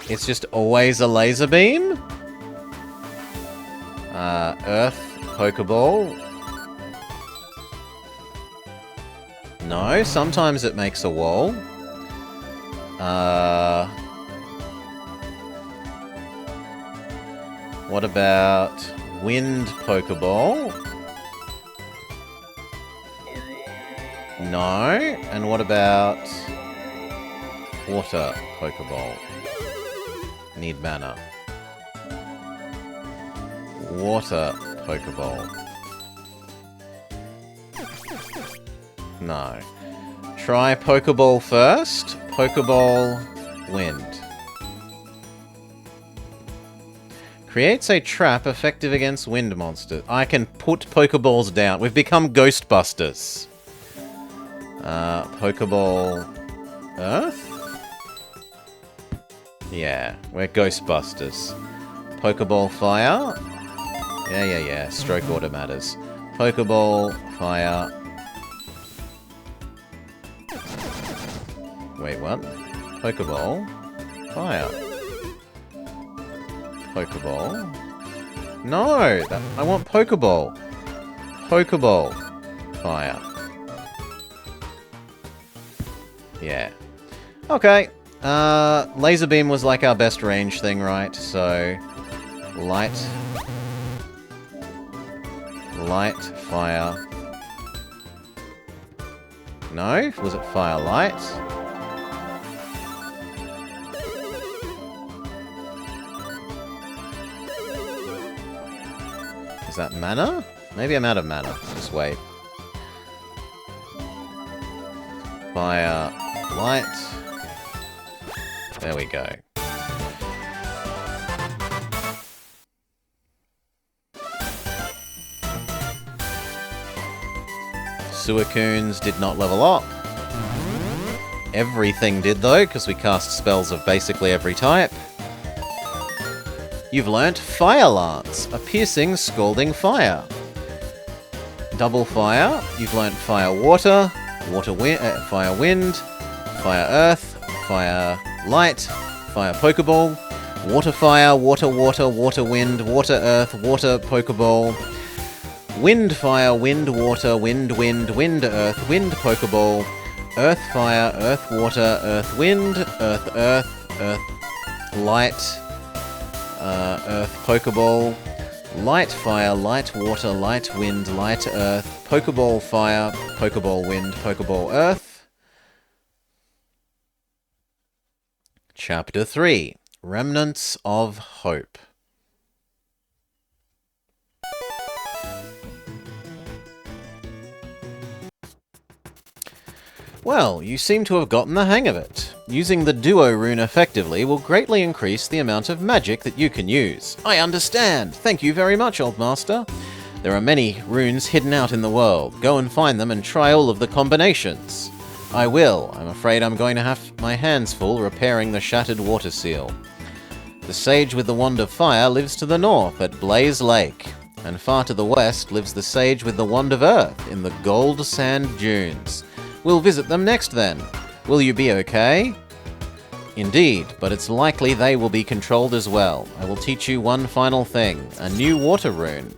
Speaker 1: It's just always a laser beam. Earth Pokeball. No, sometimes it makes a wall. What about Wind Pokeball? No. And what about Water Pokeball? Need mana. Water Pokeball. No. Try Pokeball first. Pokeball Wind. Creates a trap effective against wind monsters. I can put Pokeballs down. We've become Ghostbusters. Pokeball Earth? Yeah, we're Ghostbusters. Pokeball Fire? Yeah. Stroke order matters. Pokeball Fire. Wait, what? Pokeball Fire. Pokeball? No! I want Pokeball. Pokeball Fire. Yeah. Okay. Laser beam was like our best range thing, right? So, light, fire. No? Was it fire, light? Is that mana? Maybe I'm out of mana. Just wait. Fire, light. There we go. Suicoons did not level up. Everything did though, because we cast spells of basically every type. You've learnt Fire Lance, a piercing, scalding fire. Double fire. You've learnt Fire Water, Fire Wind, Fire Earth, Fire Light, Fire Pokeball, Water Fire, Water Water, Water Wind, Water Earth, Water Pokeball, Wind Fire, Wind Water, Wind Wind, Wind Earth, Wind Pokeball, Earth Fire, Earth Water, Earth Wind, Earth Earth, Earth Light, Earth Pokeball, Light Fire, Light Water, Light Wind, Light Earth, Pokeball Fire, Pokeball Wind, Pokeball Earth. Chapter 3. Remnants of Hope. Well, you seem to have gotten the hang of it. Using the Duo rune effectively will greatly increase the amount of magic that you can use. I understand! Thank you very much, Old Master. There are many runes hidden out in the world. Go and find them and try all of the combinations. I will. I'm afraid I'm going to have my hands full repairing the shattered water seal. The sage with the wand of fire lives to the north at Blaze Lake, and far to the west lives the sage with the wand of earth in the Gold Sand Dunes. We'll visit them next then. Will you be okay? Indeed, but it's likely they will be controlled as well. I will teach you one final thing, a new water rune.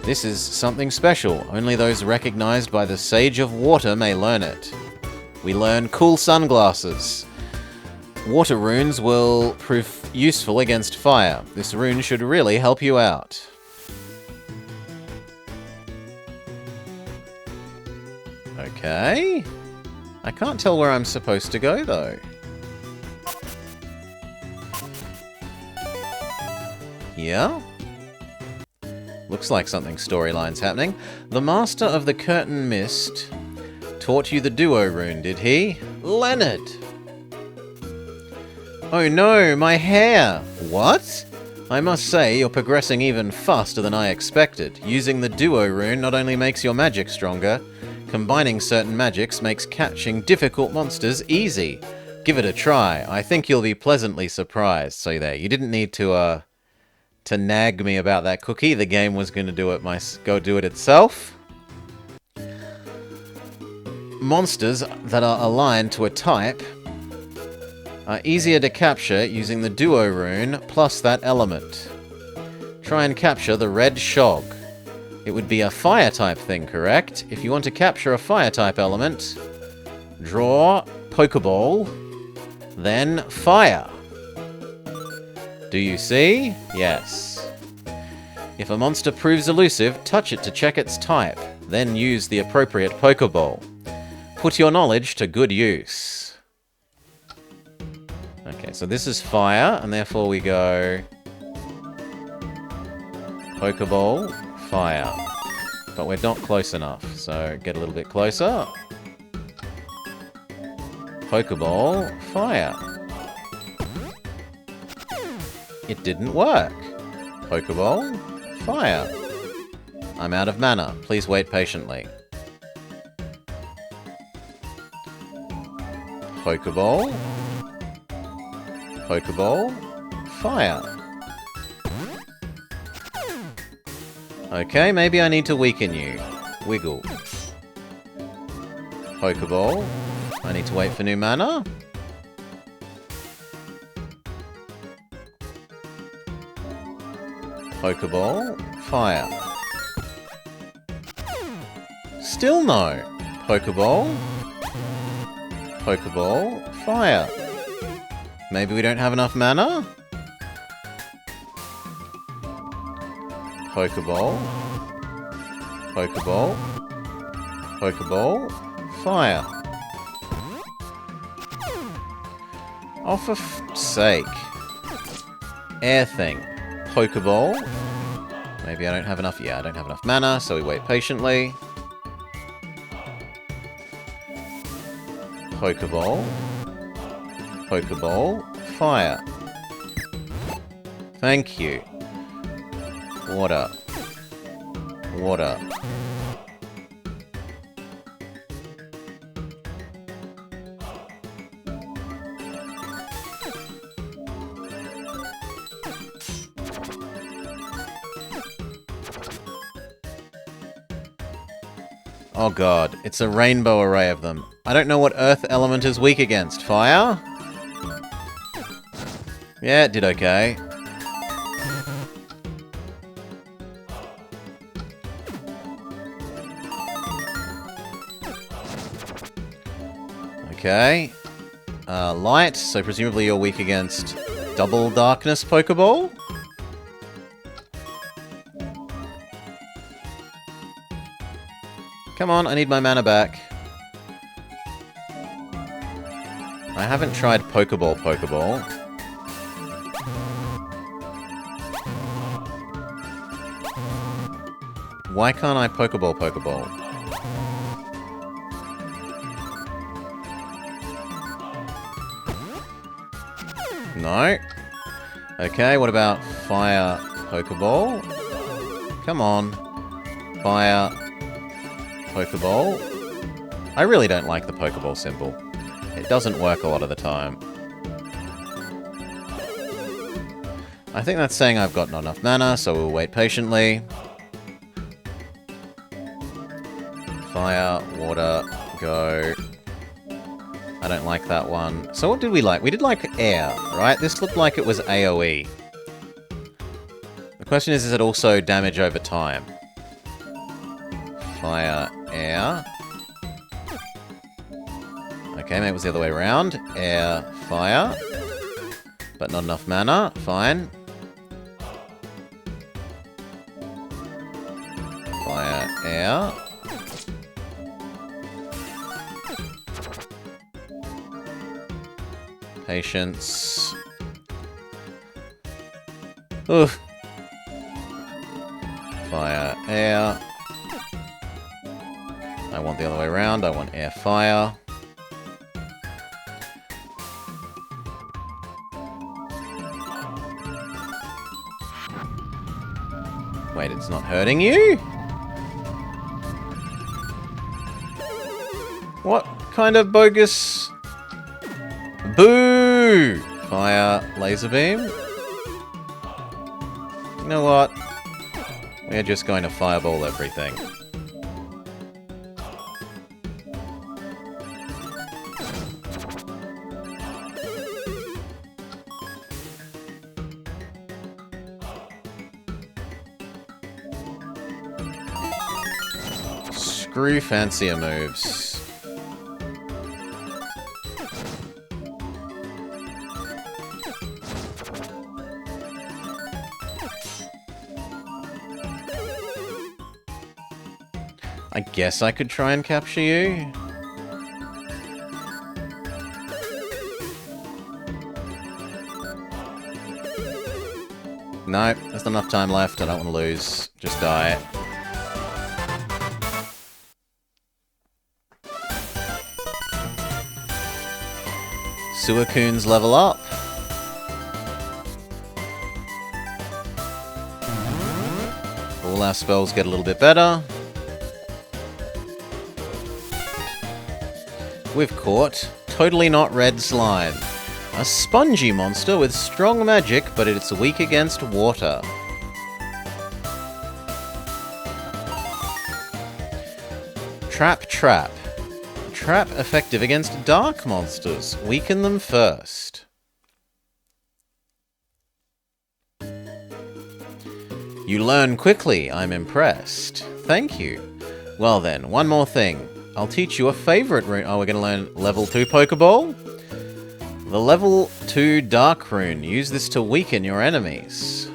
Speaker 1: This is something special. Only those recognized by the Sage of Water may learn it. We learn cool sunglasses. Water runes will prove useful against fire. This rune should really help you out. Okay. I can't tell where I'm supposed to go, though. Yeah? Looks like something storyline's happening. The Master of the Curtain Mist taught you the Duo Rune, did he? Leonard! Oh no, my hair! What? I must say, you're progressing even faster than I expected. Using the Duo Rune not only makes your magic stronger, combining certain magics makes catching difficult monsters easy. Give it a try. I think you'll be pleasantly surprised. So there, you didn't need to nag me about that cookie. The game was going to do it go do it itself. Monsters that are aligned to a type are easier to capture using the Duo Rune plus that element. Try and capture the red shog. It would be a fire type thing, correct? If you want to capture a fire type element, draw Pokeball, then fire. Do you see? Yes. If a monster proves elusive, touch it to check its type, then use the appropriate Pokeball. Put your knowledge to good use. Okay, so this is fire, and therefore we go Pokeball, fire. But we're not close enough, so get a little bit closer. Pokeball, fire. It didn't work. Pokeball, fire. I'm out of mana. Please wait patiently. Pokeball. Pokeball, fire. Okay, maybe I need to weaken you. Wiggle. Pokeball. I need to wait for new mana. Pokeball, fire. Still no. Pokeball. Pokeball, fire. Maybe we don't have enough mana? Pokeball. Pokeball. Pokeball, fire. Oh, for f***'s sake. Air thing. Pokeball. Maybe I don't have enough. Yeah, I don't have enough mana, so we wait patiently. Pokeball. Pokeball. Fire. Thank you. Water. Water. Oh god, it's a rainbow array of them. I don't know what earth element is weak against. Fire? Yeah, it did okay. Okay. Light, so presumably you're weak against double darkness Pokeball? Come on, I need my mana back. I haven't tried Pokeball. Why can't I Pokeball? No. Okay, what about Fire Pokeball? Come on. Fire Pokeball. I really don't like the Pokeball symbol. It doesn't work a lot of the time. I think that's saying I've got not enough mana, so we'll wait patiently. Fire, water, go. I don't like that one. So what did we like? We did like air, right? This looked like it was AoE. The question is it also damage over time? Fire, air. Okay, maybe it was the other way around. Air, fire. But not enough mana. Fine. Fire, air. Patience. Oof. Fire, air. I want the other way around. I want air, fire. Wait, it's not hurting you? What kind of bogus... Boo! Fire, laser beam. You know what? We're just going to fireball everything. Screw fancier moves. I guess I could try and capture you. No, there's not enough time left. I don't want to lose. Just die. Suicoons level up. All our spells get a little bit better. We've caught Totally Not Red Slime. A spongy monster with strong magic, but it's weak against water. Trap. Trap effective against dark monsters. Weaken them first. You learn quickly, I'm impressed. Thank you. Well then, one more thing. I'll teach you a favorite rune. Oh, we're going to learn level 2 Pokeball? The level 2 Dark Rune. Use this to weaken your enemies.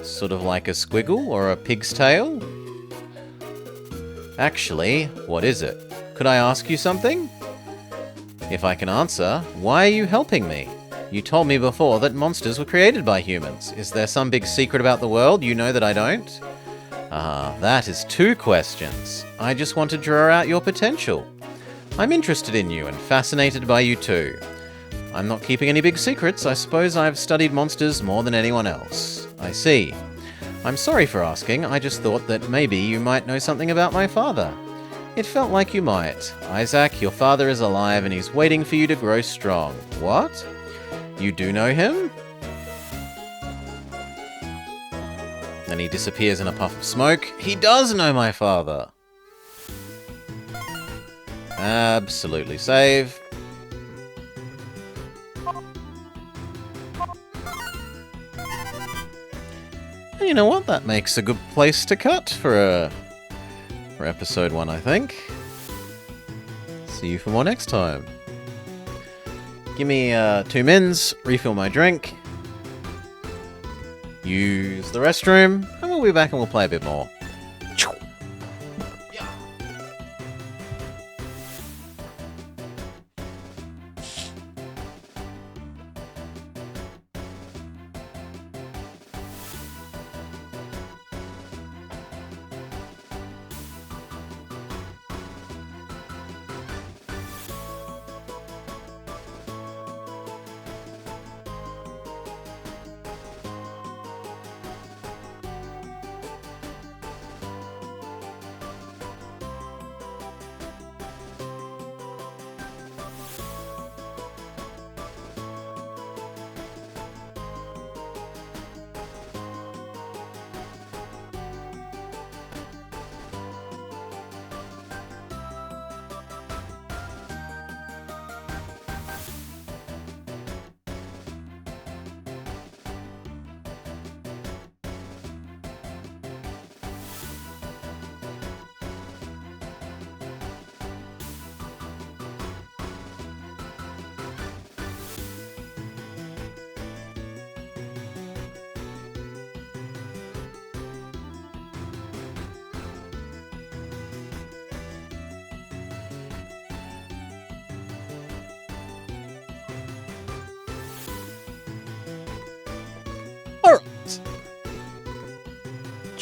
Speaker 1: Sort of like a squiggle or a pig's tail? Actually, what is it? Could I ask you something? If I can answer, why are you helping me? You told me before that monsters were created by humans. Is there some big secret about the world you know that I don't? Ah, that is 2 questions. I just want to draw out your potential. I'm interested in you and fascinated by you too. I'm not keeping any big secrets. I suppose I've studied monsters more than anyone else. I see. I'm sorry for asking. I just thought that maybe you might know something about my father. It felt like you might. Isaac, your father is alive and he's waiting for you to grow strong. What? You do know him? Then he disappears in a puff of smoke. He does know my father. Absolutely save. And you know what? That makes a good place to cut for episode 1, I think. See you for more next time. Give me 2 mins, refill my drink, use the restroom, and we'll be back and we'll play a bit more.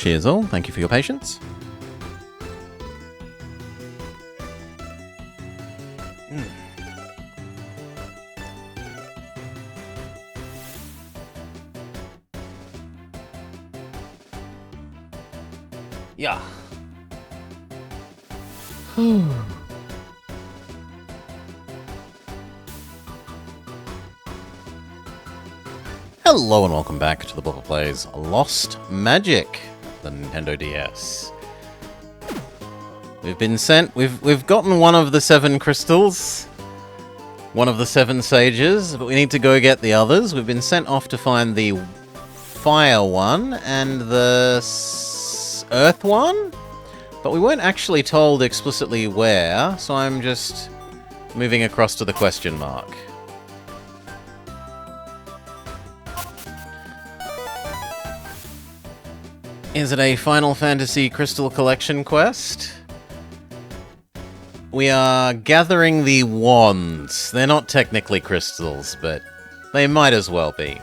Speaker 1: Cheers all, thank you for your patience. Yeah. Hello and welcome back to the Book of Plays Lost Magic, the Nintendo DS. We've been sent, we've gotten one of the 7 crystals, one of the 7 sages, but we need to go get the others. We've been sent off to find the fire one and the earth one, but we weren't actually told explicitly where, so I'm just moving across to the question mark. Is it a Final Fantasy Crystal Collection quest? We are gathering the wands. They're not technically crystals, but they might as well be.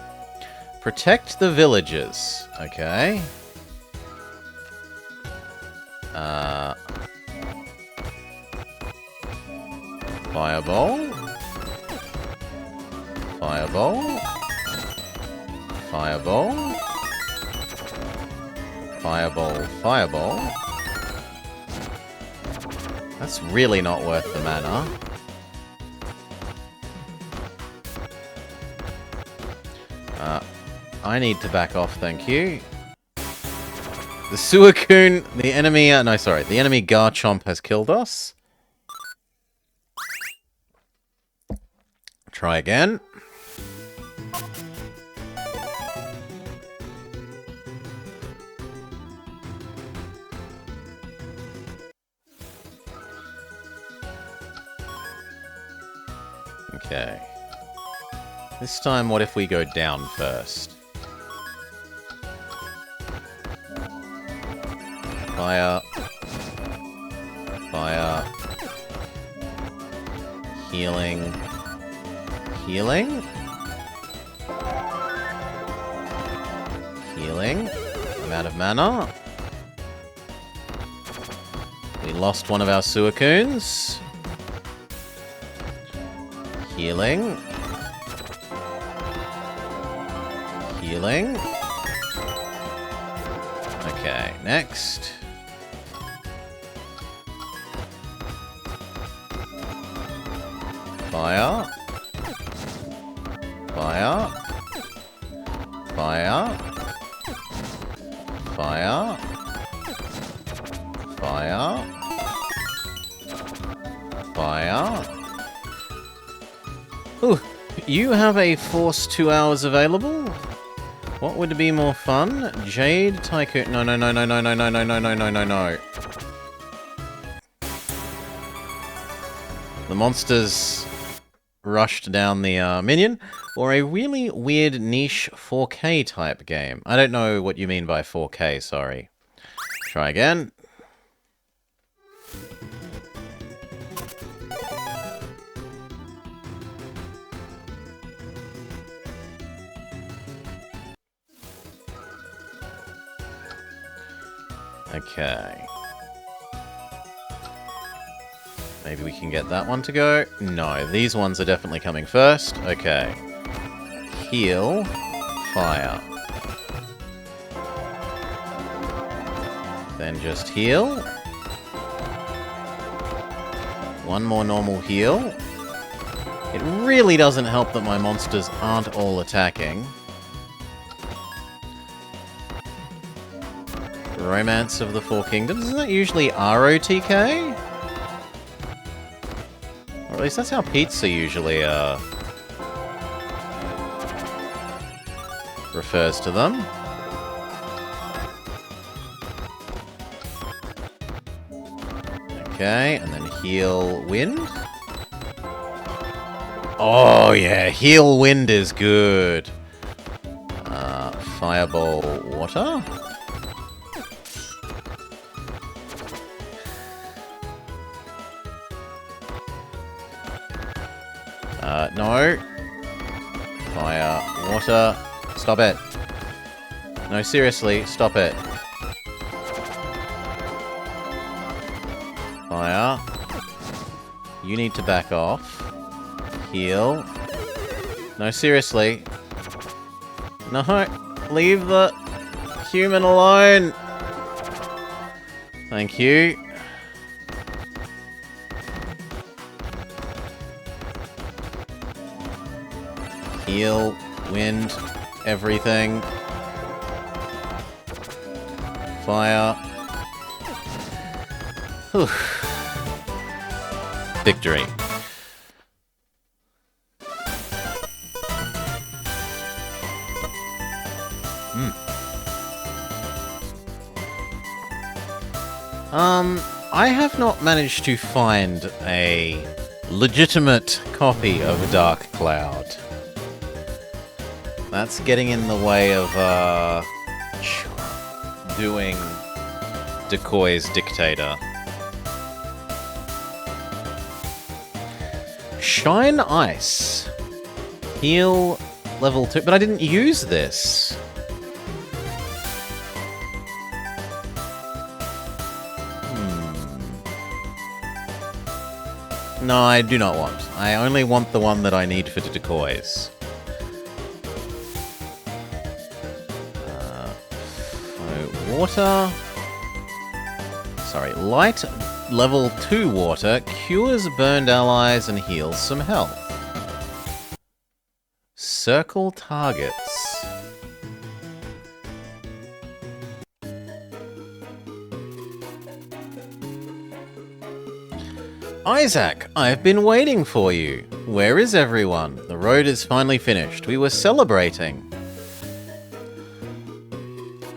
Speaker 1: Protect the villagers. Okay. Fireball. Fireball. Fireball. Fireball. Fireball. That's really not worth the mana. I need to back off, thank you. The Suicune, the enemy, the enemy Garchomp has killed us. Try again. Okay. This time, what if we go down first? Fire. Fire. Healing. Healing? Healing. I'm out of mana. We lost one of our Suicunes. Healing. Healing. Okay, next. Fire. Fire. Fire. Fire. Fire. Fire. Ooh, you have a Force 2 hours available? What would be more fun? Jade, Tycoon... No. The monsters rushed down the minion, or a really weird niche 4K type game. I don't know what you mean by 4K, sorry. Try again. Okay. Maybe we can get that one to go. No, these ones are definitely coming first. Okay. Heal. Fire. Then just heal. One more normal heal. It really doesn't help that my monsters aren't all attacking. Romance of the Four Kingdoms. Isn't that usually ROTK? Or at least that's how pizza usually refers to them. Okay, and then heal wind. Oh yeah, heal wind is good. Fireball water. No. Fire, water. Stop it. No, seriously, stop it. You need to back off. Heal. No, seriously. No, leave the human alone. Thank you. Heal, wind, everything. Fire. Whew. Victory. I have not managed to find a legitimate copy of Dark Cloud. That's getting in the way of, doing Decoy's Dictator. Shine Ice. Heal level 2. But I didn't use this. No, I do not want. I only want the one that I need for the decoys. Water. Sorry, light level 2 water cures burned allies and heals some health. Circle targets. Isaac, I've been waiting for you. Where is everyone? The road is finally finished. We were celebrating.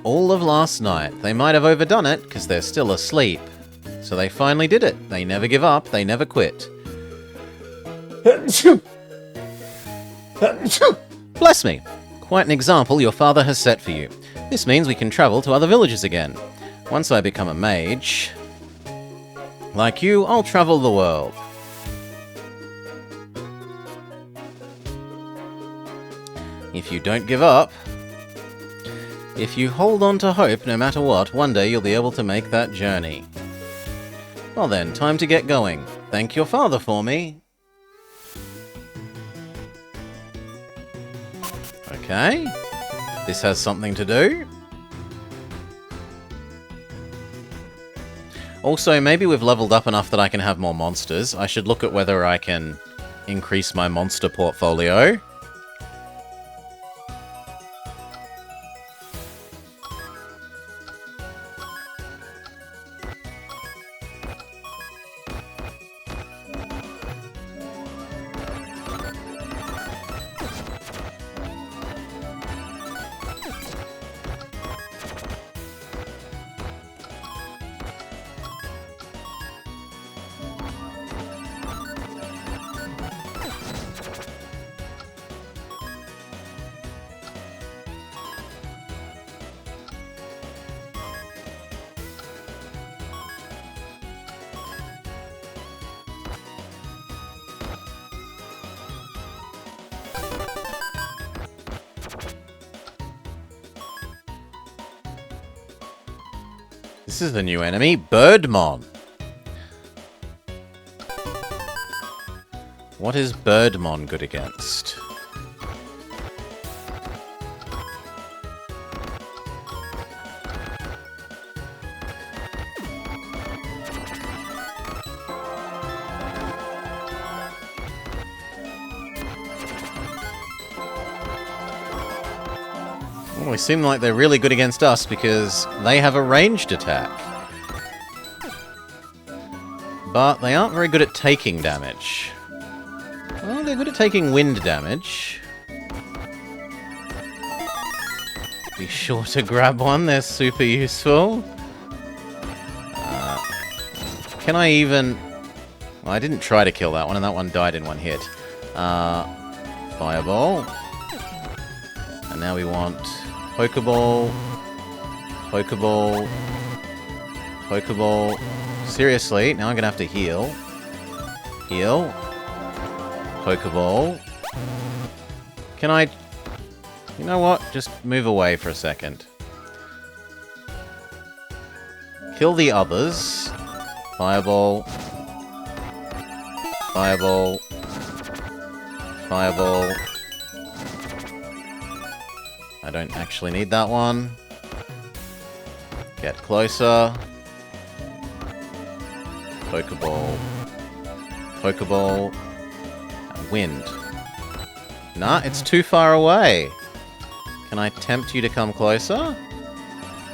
Speaker 1: All of last night. They might have overdone it, because they're still asleep. So they finally did it. They never give up, they never quit. Bless me. Quite an example your father has set for you. This means we can travel to other villages again. Once I become a mage... like you, I'll travel the world. If you don't give up... if you hold on to hope no matter what, one day you'll be able to make that journey. Well then, time to get going. Thank your father for me. Okay. This has something to do. Also, maybe we've leveled up enough that I can have more monsters. I should look at whether I can increase my monster portfolio. This is the new enemy, Birdmon. What is Birdmon good against? Well, they seem like they're really good against us because they have a ranged attack. But they aren't very good at taking damage. Well, they're good at taking wind damage. Be sure to grab one, they're super useful. Can I even... well, I didn't try to kill that one, and that one died in one hit. Fireball. And now we want... Pokeball. Pokeball. Pokeball. Seriously, now I'm gonna have to heal. Heal. Pokeball. Can I... you know what? Just move away for a second. Kill the others. Fireball. Fireball. Fireball. I don't actually need that one. Get closer. Pokeball. Pokeball. Wind. Nah, it's too far away. Can I tempt you to come closer?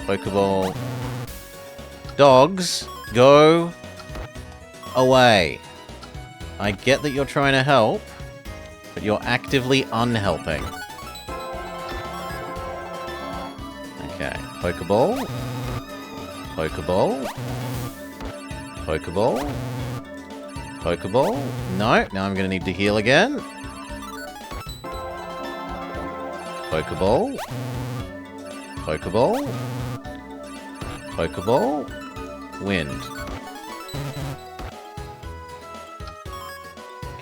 Speaker 1: Pokeball. Dogs, go away. I get that you're trying to help, but you're actively unhelping. Okay, Pokeball. Pokeball. Pokeball. Pokeball. No, now I'm going to need to heal again. Pokeball. Pokeball. Pokeball. Wind.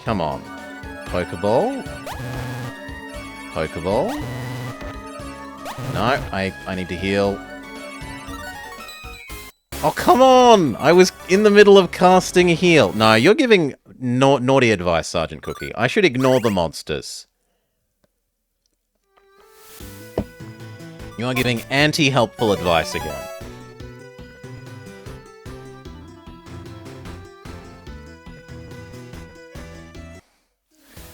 Speaker 1: Come on. Pokeball. Pokeball. No, I need to heal. Oh, come on! I was in the middle of casting a heal. No, you're giving naughty advice, Sergeant Cookie. I should ignore the monsters. You are giving anti-helpful advice again.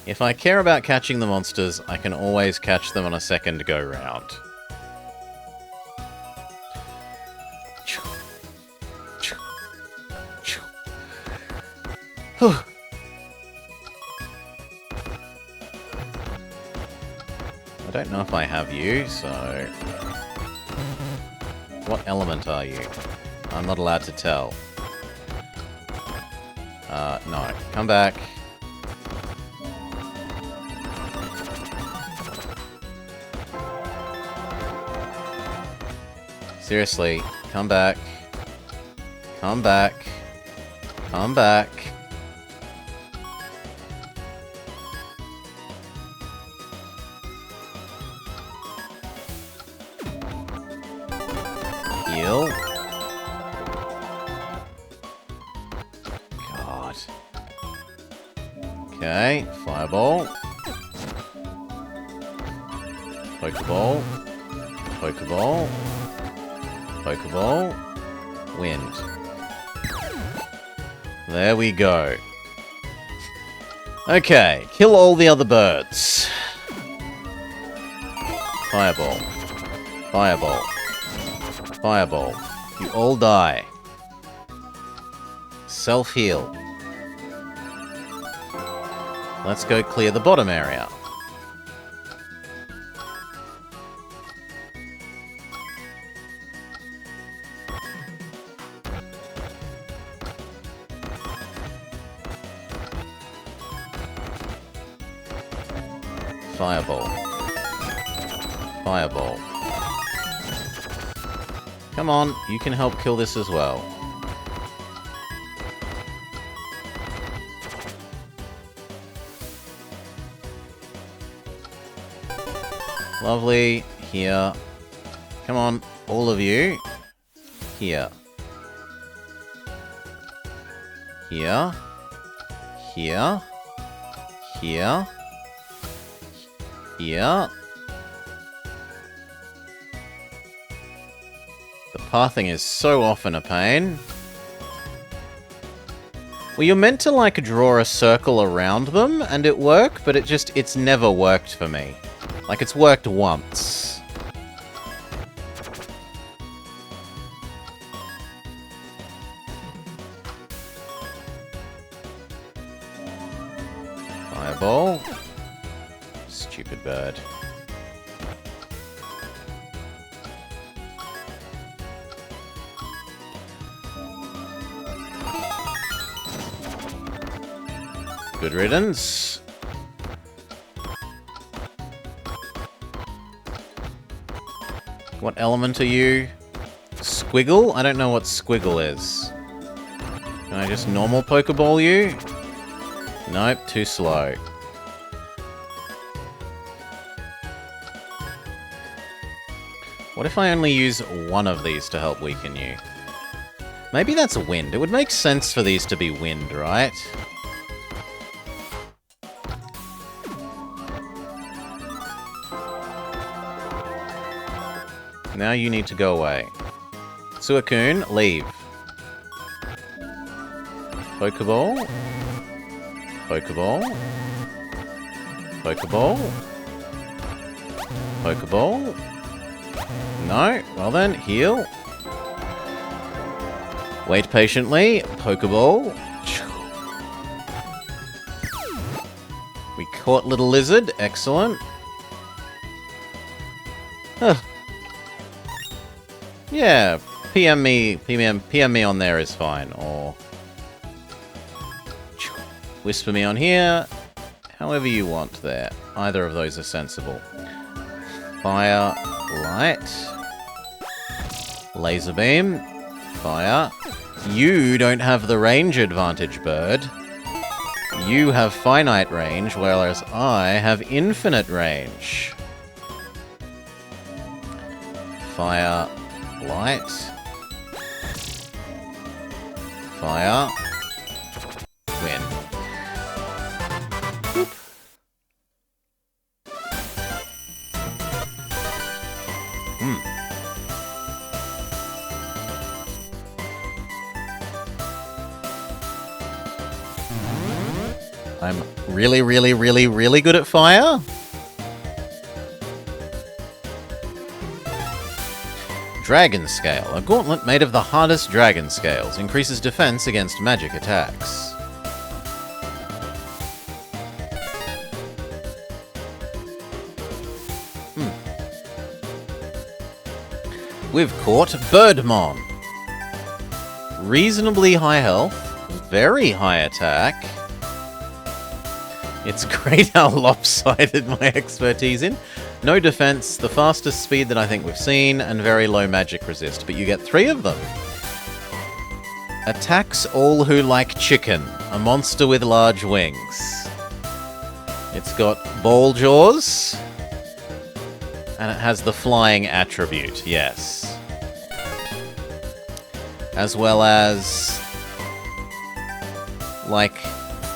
Speaker 1: If I care about catching the monsters, I can always catch them on a second go-round. I don't know if I have you, so... What element are you? I'm not allowed to tell. No. Come back. Seriously, come back. Come back. Come back. Heal. God. Okay, Fireball. Pokeball. Pokeball. Pokeball. Wind. There we go. Okay, kill all the other birds. Fireball. Fireball. Fireball. You all die. Self-heal. Let's go clear the bottom area. Fireball. Fireball. Come on, you can help kill this as well. Lovely. Here. Come on, all of you. Here. Here. Here. Here. Here. The pathing is so often a pain. Well, you're meant to, like, draw a circle around them and it work, but it's never worked for me. Like, it's worked once. Fireball. Stupid bird. Good riddance. What element are you? Squiggle? I don't know what squiggle is. Can I just normal Pokeball you? Nope, too slow. What if I only use one of these to help weaken you? Maybe that's wind. It would make sense for these to be wind, right? Now you need to go away. Suicune, leave. Pokeball. Pokeball. Pokeball. Pokeball. No? Well then, heal. Wait patiently. Pokeball. We caught little lizard. Excellent. Huh. Yeah, PM me on there is fine, or whisper me on here, however you want there. Either of those are sensible. Fire, light, laser beam, fire. You don't have the range advantage, bird. You have finite range, whereas I have infinite range. Fire, light, fire, win. Boop. I'm really, really, really, really good at fire. Dragon Scale. A gauntlet made of the hardest dragon scales. Increases defense against magic attacks. We've caught Birdmon. Reasonably high health. Very high attack. It's great how lopsided my expertise in. No defense, the fastest speed that I think we've seen, and very low magic resist, but you get 3 of them. Attacks all who like chicken, a monster with large wings. It's got ball jaws, and it has the flying attribute, yes. As well as, like,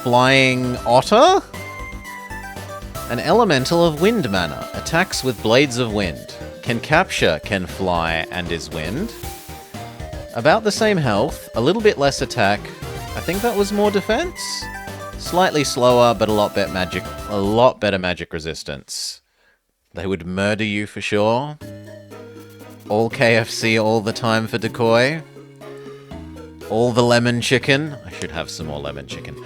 Speaker 1: flying otter? An elemental of wind mana. Attacks with blades of wind. Can capture, can fly, and is wind. About the same health, a little bit less attack. I think that was more defense? Slightly slower, but a lot better magic resistance. They would murder you for sure. All KFC all the time for decoy. All the lemon chicken. I should have some more lemon chicken.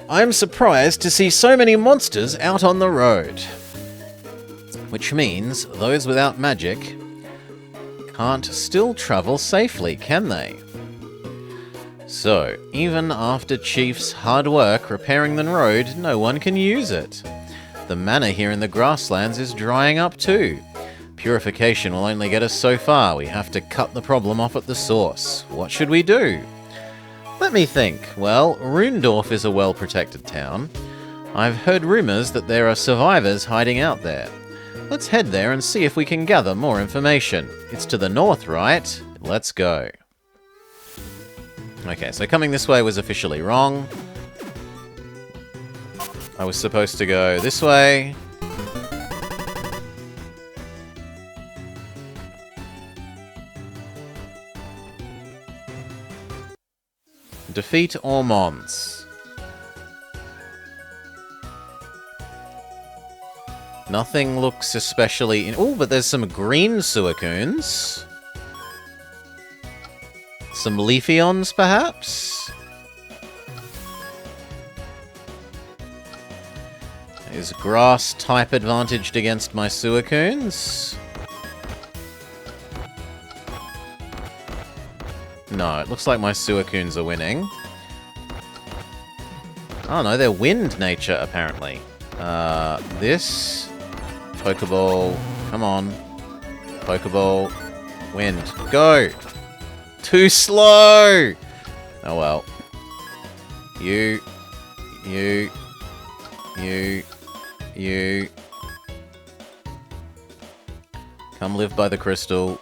Speaker 1: I'm surprised to see so many monsters out on the road. Which means those without magic can't still travel safely, can they? So, even after Chief's hard work repairing the road, no one can use it. The mana here in the grasslands is drying up too. Purification will only get us so far. We have to cut the problem off at the source. What should we do? Let me think. Well, Rundorf is a well-protected town. I've heard rumours that there are survivors hiding out there. Let's head there and see if we can gather more information. It's to the north, right? Let's go. Okay, so coming this way was officially wrong. I was supposed to go this way. Defeat Ormonds. Nothing looks especially... Oh, but there's some green Suicunes. Some Leafeons, perhaps? Is grass type advantaged against my Suicunes? No, it looks like my Suicunes are winning. Oh no, they're wind nature, apparently. This... Pokeball... Come on. Pokeball... Wind. Go! Too slow! Oh well. You... Come live by the crystal.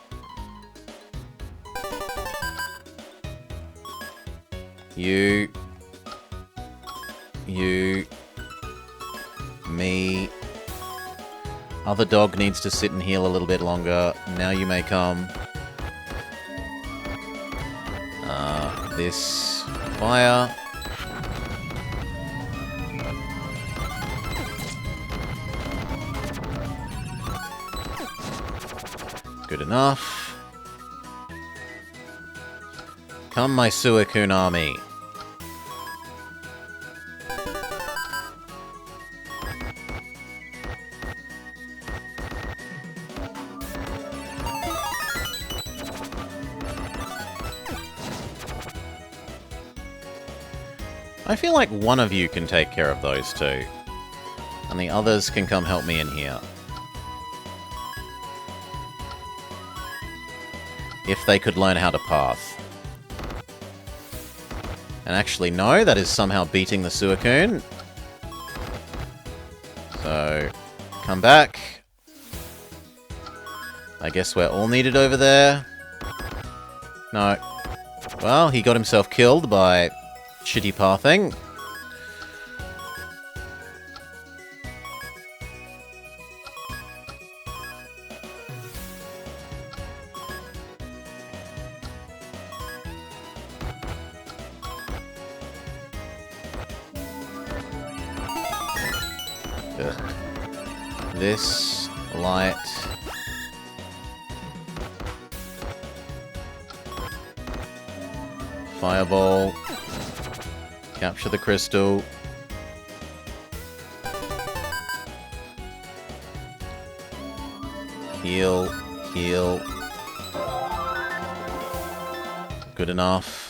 Speaker 1: You, me, Other dog needs to sit and heal a little bit longer. Now you may come. This fire. Good enough. Come, my Suicune army. I feel like one of you can take care of those two, and the others can come help me in here. If they could learn how to path. And actually, no, that is somehow beating the Suicune. So, come back. I guess we're all needed over there. No. Well, he got himself killed by shitty pathing. This light. Fireball. Capture the crystal. Heal. Heal. Good enough.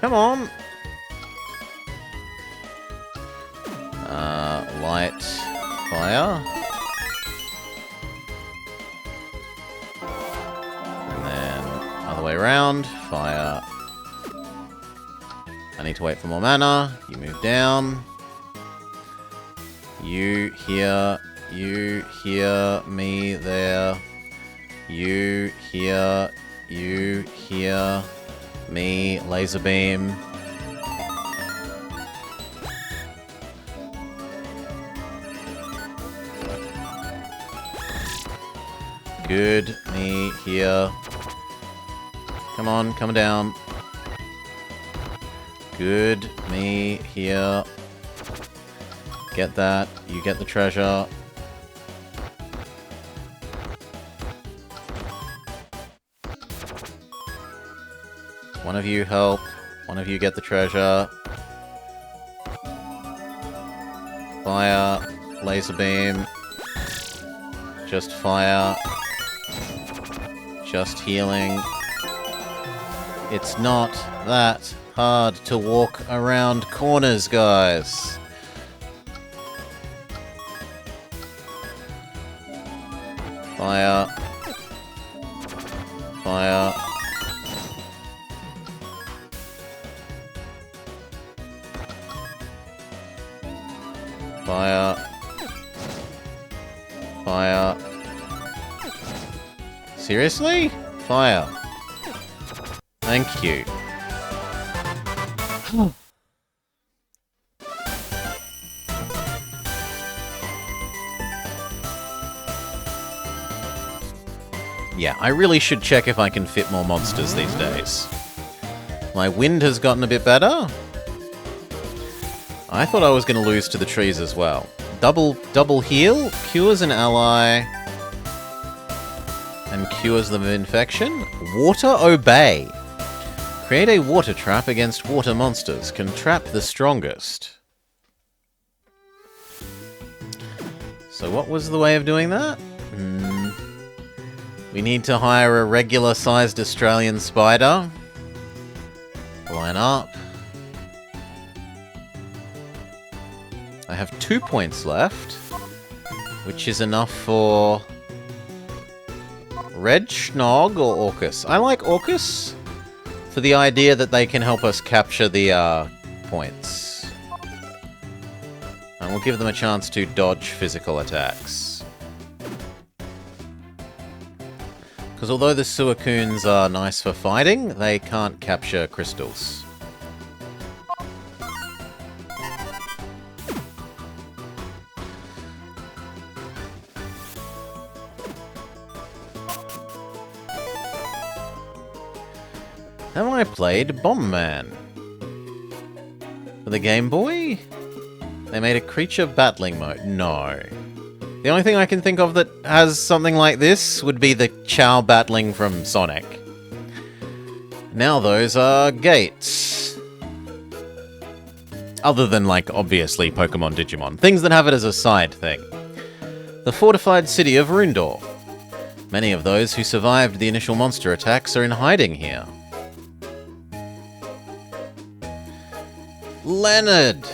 Speaker 1: Come on! Light, fire. And then, other way around, fire. I need to wait for more mana. You move down. You here, me there. You here, me, laser beam. Good, me here. Come on, come down. Good, me here. Get that, you get the treasure. One of you help. One of you get the treasure. Fire. Laser beam. Just fire. Just healing. It's not that hard to walk around corners, guys. Fire. Fire. Fire. Fire. Seriously? Fire. Thank you. Yeah, I really should check if I can fit more monsters these days. My wind has gotten a bit better. I thought I was going to lose to the trees as well. Double heal, cures an ally, and cures them of infection. Water obey. Create a water trap against water monsters. Can trap the strongest. So what was the way of doing that? We need to hire a regular-sized Australian spider. Line up. I have 2 points left, which is enough for Red Schnog or Orcus. I like Orcus for the idea that they can help us capture the points. And we'll give them a chance to dodge physical attacks. Because although the Suicunes are nice for fighting, they can't capture crystals. Have I played Bomb Man? For the Game Boy? They made a creature battling mode. No. The only thing I can think of that has something like this would be the Chow battling from Sonic. Now those are gates. Other than, like, obviously Pokemon Digimon. Things that have it as a side thing. The fortified city of Rundor. Many of those who survived the initial monster attacks are in hiding here. Leonard!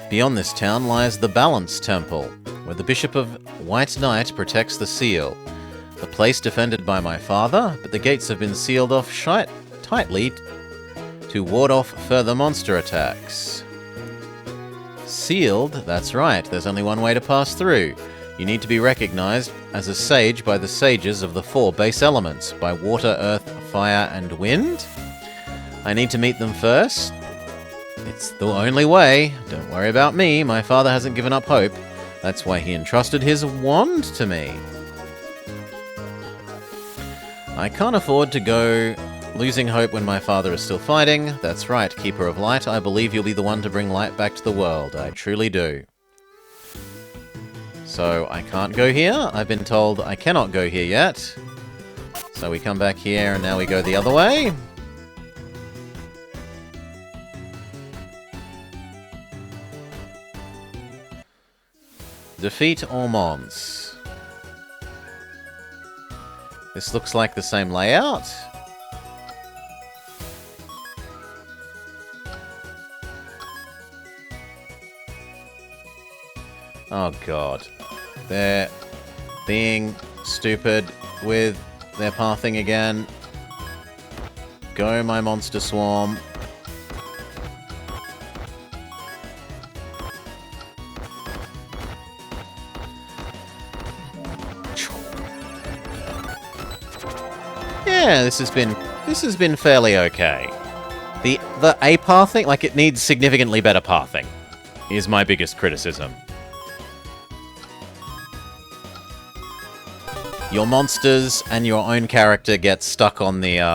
Speaker 1: Beyond this town lies the Balance Temple, where the Bishop of White Knight protects the seal. The place defended by my father, but the gates have been sealed off tightly to ward off further monster attacks. Sealed? That's right, there's only one way to pass through. You need to be recognized as a sage by the sages of the 4 base elements, by water, earth, fire, and wind? I need to meet them first? It's the only way. Don't worry about me, my father hasn't given up hope. That's why he entrusted his wand to me. I can't afford to go losing hope when my father is still fighting. That's right, Keeper of Light, I believe you'll be the one to bring light back to the world. I truly do. So, I can't go here. I've been told I cannot go here yet. So we come back here and now we go the other way. Defeat Ormonds. This looks like the same layout. Oh god. They're being stupid with their pathing again. Go, my monster swarm. Yeah, this has been fairly okay. The A pathing, like, it needs significantly better pathing, is my biggest criticism. Your monsters and your own character get stuck on the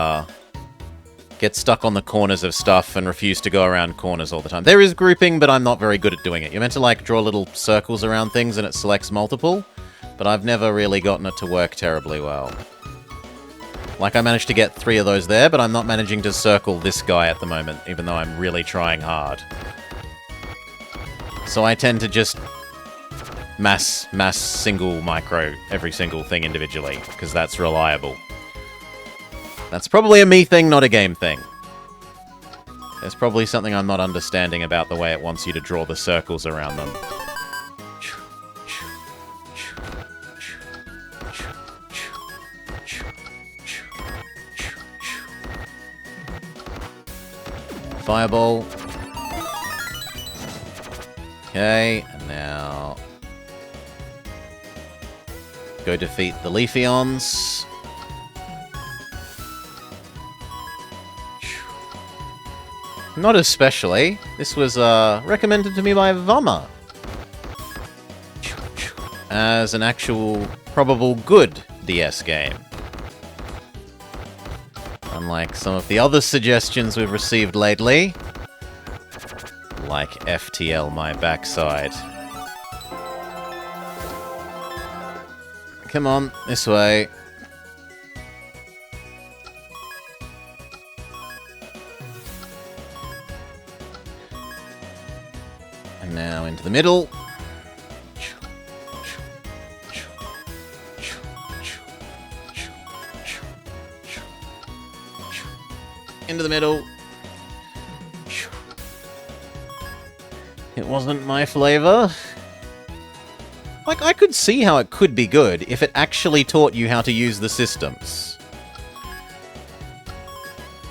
Speaker 1: corners of stuff and refuse to go around corners all the time. There is grouping, but I'm not very good at doing it. You're meant to, like, draw little circles around things and it selects multiple, but I've never really gotten it to work terribly well. Like, I managed to get 3 of those there, but I'm not managing to circle this guy at the moment, even though I'm really trying hard. So I tend to just mass single micro every single thing individually, because that's reliable. That's probably a me thing, not a game thing. There's probably something I'm not understanding about the way it wants you to draw the circles around them. Fireball. Okay, and now go defeat the Leafeons. Not especially. This was recommended to me by Vama as an actual, probable good DS game. Unlike some of the other suggestions we've received lately. Like FTL my backside. Come on, this way. And now into the middle. Into the middle. It wasn't my flavor. Like, I could see how it could be good if it actually taught you how to use the systems.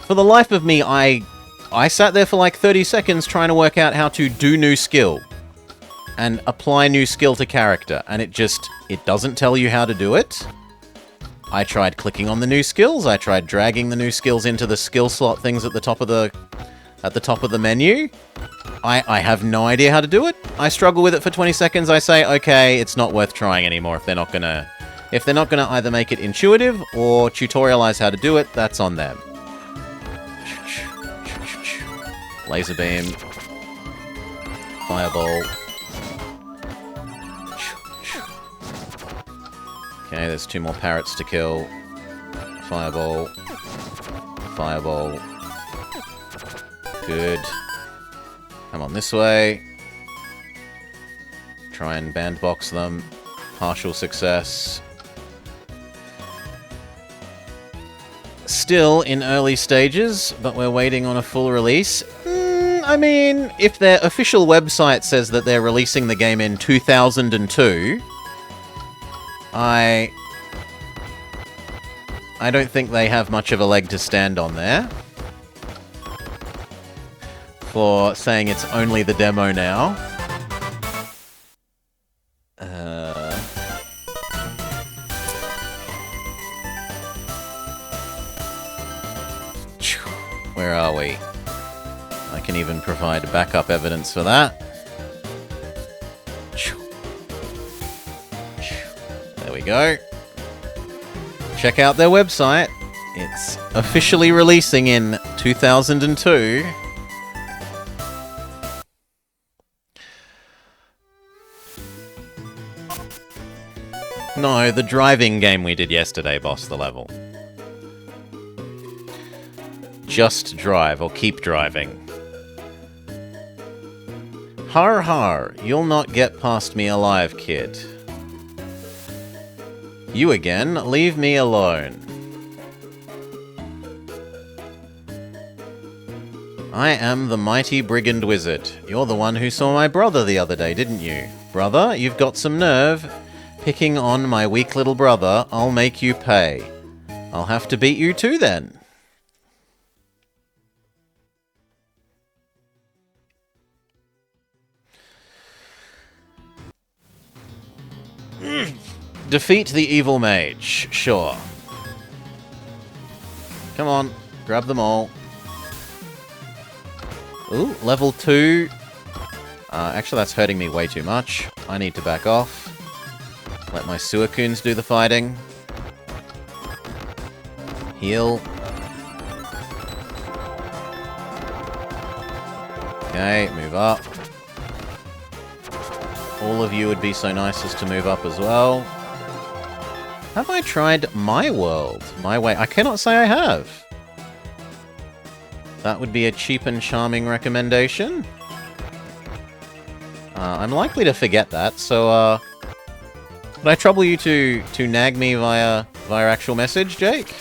Speaker 1: For the life of me, I sat there for like 30 seconds trying to work out how to do new skill. and apply new skill to character, and it doesn't tell you how to do it. I tried clicking on the new skills, I tried dragging the new skills into the skill slot things at the top of the menu. I have no idea how to do it. I struggle with it for 20 seconds, I say, okay, it's not worth trying anymore if they're not gonna either make it intuitive or tutorialize how to do it, that's on them. Laser beam. Fireball. Okay, there's 2 more parrots to kill. Fireball. Fireball. Good. Come on this way. Try and bandbox them. Partial success. Still in early stages, but we're waiting on a full release. I mean, if their official website says that they're releasing the game in 2002, I don't think they have much of a leg to stand on there for saying it's only the demo now. Where are we? I can even provide backup evidence for that. There we go. Check out their website. It's officially releasing in 2002. No, the driving game we did yesterday, boss the level. Just drive, or keep driving. Har har, you'll not get past me alive, kid. You again, leave me alone. I am the mighty brigand wizard. You're the one who saw my brother the other day, didn't you? Brother, you've got some nerve. Picking on my weak little brother, I'll make you pay. I'll have to beat you too then. Defeat the evil mage. Sure. Come on. Grab them all. Ooh, level 2. Actually, that's hurting me way too much. I need to back off. Let my Suicunes do the fighting. Heal. Okay, move up. All of you would be so nice as to move up as well. Have I tried my world? My way? I cannot say I have. That would be a cheap and charming recommendation. I'm likely to forget that, so would I trouble you to nag me via actual message, Jake?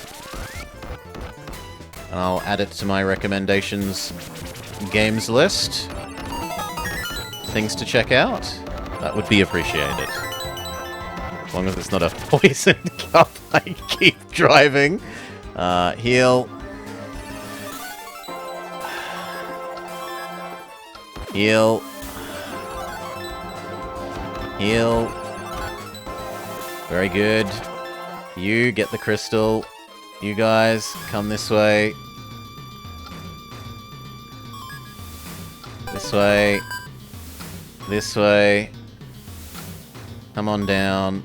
Speaker 1: And I'll add it to my recommendations games list. Things to check out. That would be appreciated. As long as it's not a poisoned cup, I keep driving. Heal. Heal. Heal. Very good. You get the crystal. You guys, come this way. This way. This way. Come on down.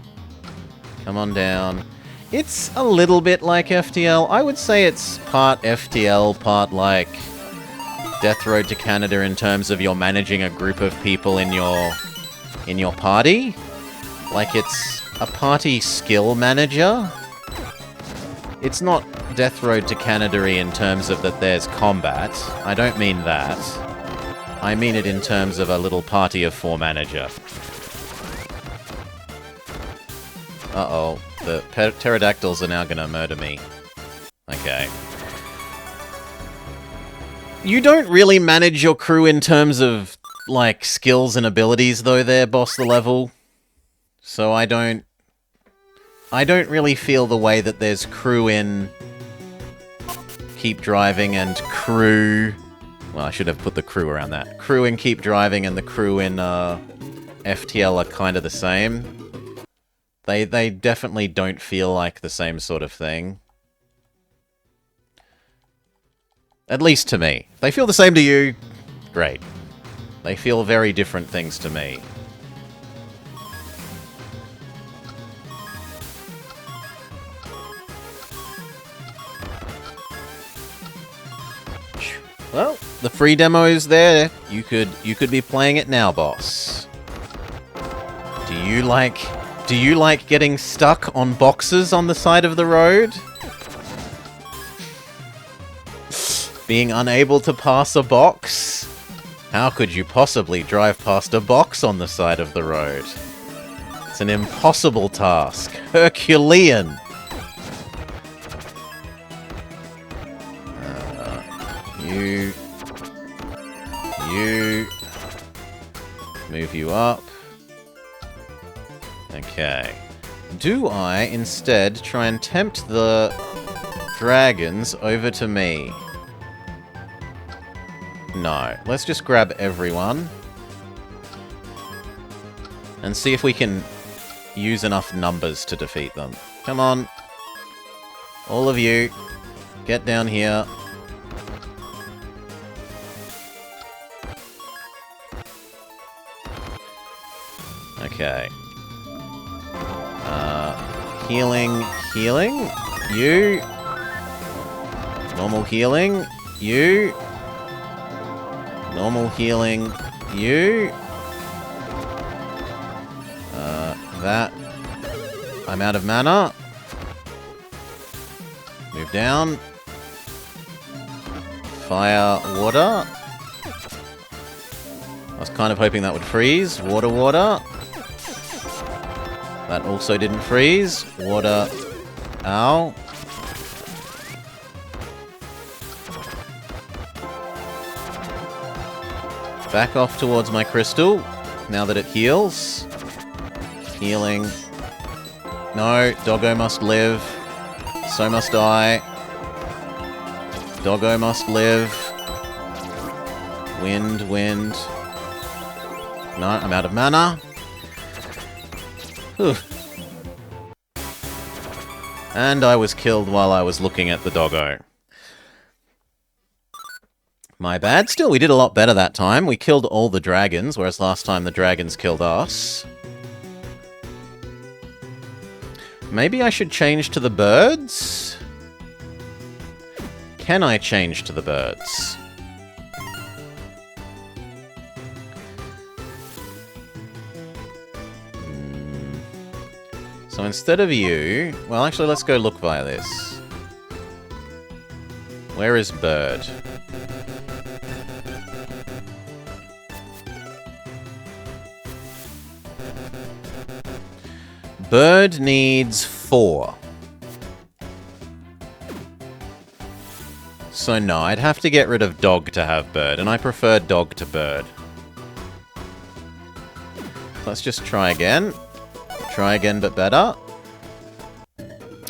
Speaker 1: Come on down. It's a little bit like FTL. I would say it's part FTL, part like Death Road to Canada in terms of you're managing a group of people in your party. Like it's a party skill manager. It's not Death Road to Canada-y in terms of that there's combat. I don't mean that. I mean it in terms of a little party of 4 manager. Uh-oh. The pterodactyls are now gonna murder me. Okay. You don't really manage your crew in terms of, like, skills and abilities, though, there, boss the level. So I don't really feel the way that there's crew in Keep Driving and crew... Well, I should have put the crew around that. Crew in Keep Driving and the crew in FTL are kind of the same. They definitely don't feel like the same sort of thing. At least to me. They feel the same to you. Great. They feel very different things to me. Well, the free demo is there. You could be playing it now, boss. Do you like getting stuck on boxes on the side of the road? Being unable to pass a box? How could you possibly drive past a box on the side of the road? It's an impossible task. Herculean. You. Move you up. Okay. Do I instead try and tempt the dragons over to me? No. Let's just grab everyone. And see if we can use enough numbers to defeat them. Come on. All of you. Get down here. Okay. Healing. You. Normal healing. You. Normal healing. You. That. I'm out of mana. Move down. Fire, water. I was kind of hoping that would freeze. Water. That also didn't freeze. Water. Ow. Back off towards my crystal, now that it heals. Healing. No, doggo must live. So must I. Doggo must live. Wind. No, I'm out of mana. Whew. And I was killed while I was looking at the doggo. My bad. Still, we did a lot better that time. We killed all the dragons, whereas last time the dragons killed us. Maybe I should change to the birds? Can I change to the birds? So instead of you... Well, actually, let's go look via this. Where is bird? Bird needs 4. So no, I'd have to get rid of dog to have bird, and I prefer dog to bird. Let's just try again. Try again, but better.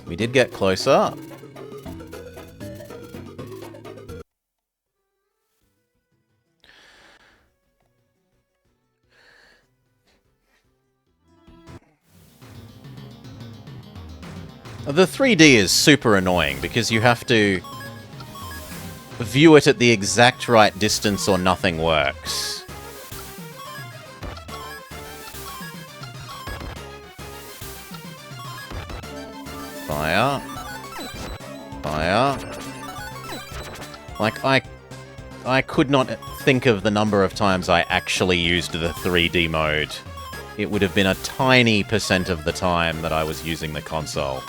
Speaker 1: We did get closer. The 3D is super annoying because you have to view it at the exact right distance or nothing works. Fire. Like, I could not think of the number of times I actually used the 3D mode. It would have been a tiny % of the time that I was using the console.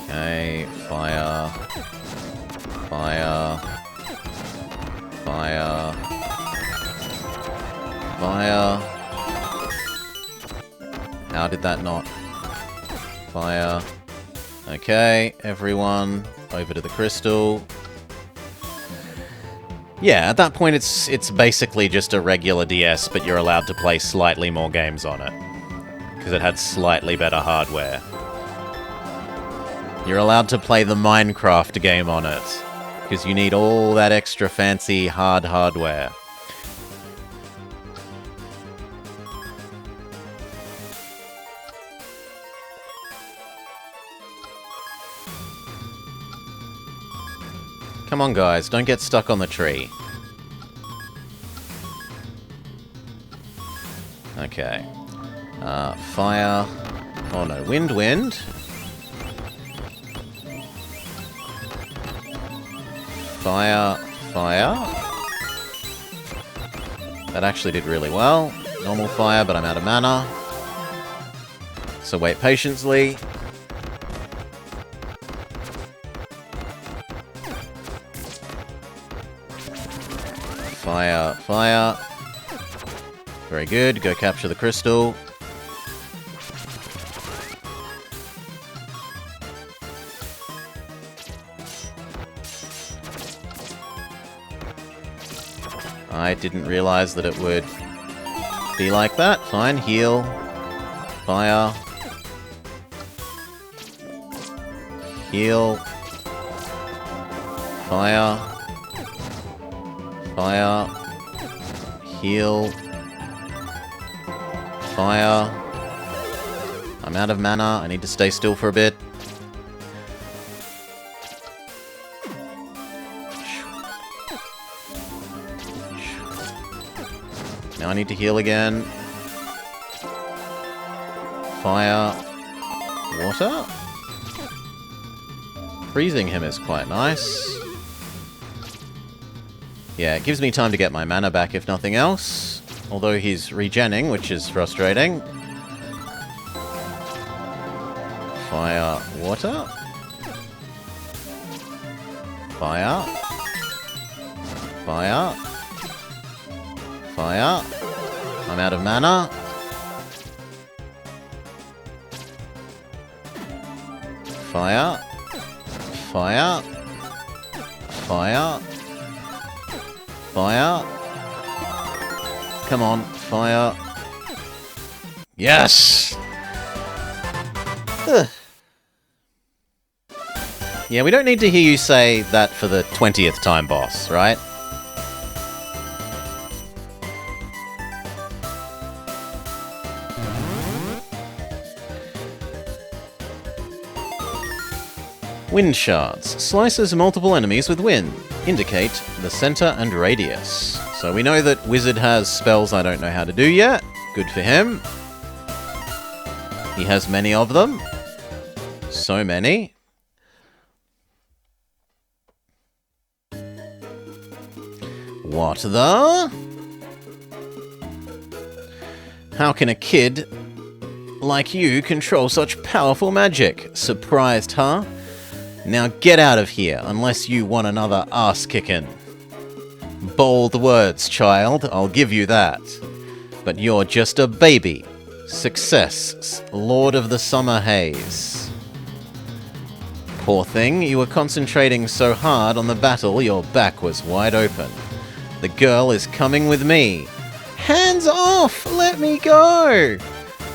Speaker 1: Okay, fire. How did that not? Fire. Okay, everyone, over to the crystal. Yeah, at that point it's basically just a regular DS, but you're allowed to play slightly more games on it. Because it had slightly better hardware. You're allowed to play the Minecraft game on it. Because you need all that extra fancy hard hardware. Come on, guys. Don't get stuck on the tree. Okay. Fire. Oh no, wind. Fire. That actually did really well. Normal fire, but I'm out of mana. So wait patiently. Fire. Very good. Go capture the crystal. I didn't realize that it would be like that. Fine. Heal. Fire. Heal. Fire. Heal. Fire. I'm out of mana. I need to stay still for a bit. Now I need to heal again. Fire. Water. Freezing him is quite nice. Yeah, it gives me time to get my mana back if nothing else. Although he's regenning, which is frustrating. Fire. Water. Fire. I'm out of mana. Fire. Come on, fire. Yes! Ugh. Yeah, we don't need to hear you say that for the 20th time, boss, right? Wind shards. Slices multiple enemies with wind. Indicate the center and radius. So we know that Wizard has spells I don't know how to do yet. Good for him. He has many of them. So many. What the? How can a kid like you control such powerful magic? Surprised, huh? Now get out of here, unless you want another ass-kicking. Bold words, child, I'll give you that. But you're just a baby. Success, Lord of the Summer Haze. Poor thing, you were concentrating so hard on the battle, your back was wide open. The girl is coming with me. Hands off! Let me go!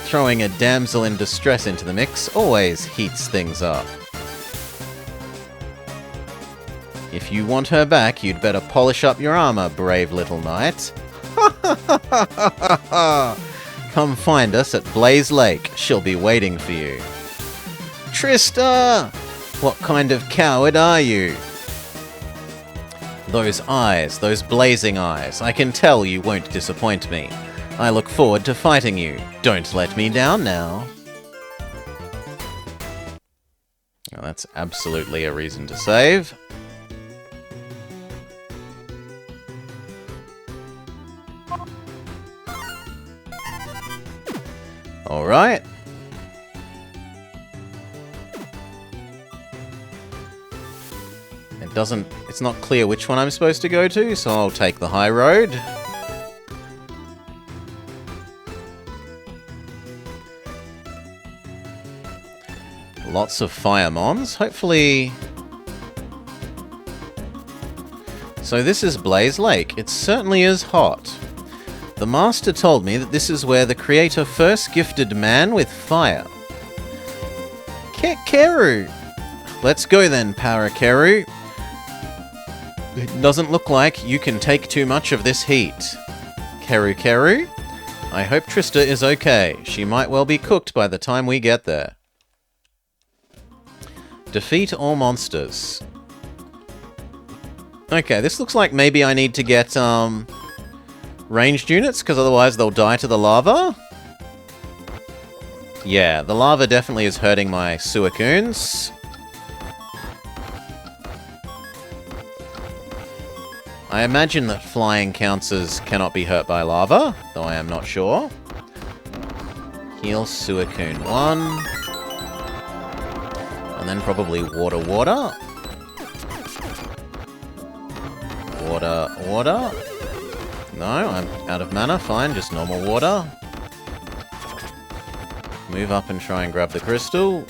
Speaker 1: Throwing a damsel in distress into the mix always heats things up. If you want her back, you'd better polish up your armor, brave little knight. Come find us at Blaze Lake. She'll be waiting for you. Trista! What kind of coward are you? Those eyes, those blazing eyes. I can tell you won't disappoint me. I look forward to fighting you. Don't let me down now. Well, that's absolutely a reason to save. Alright. It's not clear which one I'm supposed to go to, so I'll take the high road. Lots of Firemons, hopefully. So this is Blaze Lake. It certainly is hot. The Master told me that this is where the Creator first gifted man with fire. Keru! Let's go then, Parakeru. It doesn't look like you can take too much of this heat. Keru? I hope Trista is okay. She might well be cooked by the time we get there. Defeat all monsters. Okay, this looks like maybe I need to get, ranged units, because otherwise they'll die to the lava. Yeah, the lava definitely is hurting my Suicoons. I imagine that flying counts as cannot be hurt by lava, though I am not sure. Heal Suicoon 1. And then probably water. Water. No, I'm out of mana. Fine, just normal water. Move up and try and grab the crystal.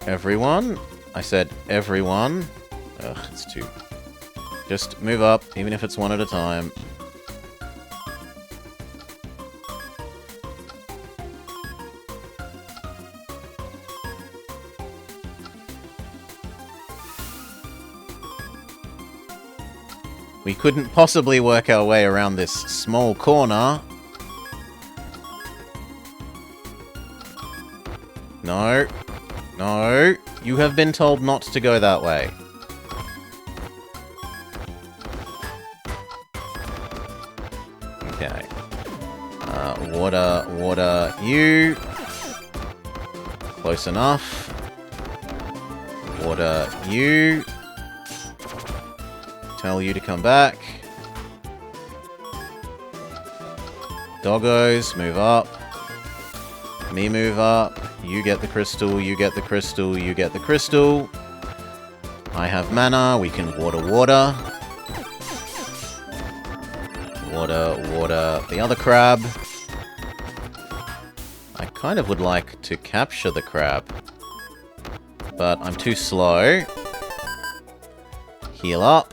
Speaker 1: Everyone. I said everyone. Ugh, it's too... Just move up, even if it's one at a time. We couldn't possibly work our way around this small corner. No. No. You have been told not to go that way. Okay. Water, you. Close enough. Water, you. Tell you to come back. Doggos, move up. Me move up. You get the crystal, you get the crystal, you get the crystal. I have mana, we can water. Water the other crab. I kind of would like to capture the crab, but I'm too slow. Heal up.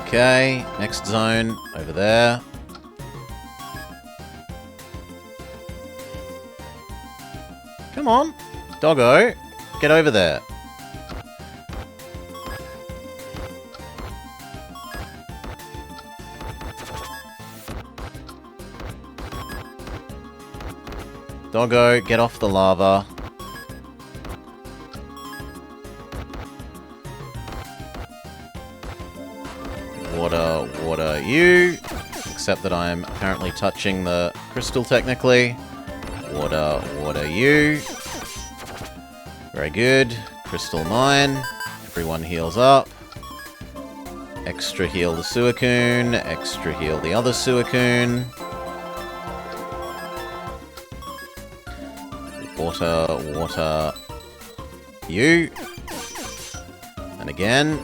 Speaker 1: Okay, next zone, over there. Come on, doggo, get over there. Doggo, get off the lava. Water, you. Except that I'm apparently touching the crystal technically. Water, you. Very good. Crystal mine. Everyone heals up. Extra heal the Suicoon. Extra heal the other Suicoon. Water, you. And again.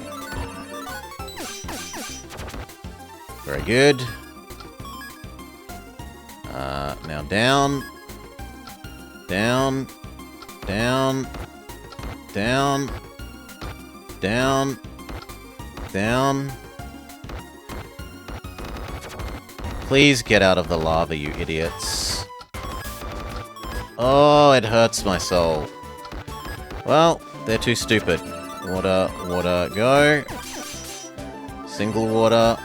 Speaker 1: Very good. Now down. Down. Down. Down. Down. Down. Please get out of the lava, you idiots. Oh, it hurts my soul. Well, they're too stupid. Water, go. Single water.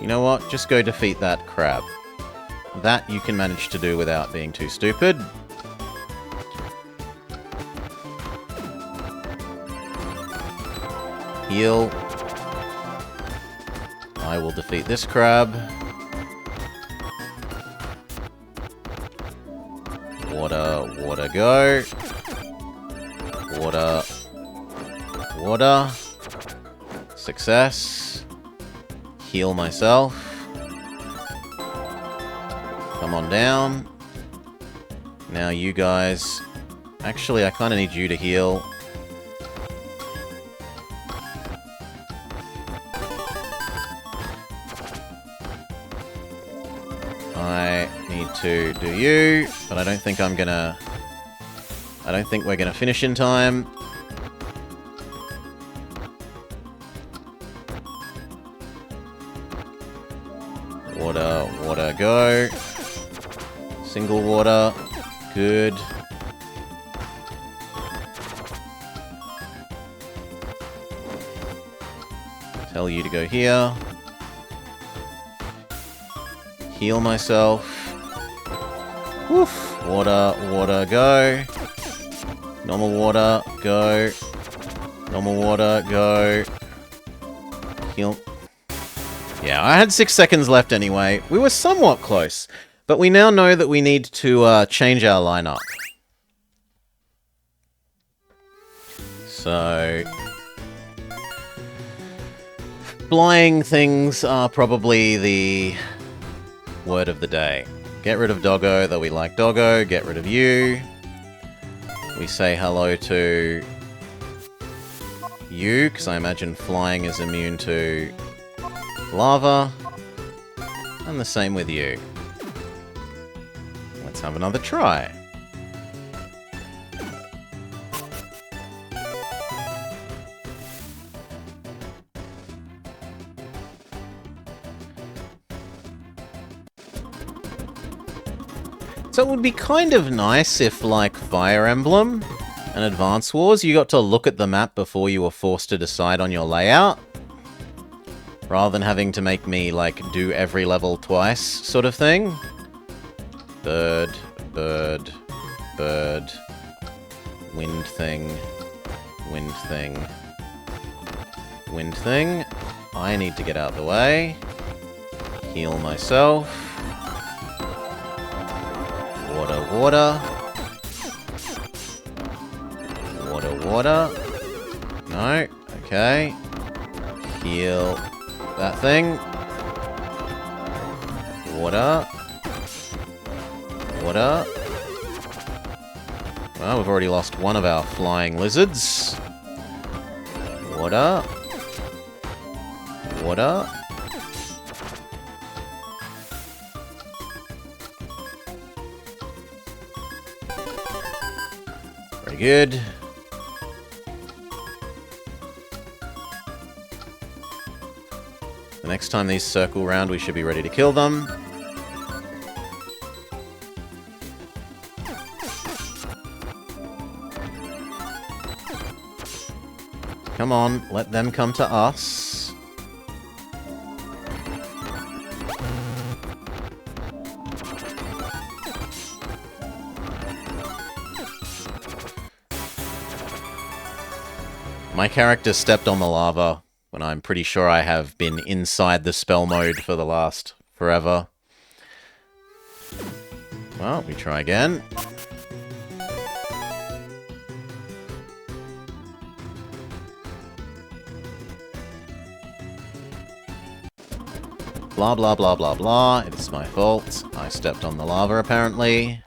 Speaker 1: You know what? Just go defeat that crab. That you can manage to do without being too stupid. Heal. I will defeat this crab. Water, go. Water. Success. Heal myself. Come on down. Now you guys... Actually, I kind of need you to heal. I need to do you, but I don't think I'm gonna... I don't think we're gonna finish in time. Water, go. Single water. Good. Tell you to go here. Heal myself. Woof. Water, water, go. Normal water, go. Normal water, go. Heal. Yeah, I had 6 seconds left anyway. We were somewhat close. But we now know that we need to change our lineup. So... flying things are probably the word of the day. Get rid of Doggo, though we like Doggo. Get rid of you. We say hello to you, because I imagine flying is immune to lava. And the same with you. Let's have another try. So it would be kind of nice if, like Fire Emblem and Advance Wars, you got to look at the map before you were forced to decide on your layout. Rather than having to make me, like, do every level twice, sort of thing. Bird, bird, bird. Wind thing. Wind thing. Wind thing. I need to get out of the way. Heal myself. Water, water. Water, water. No. Okay. Heal that thing. Water. Water. Well, we've already lost one of our flying lizards. Water. Water. Very good. The next time these circle round, we should be ready to kill them. Come on, let them come to us. My character stepped on the lava when I'm pretty sure I have been inside the spell mode for the last forever. Well, we try again. Blah, blah, blah, blah, blah. It's my fault. I stepped on the lava, apparently.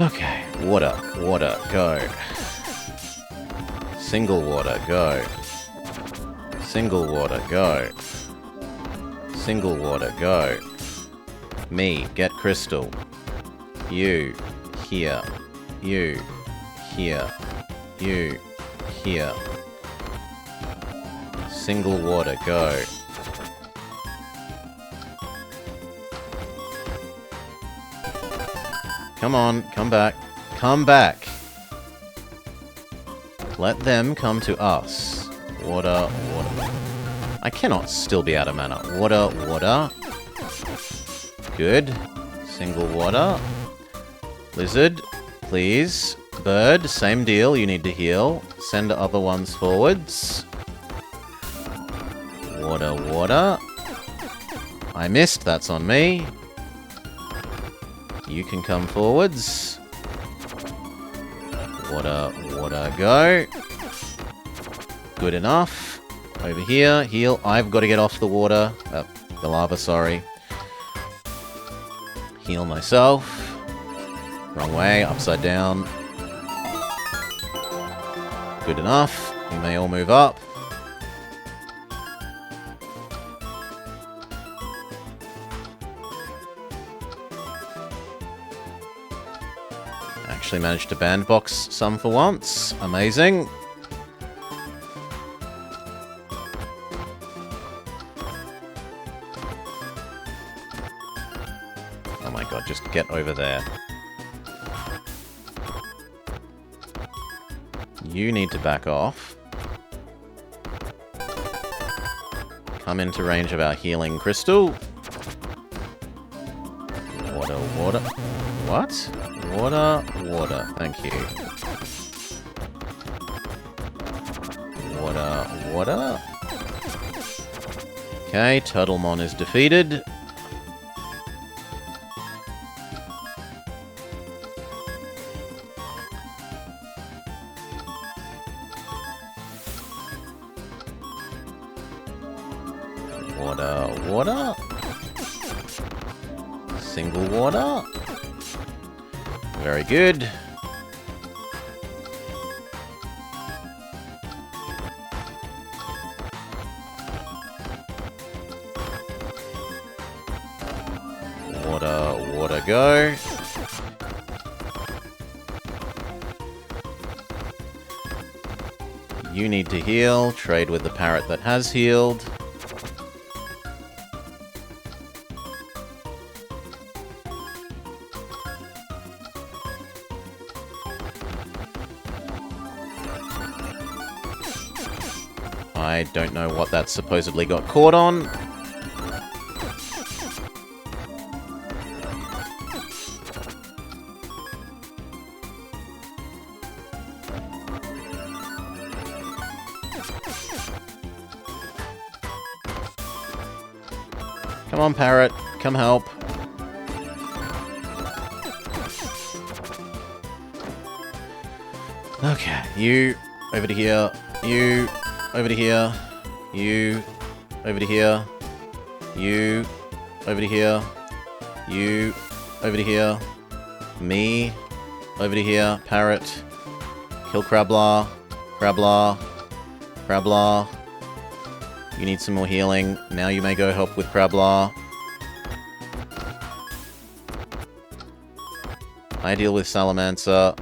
Speaker 1: Okay, water, water, go. Single water, go. Single water, go. Single water, go. Me, get crystal. You, here. You, here. You, here. Single water, go. Come on, come back. Come back! Let them come to us. Water, water. I cannot still be out of mana. Water, water. Good. Single water. Lizard, please. Bird, same deal. You need to heal. Send other ones forwards. Water, water. I missed. That's on me. You can come forwards. Water, water, go. Good enough. Over here, heal. I've got to get off the water. The lava, sorry. Heal myself. Wrong way, upside down. Good enough. You may all move up. Actually managed to bandbox some for once. Amazing. Oh my god, just get over there. You need to back off. Come into range of our healing crystal. Water, water. What? Water, water. Thank you. Water, water. Okay, Turtlemon is defeated. Water, water. Single water. Very good. Water, water, go. You need to heal. Trade with the parrot that has healed. I don't know what that supposedly got caught on. Come on, parrot. Come help. Okay, you over to here. You over to here. You over to here. You over to here. You over to here. Me over to here. Parrot. Kill Crablar. Crablar. Crablar. You need some more healing. Now you may go help with Crablar. I deal with Salamancer.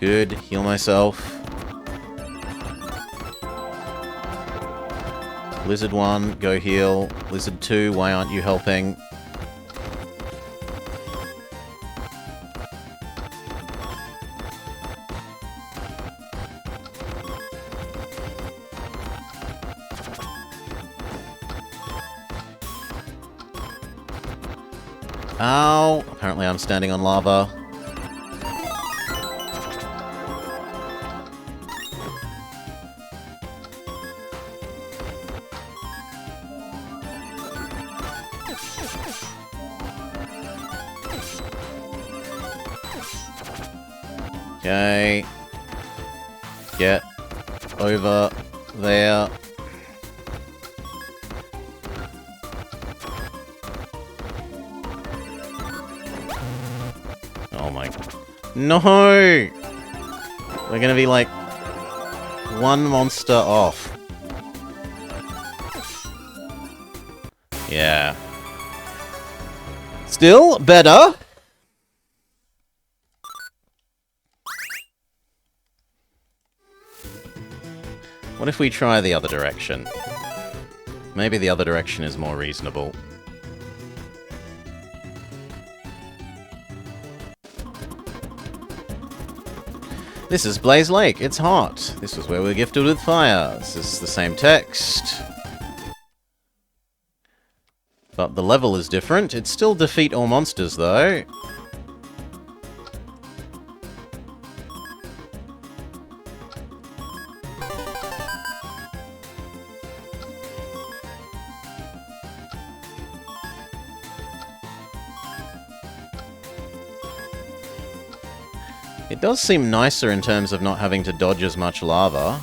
Speaker 1: Good. Heal myself. Lizard 1, go heal. Lizard 2, why aren't you helping? Ow! Apparently I'm standing on lava. Okay. Get over there. Oh my... No! We're gonna be like... one monster off. Yeah. Still better. What if we try the other direction? Maybe the other direction is more reasonable. This is Blaze Lake. It's hot. This was where we were gifted with fire. This is the same text. But the level is different. It's still defeat all monsters, though. It does seem nicer in terms of not having to dodge as much lava.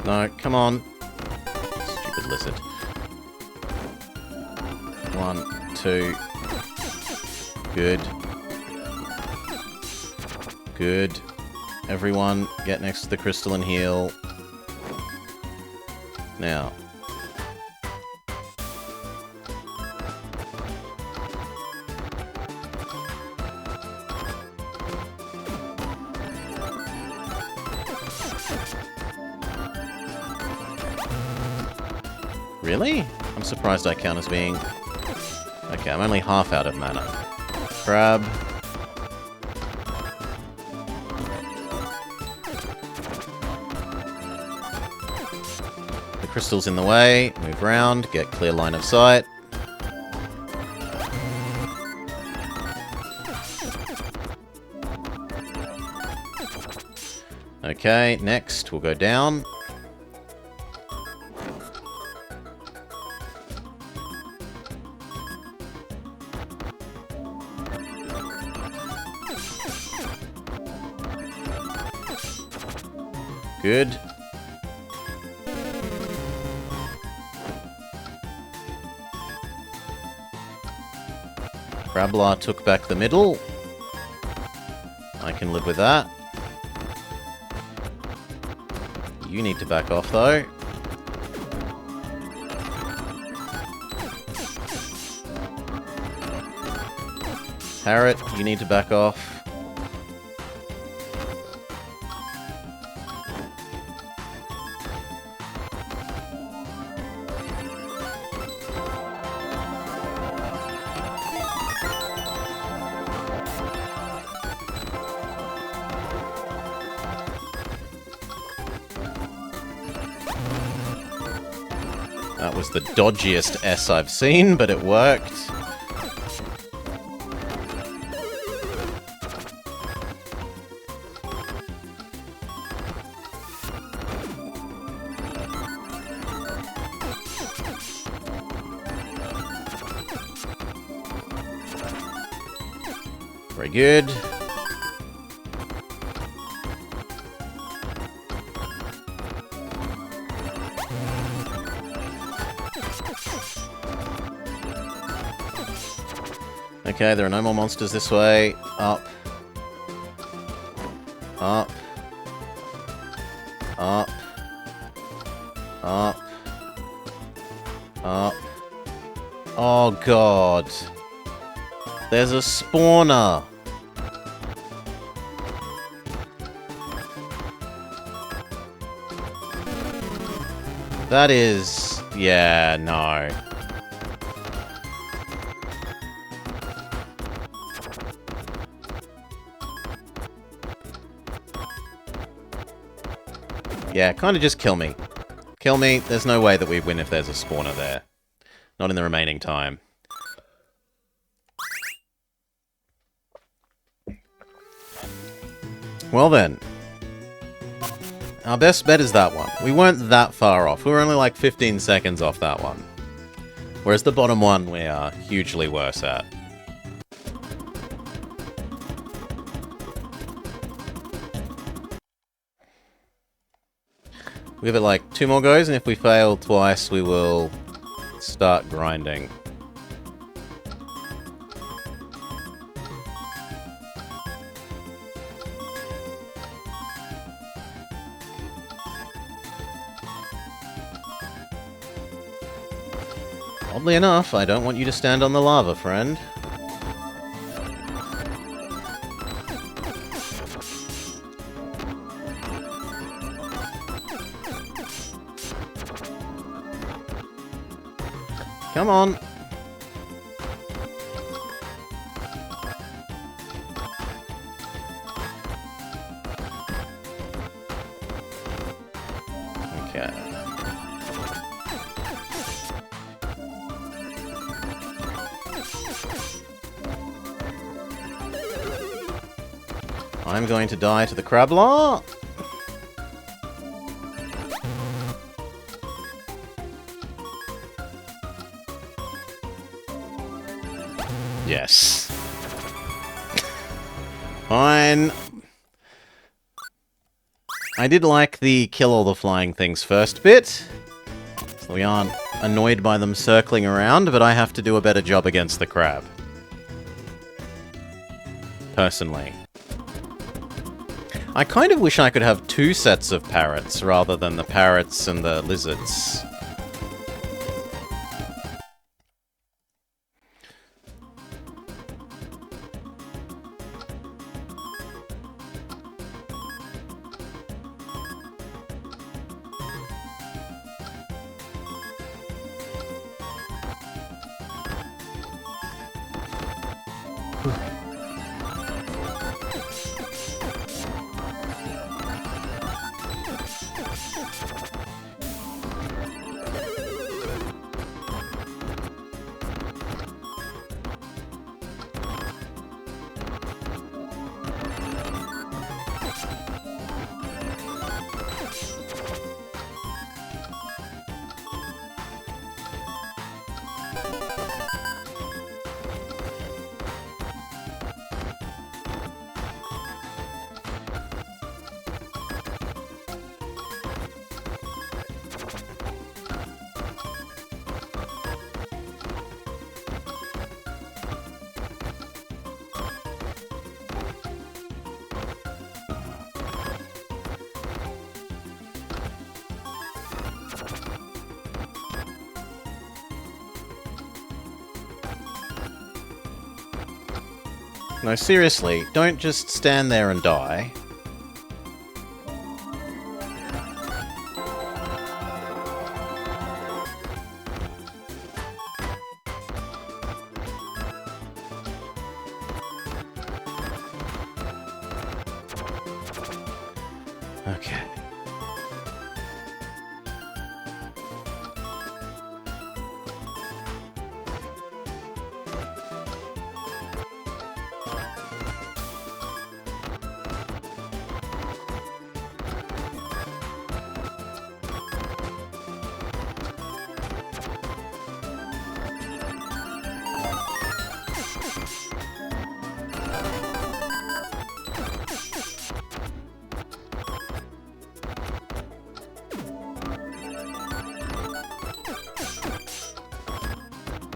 Speaker 1: No, come on. Stupid lizard. 1, 2. Good. Good. Everyone, get next to the crystal and heal. Now. Really? I'm surprised I count as being... Okay, I'm only half out of mana. Crab. The crystal's in the way. Move round, get clear line of sight. Okay, next we'll go down. Good. Crablar took back the middle. I can live with that. You need to back off, though. Parrot, you need to back off. That was the dodgiest S I've seen, but it worked. Very good. Okay, there are no more monsters this way. Up. Up. Up. Up. Up. Oh, God. There's a spawner. That is... Yeah, no. Yeah, kind of just kill me. Kill me. There's no way that we win if there's a spawner there. Not in the remaining time. Well then. Our best bet is that one. We weren't that far off. We were only like 15 seconds off that one. Whereas the bottom one we are hugely worse at. We give it like 2 more goes, and if we fail twice, we will start grinding. Oddly enough, I don't want you to stand on the lava, friend. Come on. Okay. I'm going to die to the Crablaw. Yes. Fine. I did like the kill all the flying things first bit, so we aren't annoyed by them circling around, but I have to do a better job against the crab. Personally. I kind of wish I could have 2 sets of parrots rather than the parrots and the lizards. No, seriously, don't just stand there and die. Okay.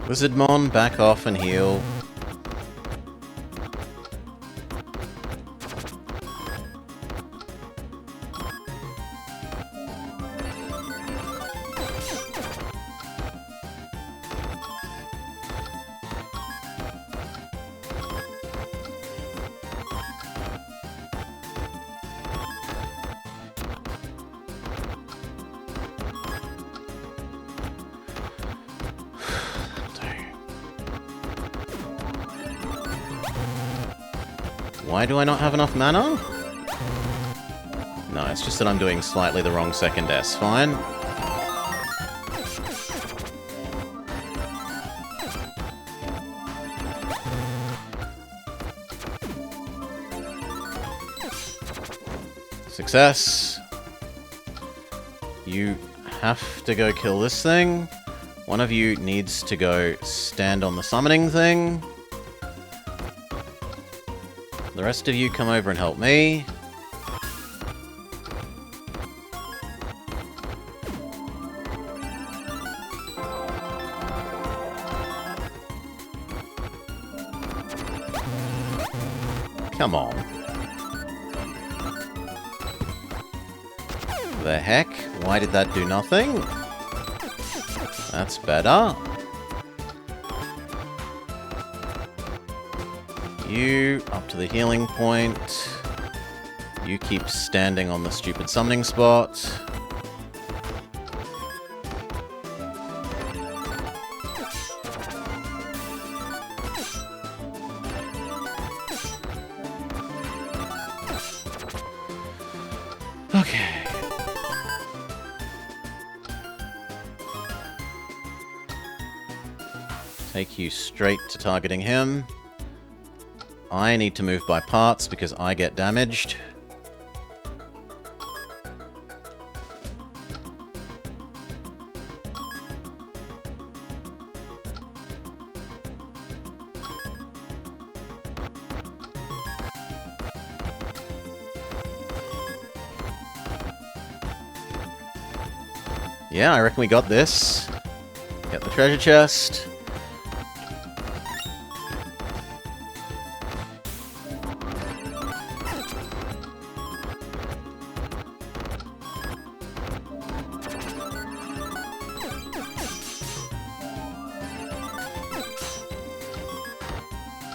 Speaker 1: Lizardmon, back off and heal. Why do I not have enough mana? No, it's just that I'm doing slightly the wrong second S. Fine. Success. You have to go kill this thing. One of you needs to go stand on the summoning thing. The rest of you come over and help me. Come on. The heck? Why did that do nothing? That's better. You, up to the healing point. You keep standing on the stupid summoning spot. Okay. Take you straight to targeting him. I need to move by parts because I get damaged. Yeah, I reckon we got this. Get the treasure chest.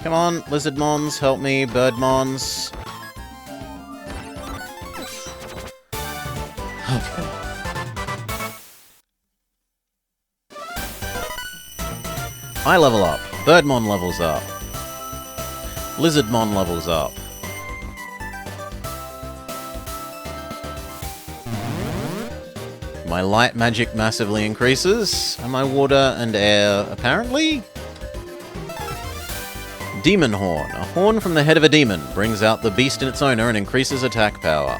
Speaker 1: Come on, lizard mons, help me, bird mons. Okay. I level up. Birdmon levels up. Lizardmon levels up. My light magic massively increases, and my water and air apparently? Demon Horn. A horn from the head of a demon brings out the beast in its owner and increases attack power.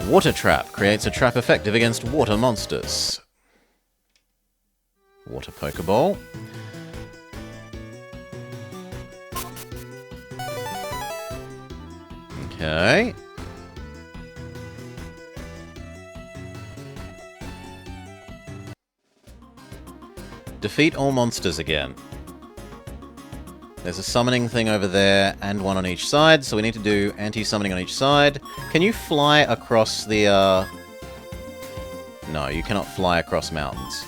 Speaker 1: Water Trap creates a trap effective against water monsters. Water Pokeball. Okay. Defeat all monsters again. There's a summoning thing over there and one on each side, so we need to do anti-summoning on each side. Can you fly across the, No, you cannot fly across mountains.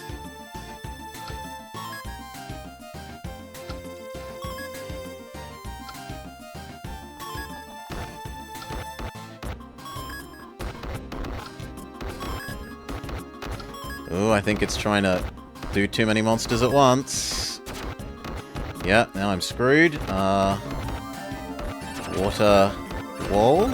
Speaker 1: Ooh, I think it's trying to do too many monsters at once. Yeah, now I'm screwed. Water wall?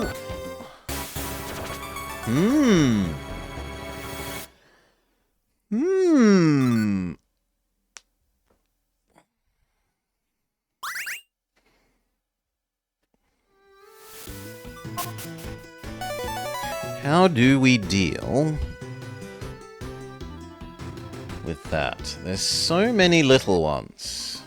Speaker 1: How do we deal with that? There's so many little ones.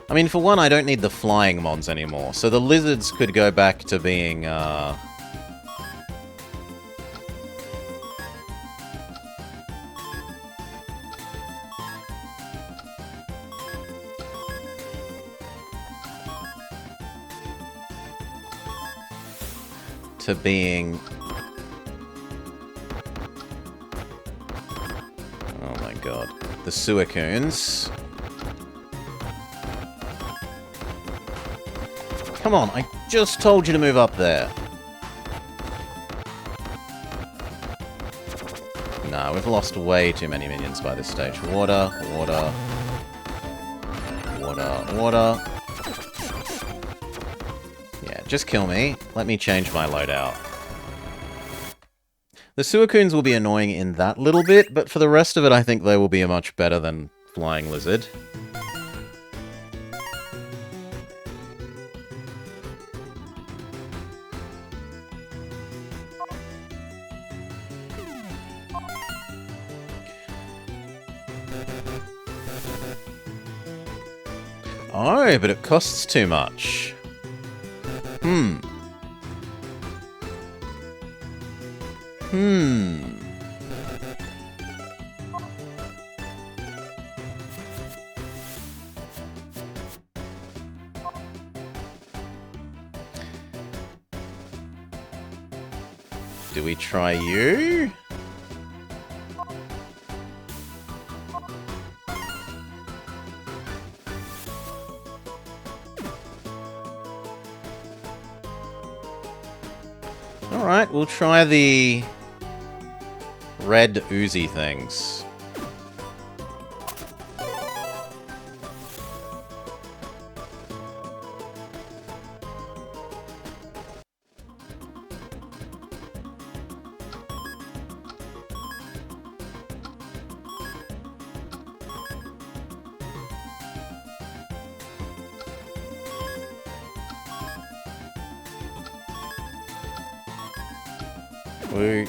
Speaker 1: I mean, for one, I don't need the flying mons anymore, so the lizards could go back to being, to being... Oh my god. The Suicoons. Come on, I just told you to move up there. Nah, we've lost way too many minions by this stage. Water, water. Water, water. Yeah, just kill me. Let me change my loadout. The Suicoons will be annoying in that little bit, but for the rest of it, I think they will be much better than Flying Lizard. Oh, but it costs too much. Do we try you? Alright, we'll try the red oozy things. Blue.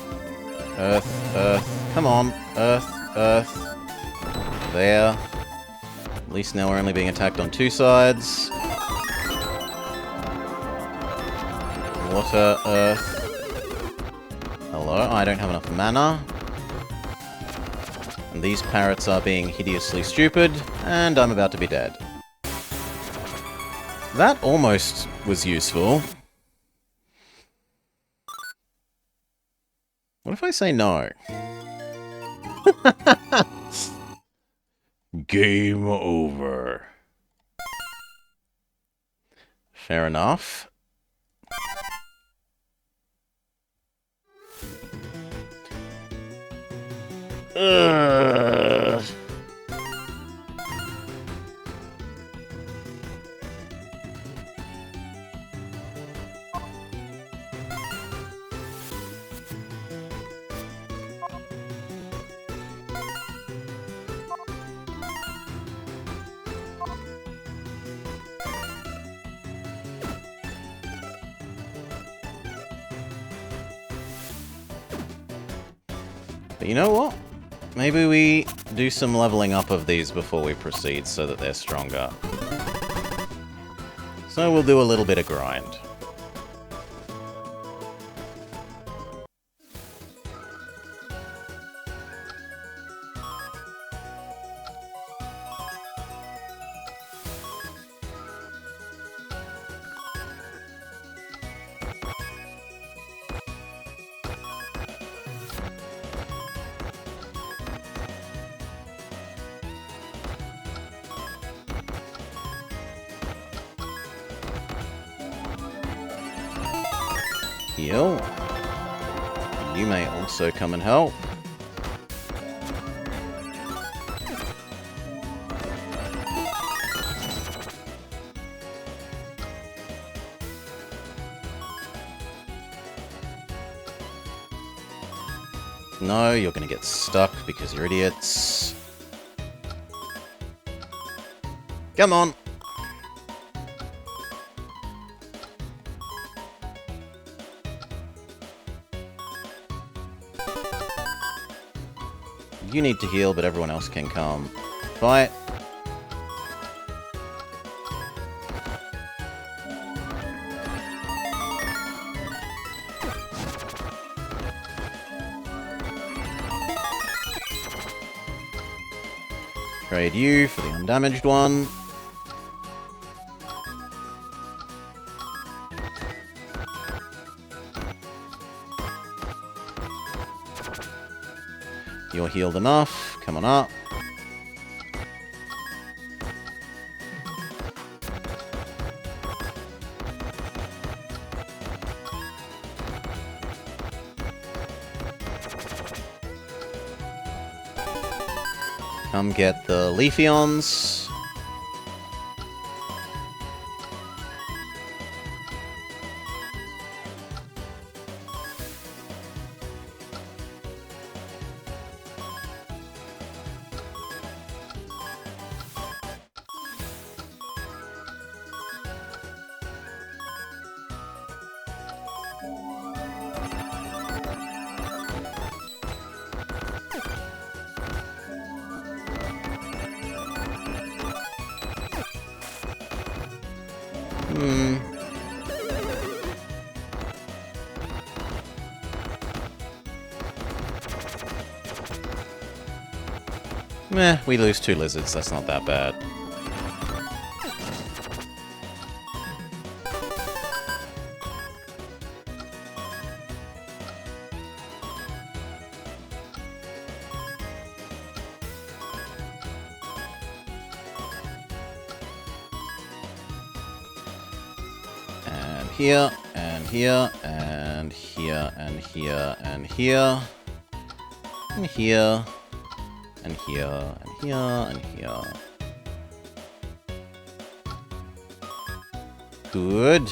Speaker 1: Earth, earth. Come on. Earth, earth. There. At least now we're only being attacked on two sides. Water, earth, Hello, I don't have enough mana. And these parrots are being hideously stupid, and I'm about to be dead. That almost was useful. What if I say no? Game over. Fair enough. Ugh. But you know what? Maybe we do some leveling up of these before we proceed so that they're stronger. So we'll do a little bit of grind. Heal. You may also come and help. No, you're gonna get stuck because you're idiots. Come on! You need to heal, but everyone else can come. Fight! Trade you for the undamaged one. You're healed enough. Come on up. Come get the Leafeons. Meh, we lose 2 lizards, that's not that bad. And here, and here, and here, and here, and here, and here. And here, and here, and here. Good.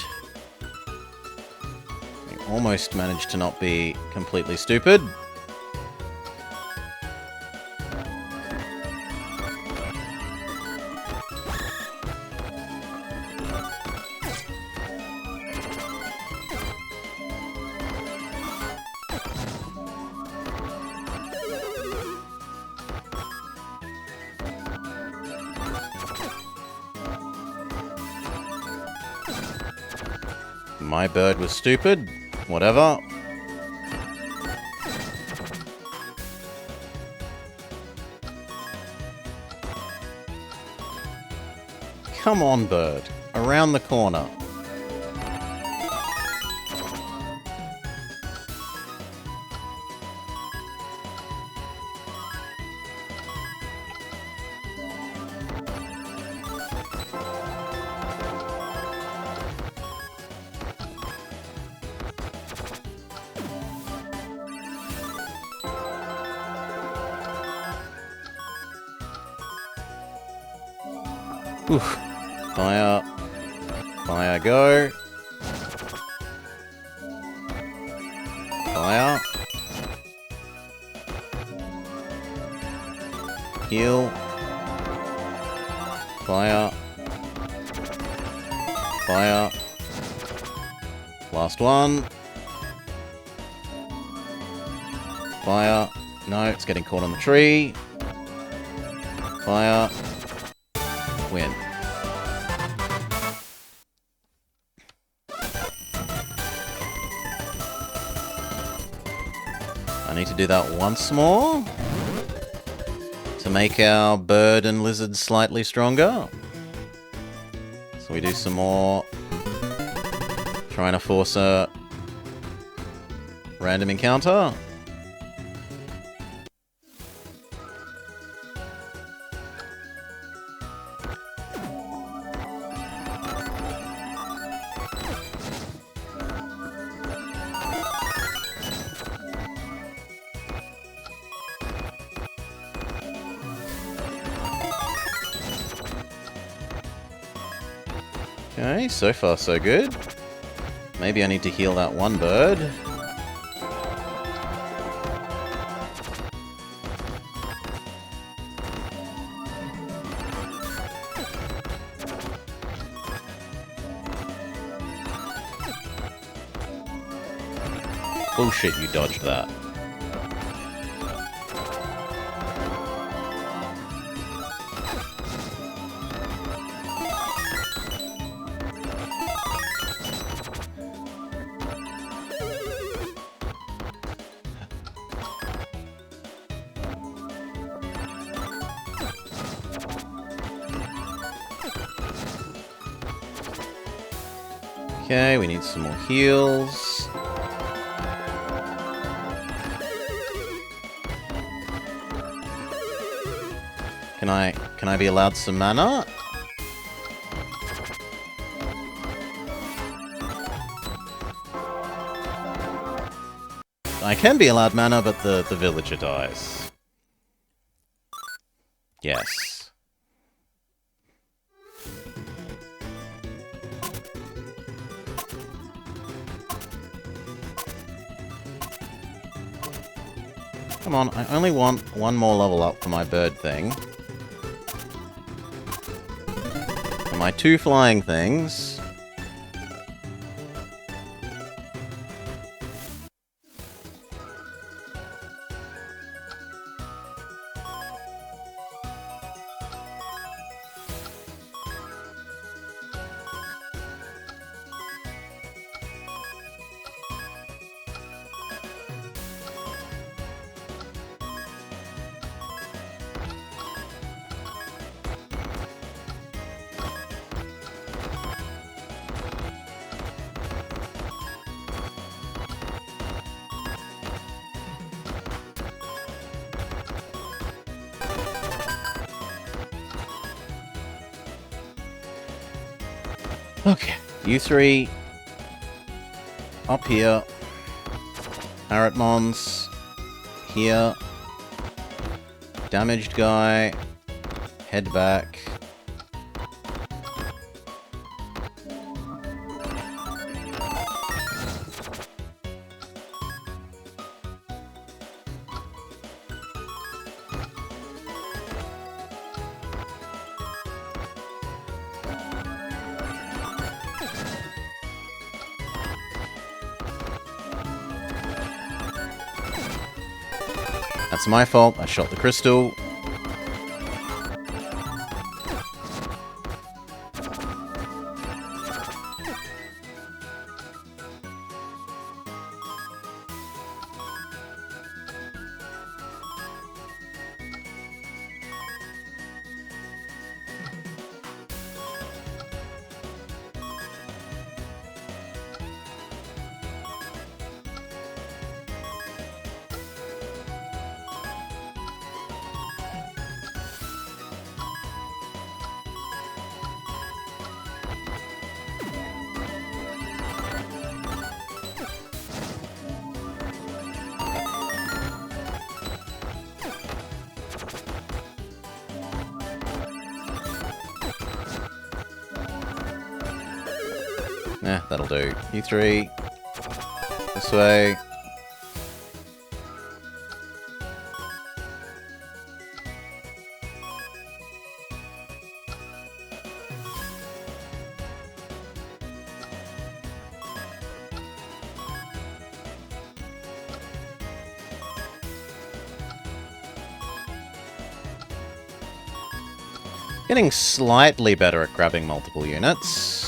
Speaker 1: We almost managed to not be completely stupid. My bird was stupid. Whatever. Come on, bird. Around the corner. Oof. Fire. Fire, go. Fire. Heal. Fire. Fire. Last one. Fire. No, it's getting caught on the tree. Fire. Win. I need to do that once more to make our bird and lizard slightly stronger. So we do some more trying to force a random encounter. Okay, so far so good. Maybe I need to heal that one bird. Bullshit, you dodged that. Okay, we need some more heals. Can I be allowed some mana? I can be allowed mana, but the villager dies. Yes. Come on, I only want one more level up for my bird thing. For my two flying things. Okay, you three up here. Parrotmons here. Damaged guy. Head back. That's my fault, I shot the crystal. That'll do. You three. This way. Getting slightly better at grabbing multiple units.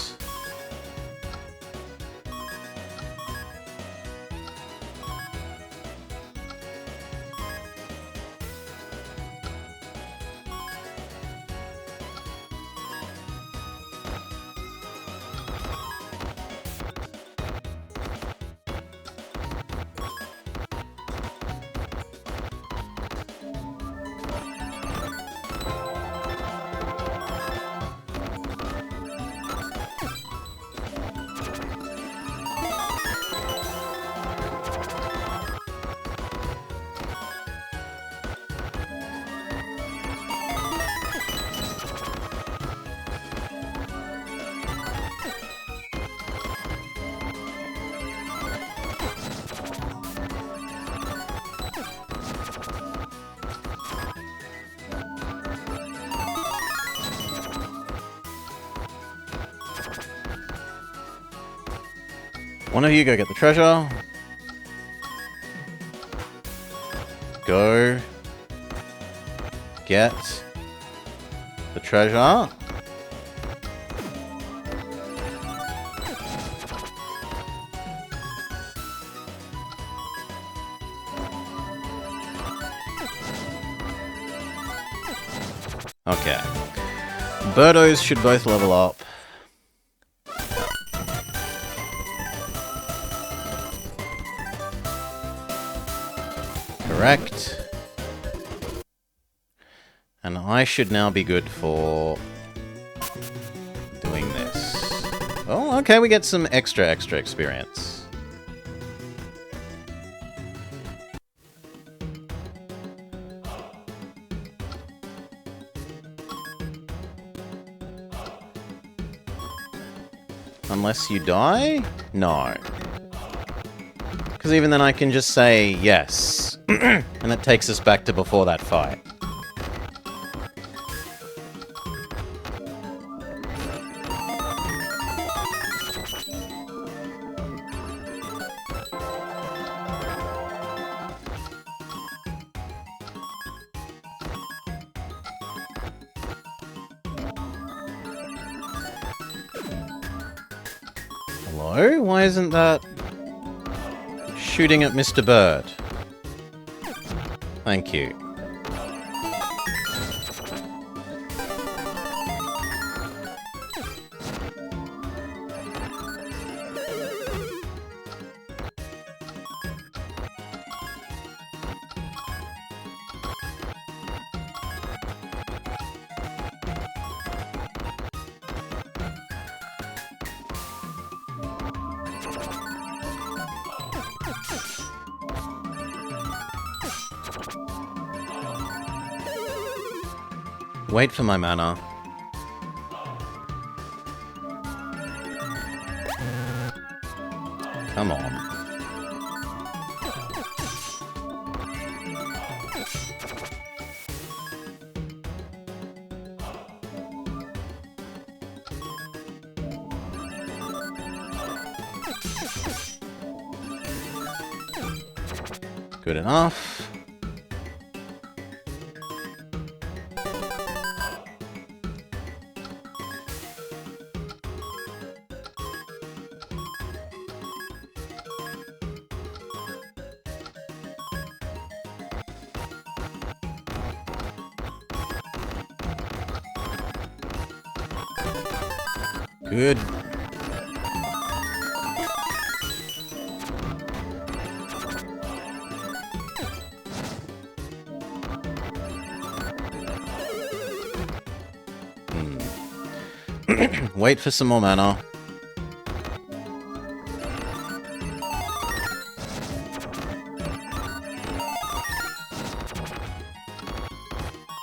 Speaker 1: One of you go get the treasure. Go get the treasure. Okay. Birdos should both level up. Correct. And I should now be good for doing this. Oh, okay, we get some extra experience. Unless you die? No. Because even then I can just say yes. And it takes us back to before that fight. Hello? Why isn't that shooting at Mr. Bird? Thank you. Wait for my mana. Come on. Good enough. Good. Wait for some more mana.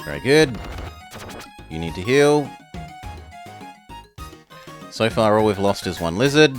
Speaker 1: Very good. You need to heal. So far, all we've lost is one lizard.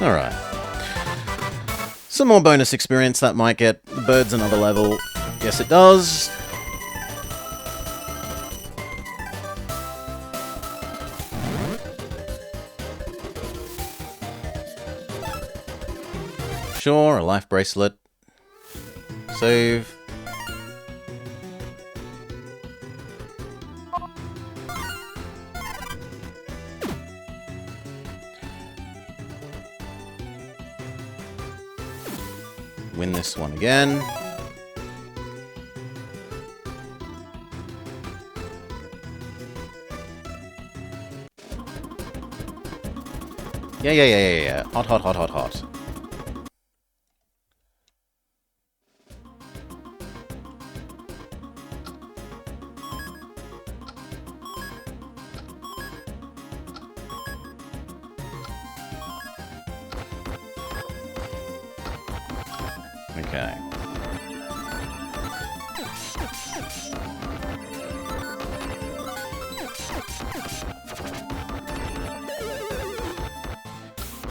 Speaker 1: Alright. Some more bonus experience that might get the birds another level. Yes, it does. Sure, a life bracelet. Save. Win this one again. Yeah. Hot. Okay.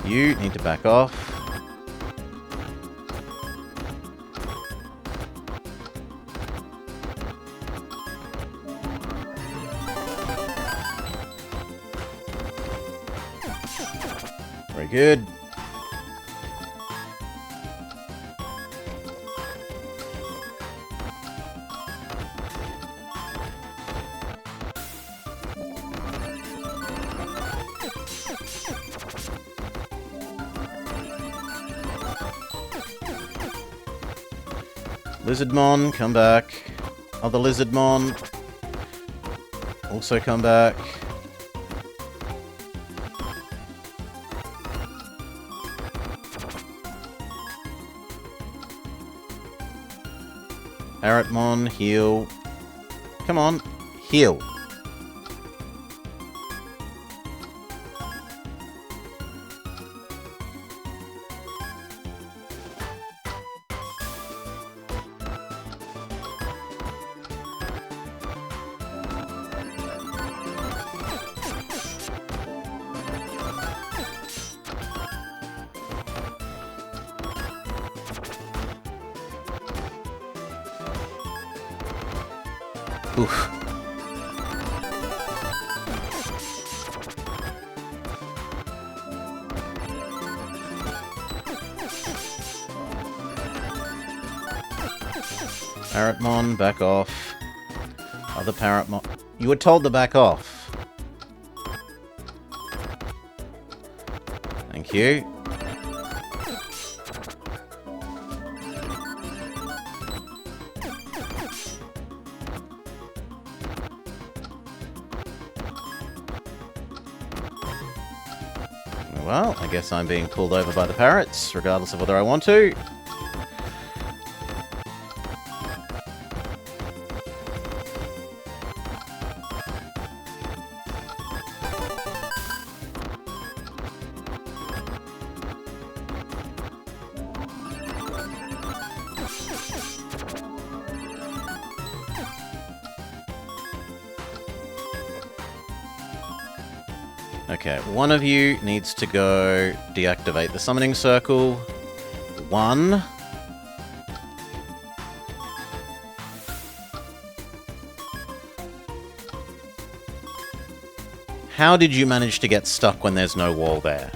Speaker 1: You need to back off. Very good. Lizardmon, come back. Other Lizardmon, also come back. Parrotmon, heal. Come on, heal. Oof. Parrotmon, back off. Other Parrotmon. You were told to back off. Thank you. Well, I guess I'm being pulled over by the parrots, regardless of whether I want to. Okay, one of you needs to go deactivate the summoning circle. One. How did you manage to get stuck when there's no wall there?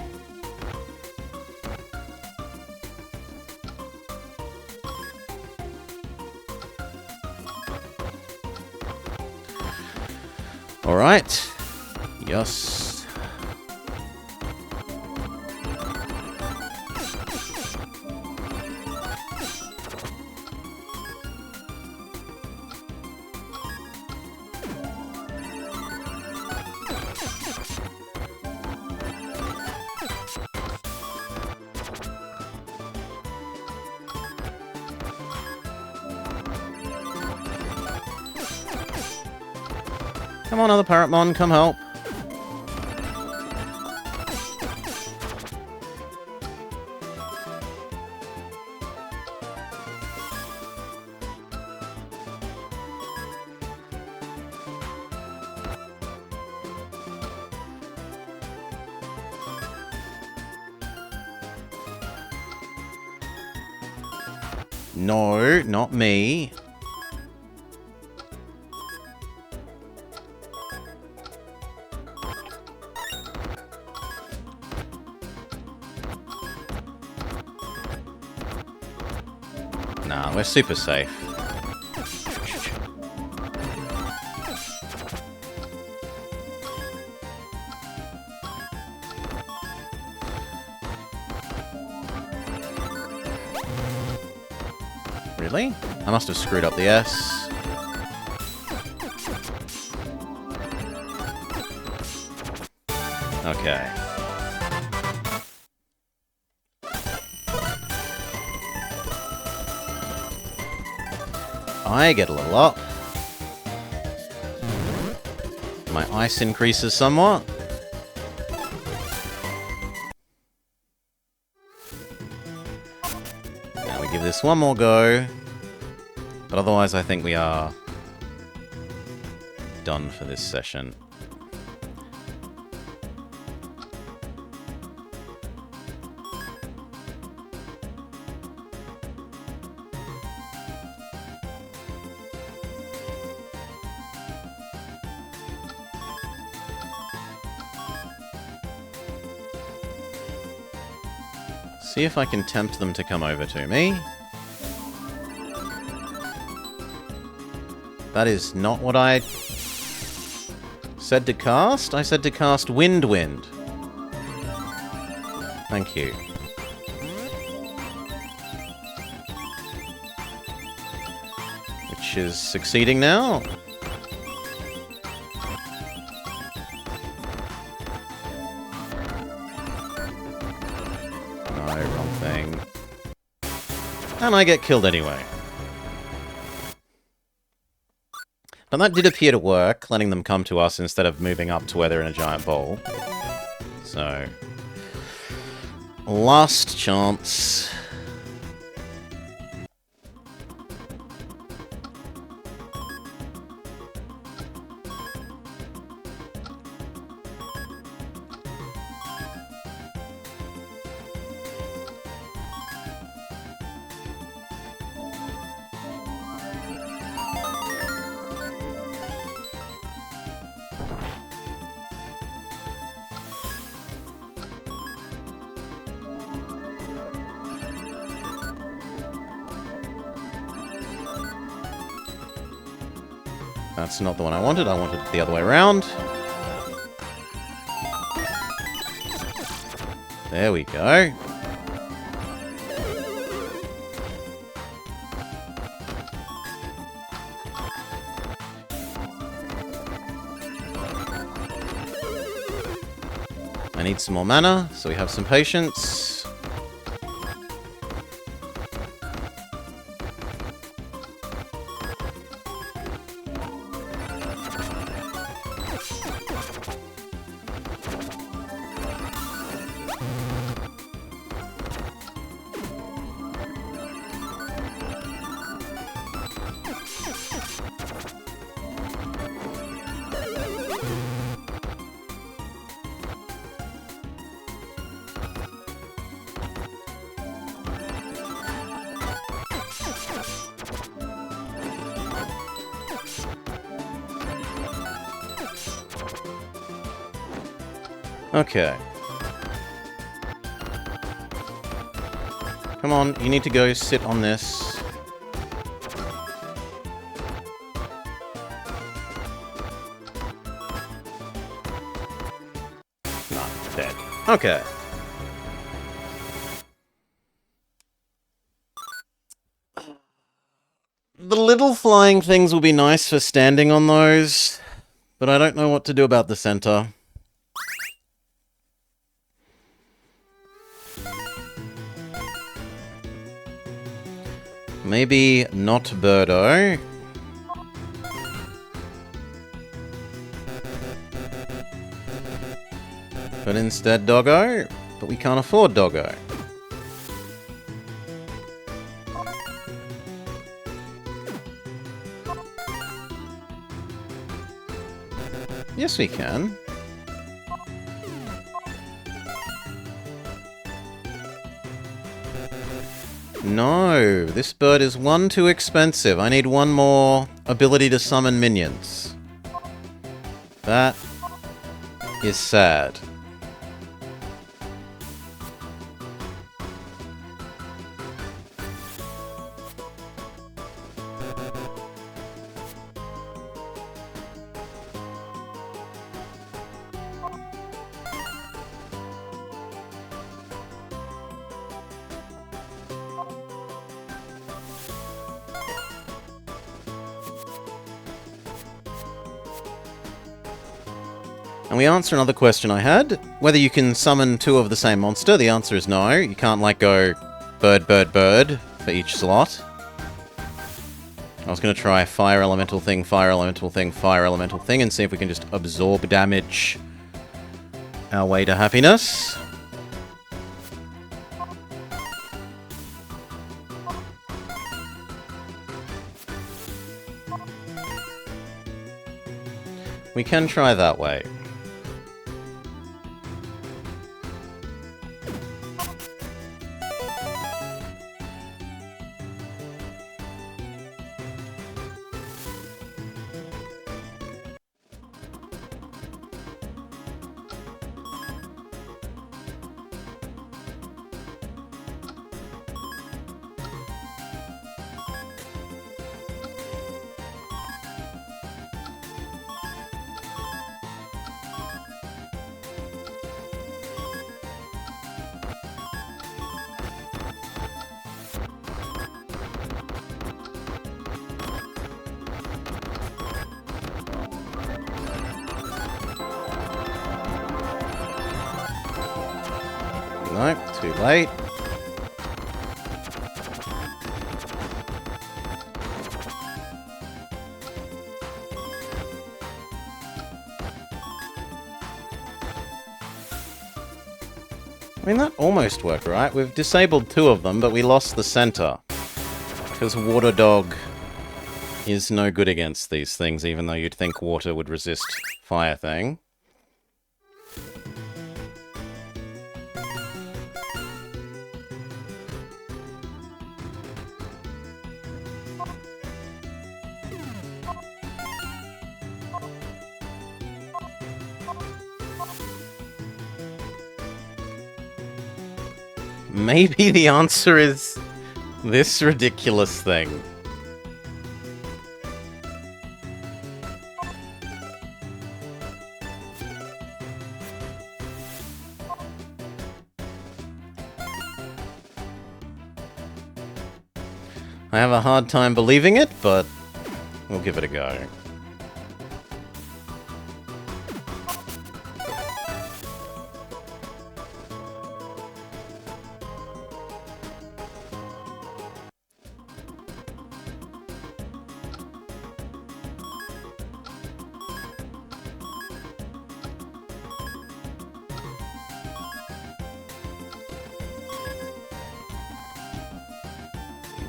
Speaker 1: Alright. Yes. Come on, other Parrotmon, come help. No, not me. Nah, we're super safe. Really? I must have screwed up the S. Okay. I get a little up. My ice increases somewhat. Now we give this one more go. But otherwise I think we are done for this session. See if I can tempt them to come over to me. That is not what I said to cast. I said to cast Wind. Thank you. Which is succeeding now. And I get killed anyway. But that did appear to work, letting them come to us instead of moving up to where they're in a giant ball. So... last chance. That's not the one I wanted. I wanted it the other way around. There we go. I need some more mana, so we have some patience. Okay. Come on, you need to go sit on this. Not dead. Okay. The little flying things will be nice for standing on those, but I don't know what to do about the center. Maybe not Birdo. But instead Doggo. But we can't afford Doggo. Yes, we can. No, this bird is one too expensive. I need one more ability to summon minions. That is sad. And we answer another question I had. Whether you can summon two of the same monster. The answer is no. You can't, like, go bird, bird, bird for each slot. I was going to try fire elemental thing, fire elemental thing, fire elemental thing, and see if we can just absorb damage our way to happiness. We can try that way. Nope, too late. I mean, that almost worked, right? We've disabled two of them, but we lost the center. Because Water Dog is no good against these things, even though you'd think water would resist fire thing. Maybe the answer is this ridiculous thing. I have a hard time believing it, but we'll give it a go.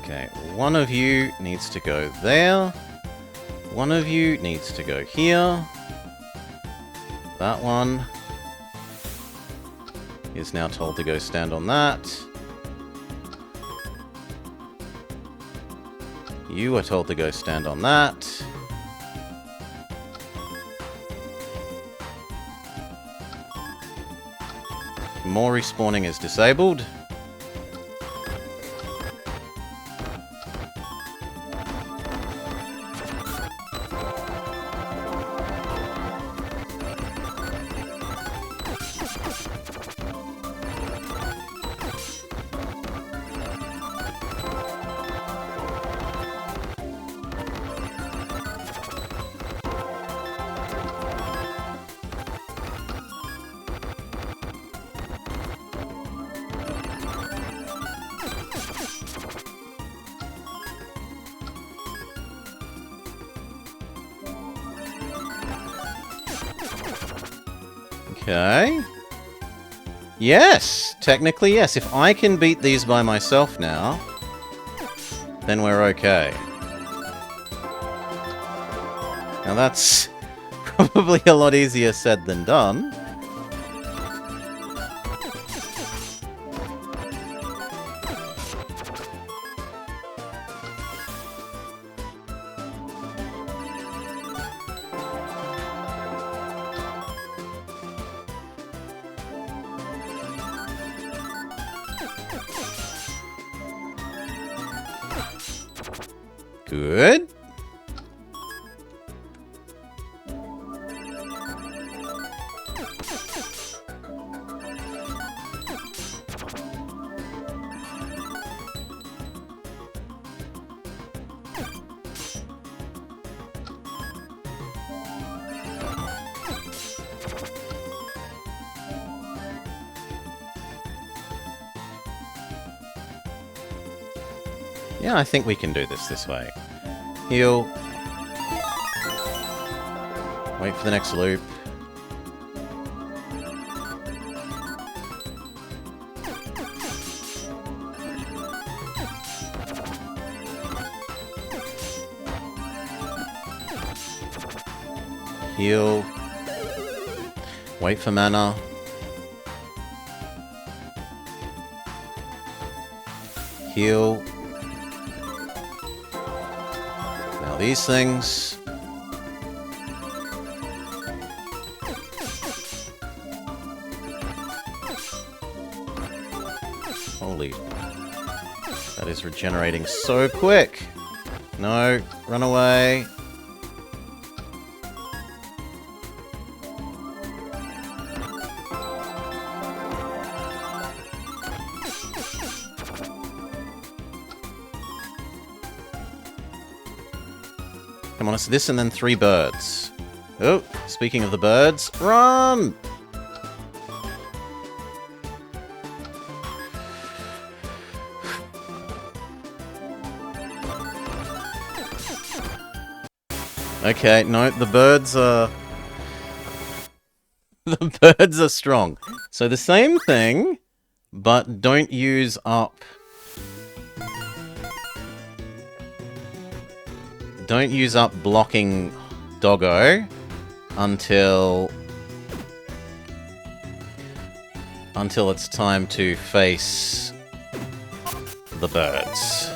Speaker 1: Okay, one of you needs to go there. One of you needs to go here. That one is now told to go stand on that. You are told to go stand on that. More respawning is disabled. Okay. Yes! Technically, yes. If I can beat these by myself now, then we're okay. Now that's probably a lot easier said than done. Good. Yeah, I think we can do this way. Heal. Wait for the next loop. Heal. Wait for mana. Heal. Now these things. Holy. That is regenerating so quick. No, run away. Come on, it's this and then 3 birds. Oh, speaking of the birds, run! Okay, no, the birds are... The birds are strong. So the same thing, but don't use up... Don't use up blocking Doggo until it's time to face the birds.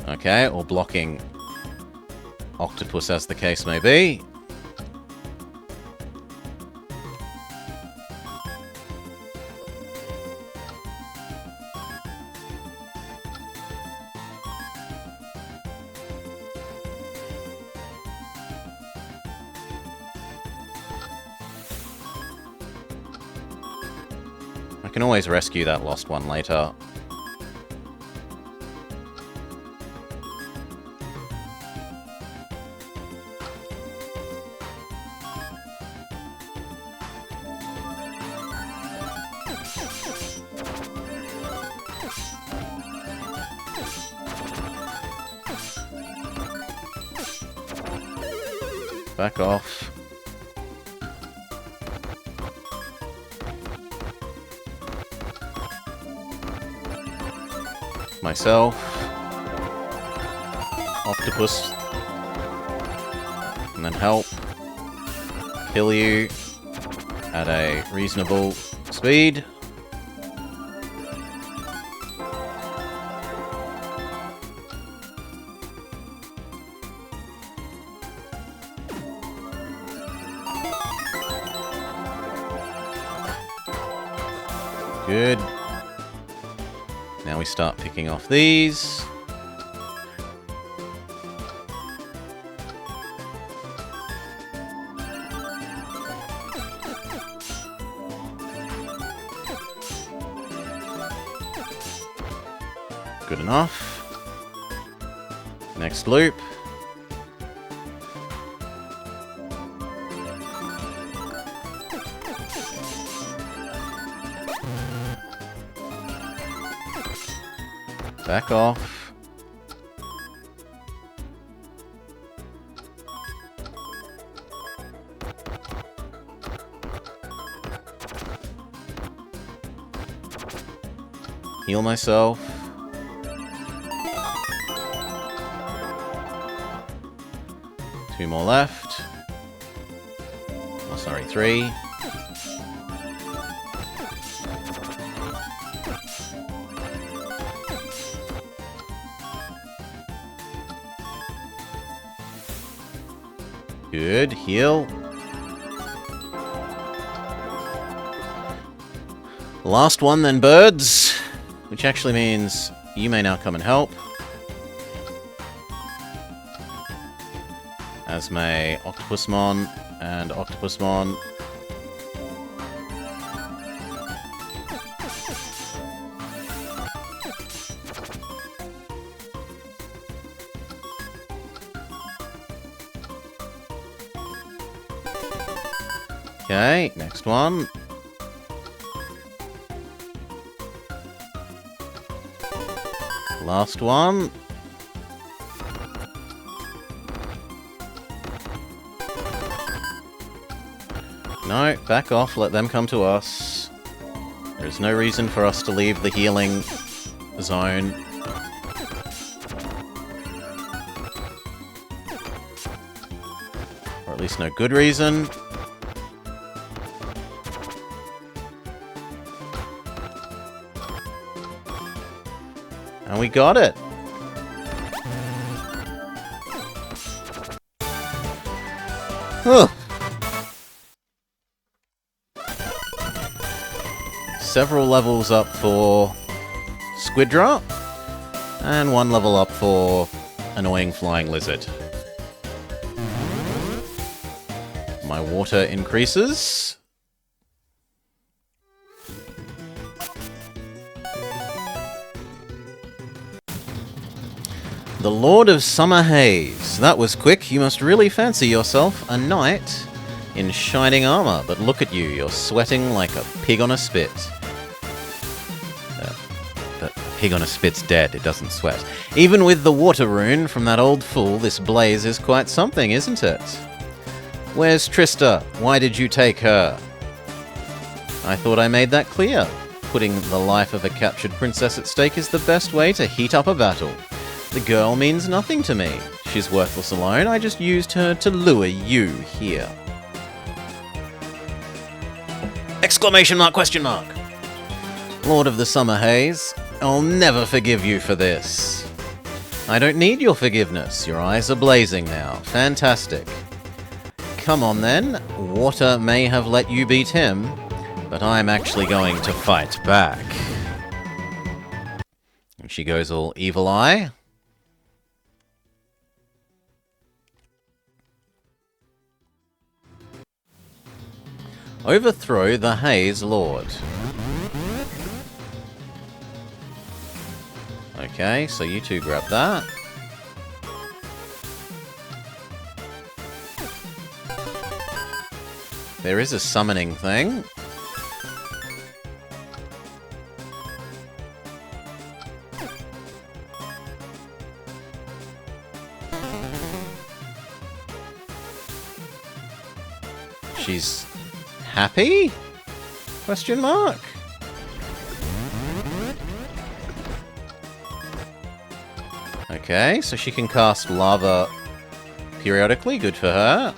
Speaker 1: Okay, or blocking Octopus as the case may be. I can always rescue that lost one later. Back off. Myself. Octopus. And then help. Kill you at a reasonable speed. Good. Now we start picking off these. Good enough. Next loop. Back off. Heal myself. Two more left. Oh, sorry, 3. Good, heal. Last one then, birds. Which actually means you may now come and help. As may Octopusmon and Octopusmon. Okay, next one. Last one. No, back off, let them come to us. There is no reason for us to leave the healing zone. Or at least no good reason. And we got it! Ugh. Several levels up for Squidra, and 1 level up for Annoying Flying Lizard. My water increases. The Lord of Summer Haze. That was quick. You must really fancy yourself a knight in shining armor. But look at you, you're sweating like a pig on a spit. But a pig on a spit's dead, it doesn't sweat. Even with the water rune from that old fool, this blaze is quite something, isn't it? Where's Trista? Why did you take her? I thought I made that clear. Putting the life of a captured princess at stake is the best way to heat up a battle. The girl means nothing to me. She's worthless alone. I just used her to lure you here. Exclamation mark, question mark. Lord of the Summer Haze, I'll never forgive you for this. I don't need your forgiveness. Your eyes are blazing now. Fantastic. Come on then. Water may have let you beat him, but I'm actually going to fight back. And she goes all evil eye. Overthrow the Haze Lord. Okay, so you two grab that. There is a summoning thing. She's happy? Question mark? Okay, so she can cast lava periodically. Good for her.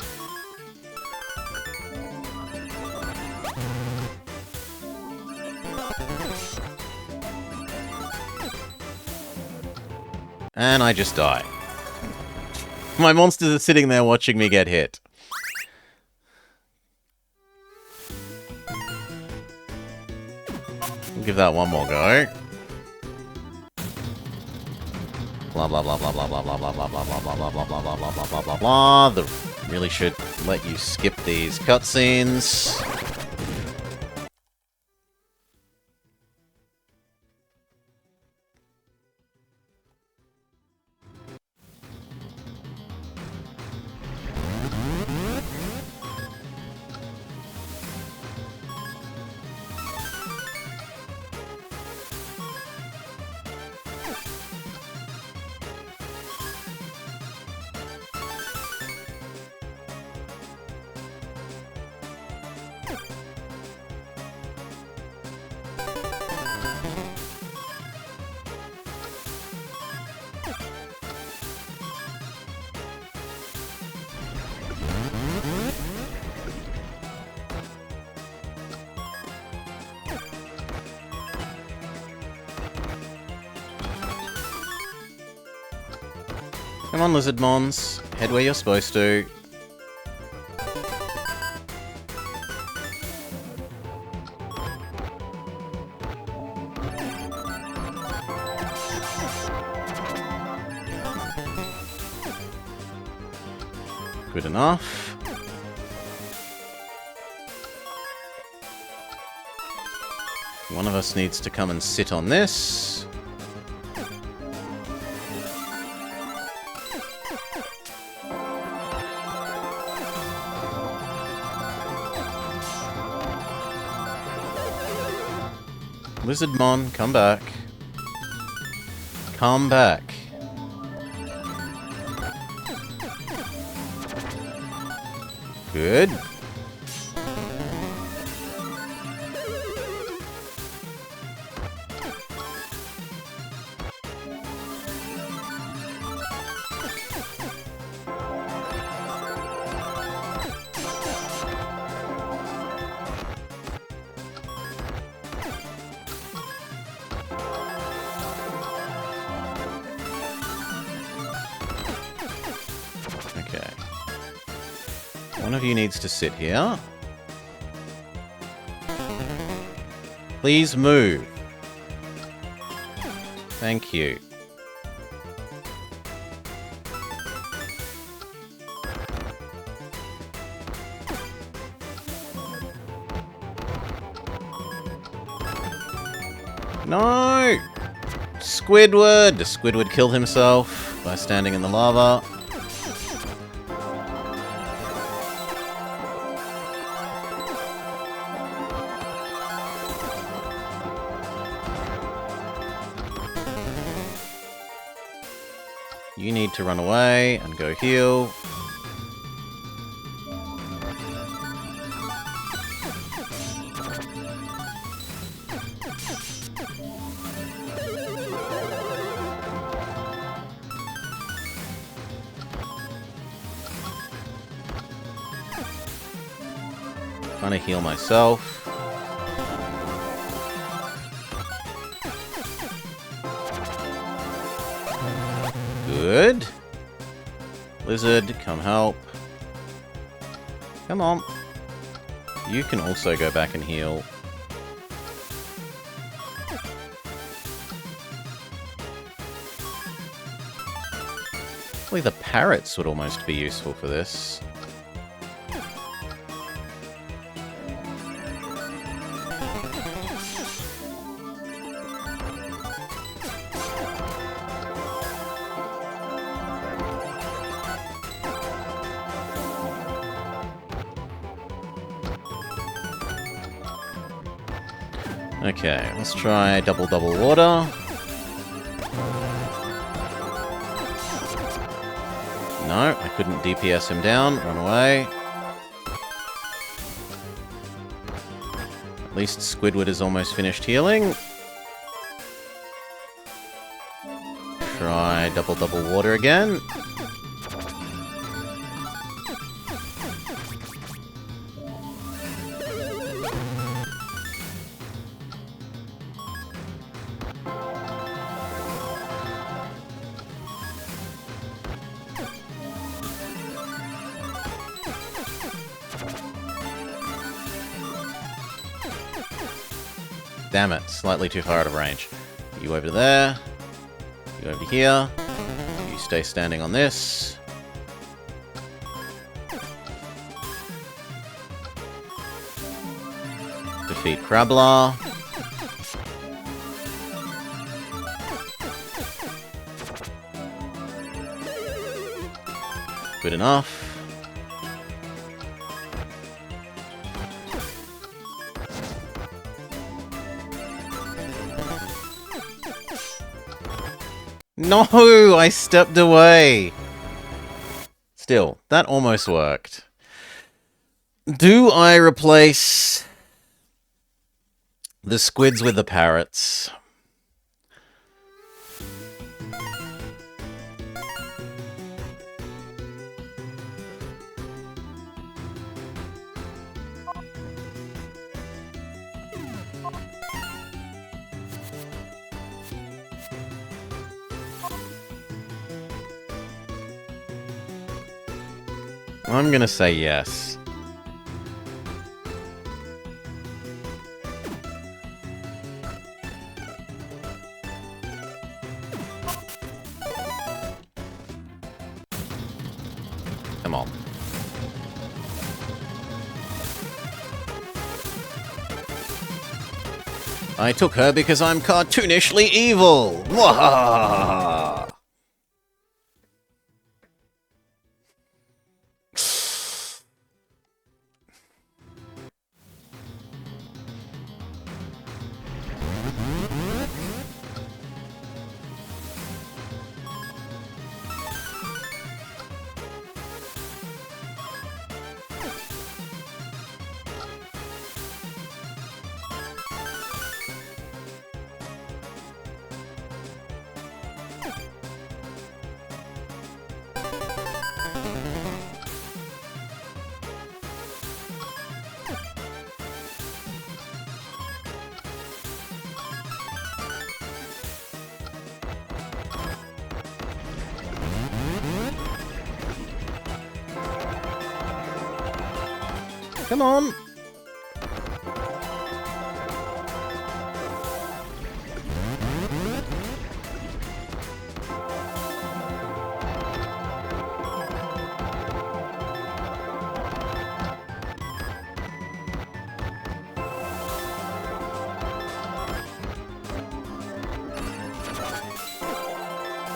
Speaker 1: And I just die. My monsters are sitting there watching me get hit. Give that one more go. Blah blah blah blah blah blah blah blah blah blah blah blah blah blah blah blah blah blah blah blah. The really should let you skip these cutscenes. Come on, Lizardmons. Head where you're supposed to. Good enough. One of us needs to come and sit on this. Lizardmon, come back. Come back. Good. Okay. One of you needs to sit here. Please move. Thank you. No! Squidward! Does Squidward kill himself by standing in the lava? You need to run away and go heal. Trying to heal myself. Good. Lizard, come help. Come on. You can also go back and heal. Actually, the parrots would almost be useful for this. Okay, let's try double water. No, I couldn't DPS him down. Run away. At least Squidward is almost finished healing. Try double water again. Damn it, slightly too far out of range. You over there. You over here. You stay standing on this. Defeat Krabbler. Good enough. No, I stepped away. Still, that almost worked. Do I replace the squids with the parrots? I'm gonna say yes. Come on. I took her because I'm cartoonishly evil! Mwahaha! Come on!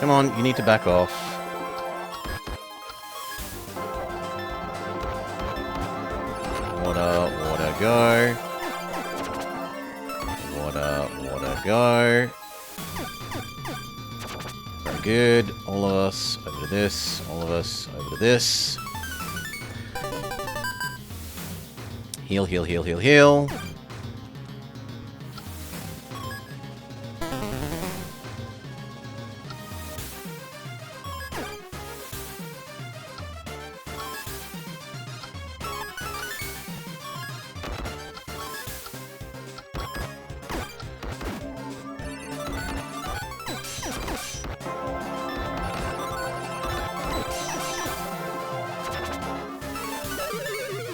Speaker 1: Come on, you need to back off. Water, go. Water, go. Very good. All of us over to this. All of us over to this. Heal, heal, heal, heal, heal.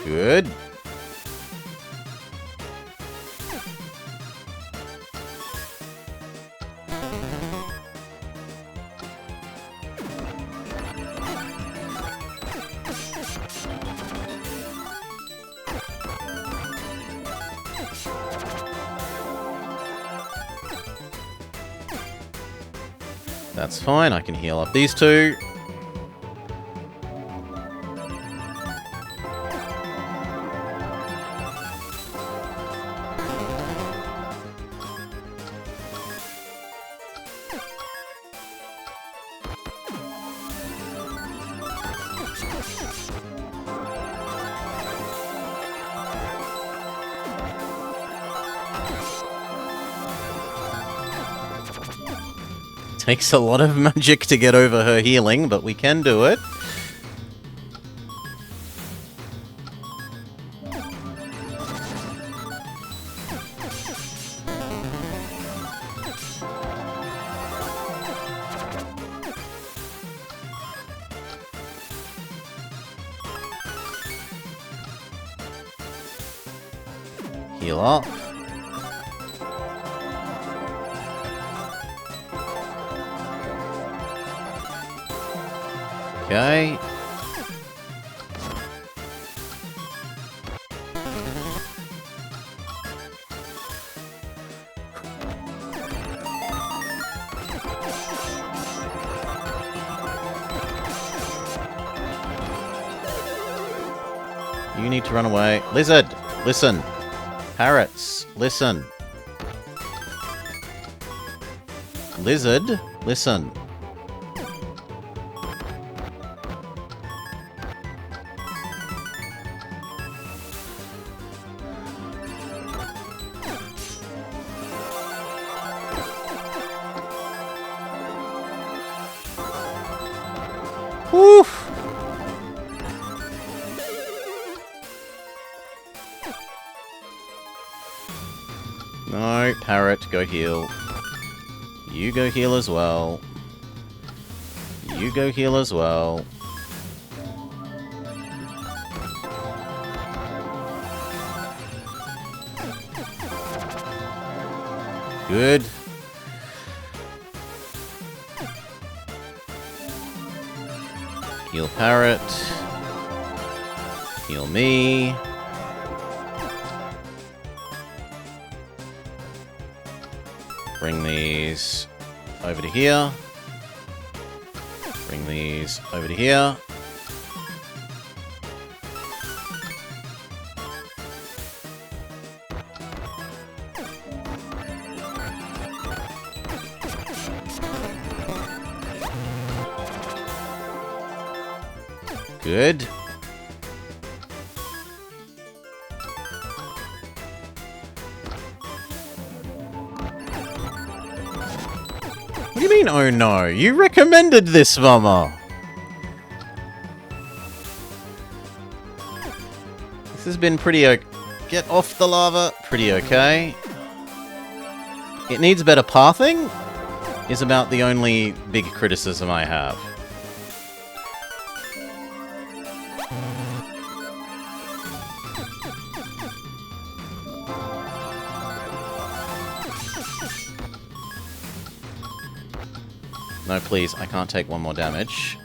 Speaker 1: Good. That's fine, I can heal up these two. Takes a lot of magic to get over her healing, but we can do it. Heal up. Okay. You need to run away. Lizard, listen. Parrots, listen. Lizard, listen. Woo! No, parrot, go heal. You go heal as well. You go heal as well. Good. Heal Parrot. Heal me. Bring these over to here. Bring these over to here. Good. What do you mean, oh no? You recommended this, Mama! This has been pretty okay. Get off the lava. Pretty okay. It needs better pathing, is about the only big criticism I have. No, please, I can't take one more damage.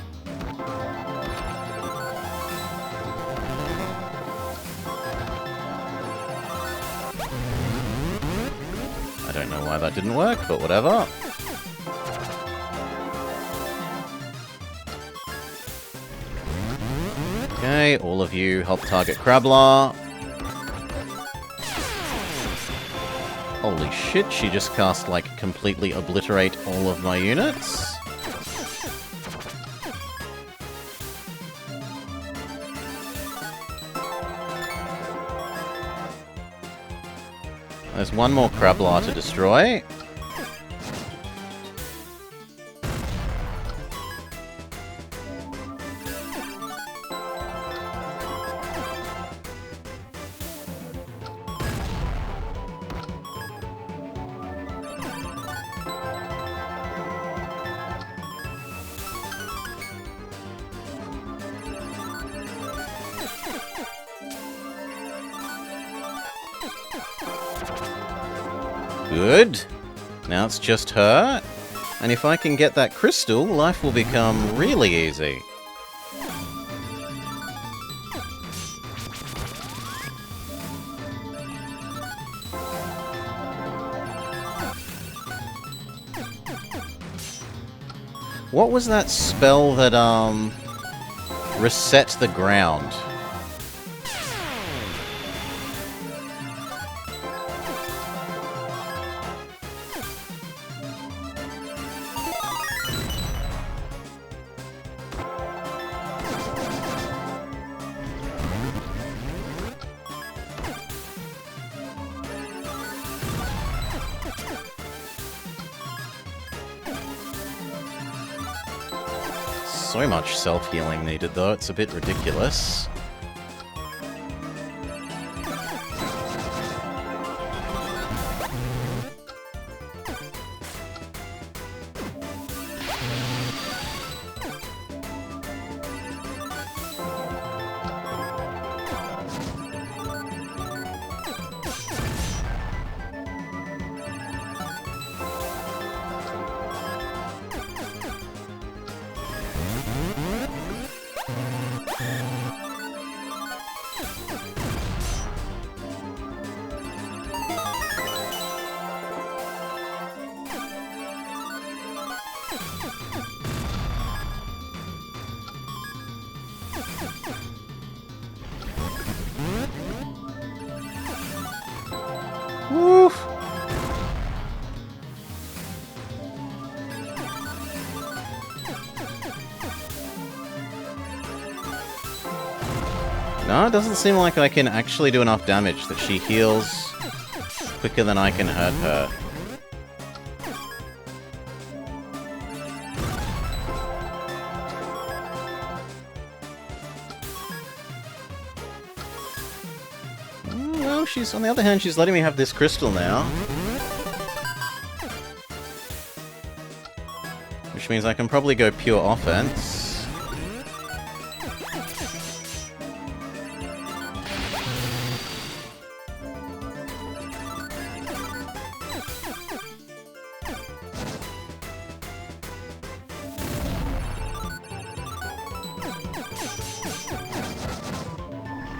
Speaker 1: I don't know why that didn't work, but whatever. Okay, all of you help target Crablar. Holy shit, she just cast, like, completely obliterate all of my units. There's one more Crablar to destroy. Good. Now it's just her. And if I can get that crystal, life will become really easy. What was that spell that, reset the ground? So much self-healing needed, though. It's a bit ridiculous. Woof. No, it doesn't seem like I can actually do enough damage that she heals quicker than I can hurt her. Well, she's, on the other hand, she's letting me have this crystal now. Which means I can probably go pure offense.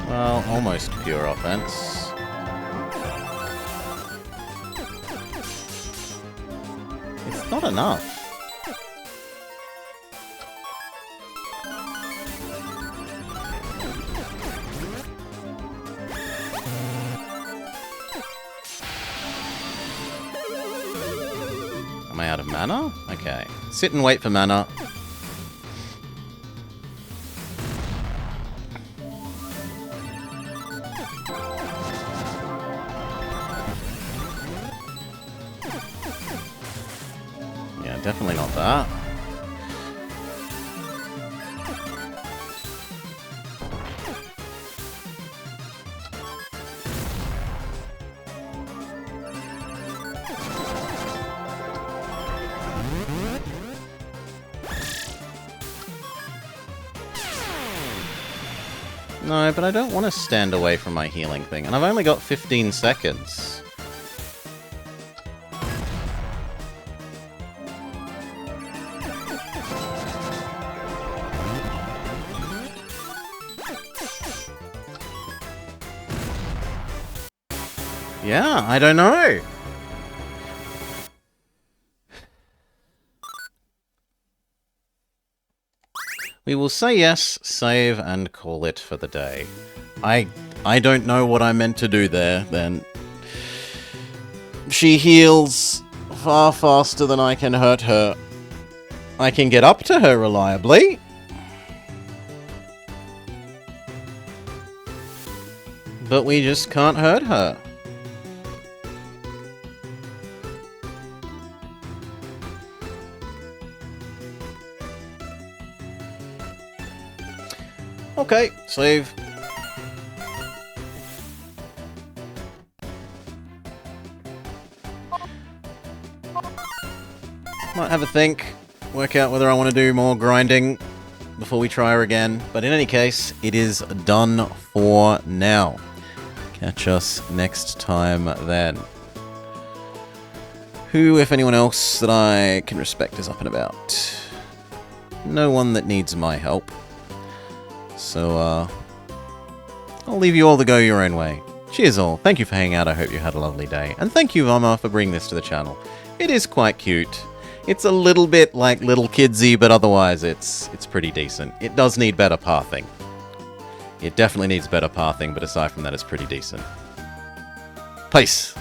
Speaker 1: Well, almost pure offense. It's not enough. Am I out of mana? Okay. Sit and wait for mana. Yeah, definitely not that. No, but I don't want to stand away from my healing thing, and I've only got 15 seconds. Yeah, I don't know. We will say yes, save, and call it for the day. I don't know what I meant to do there, then. She heals far faster than I can hurt her. I can get up to her reliably. But we just can't hurt her. Okay, save. Might have a think, work out whether I want to do more grinding before we try her again. But in any case, it is done for now. Catch us next time then. Who, if anyone else that I can respect, is up and about? No one that needs my help. So, I'll leave you all to go your own way. Cheers all, thank you for hanging out, I hope you had a lovely day. And thank you, Mama, for bringing this to the channel. It is quite cute. It's a little bit, like, little kidsy, but otherwise it's pretty decent. It does need better pathing. It definitely needs better pathing, but aside from that, it's pretty decent. Peace!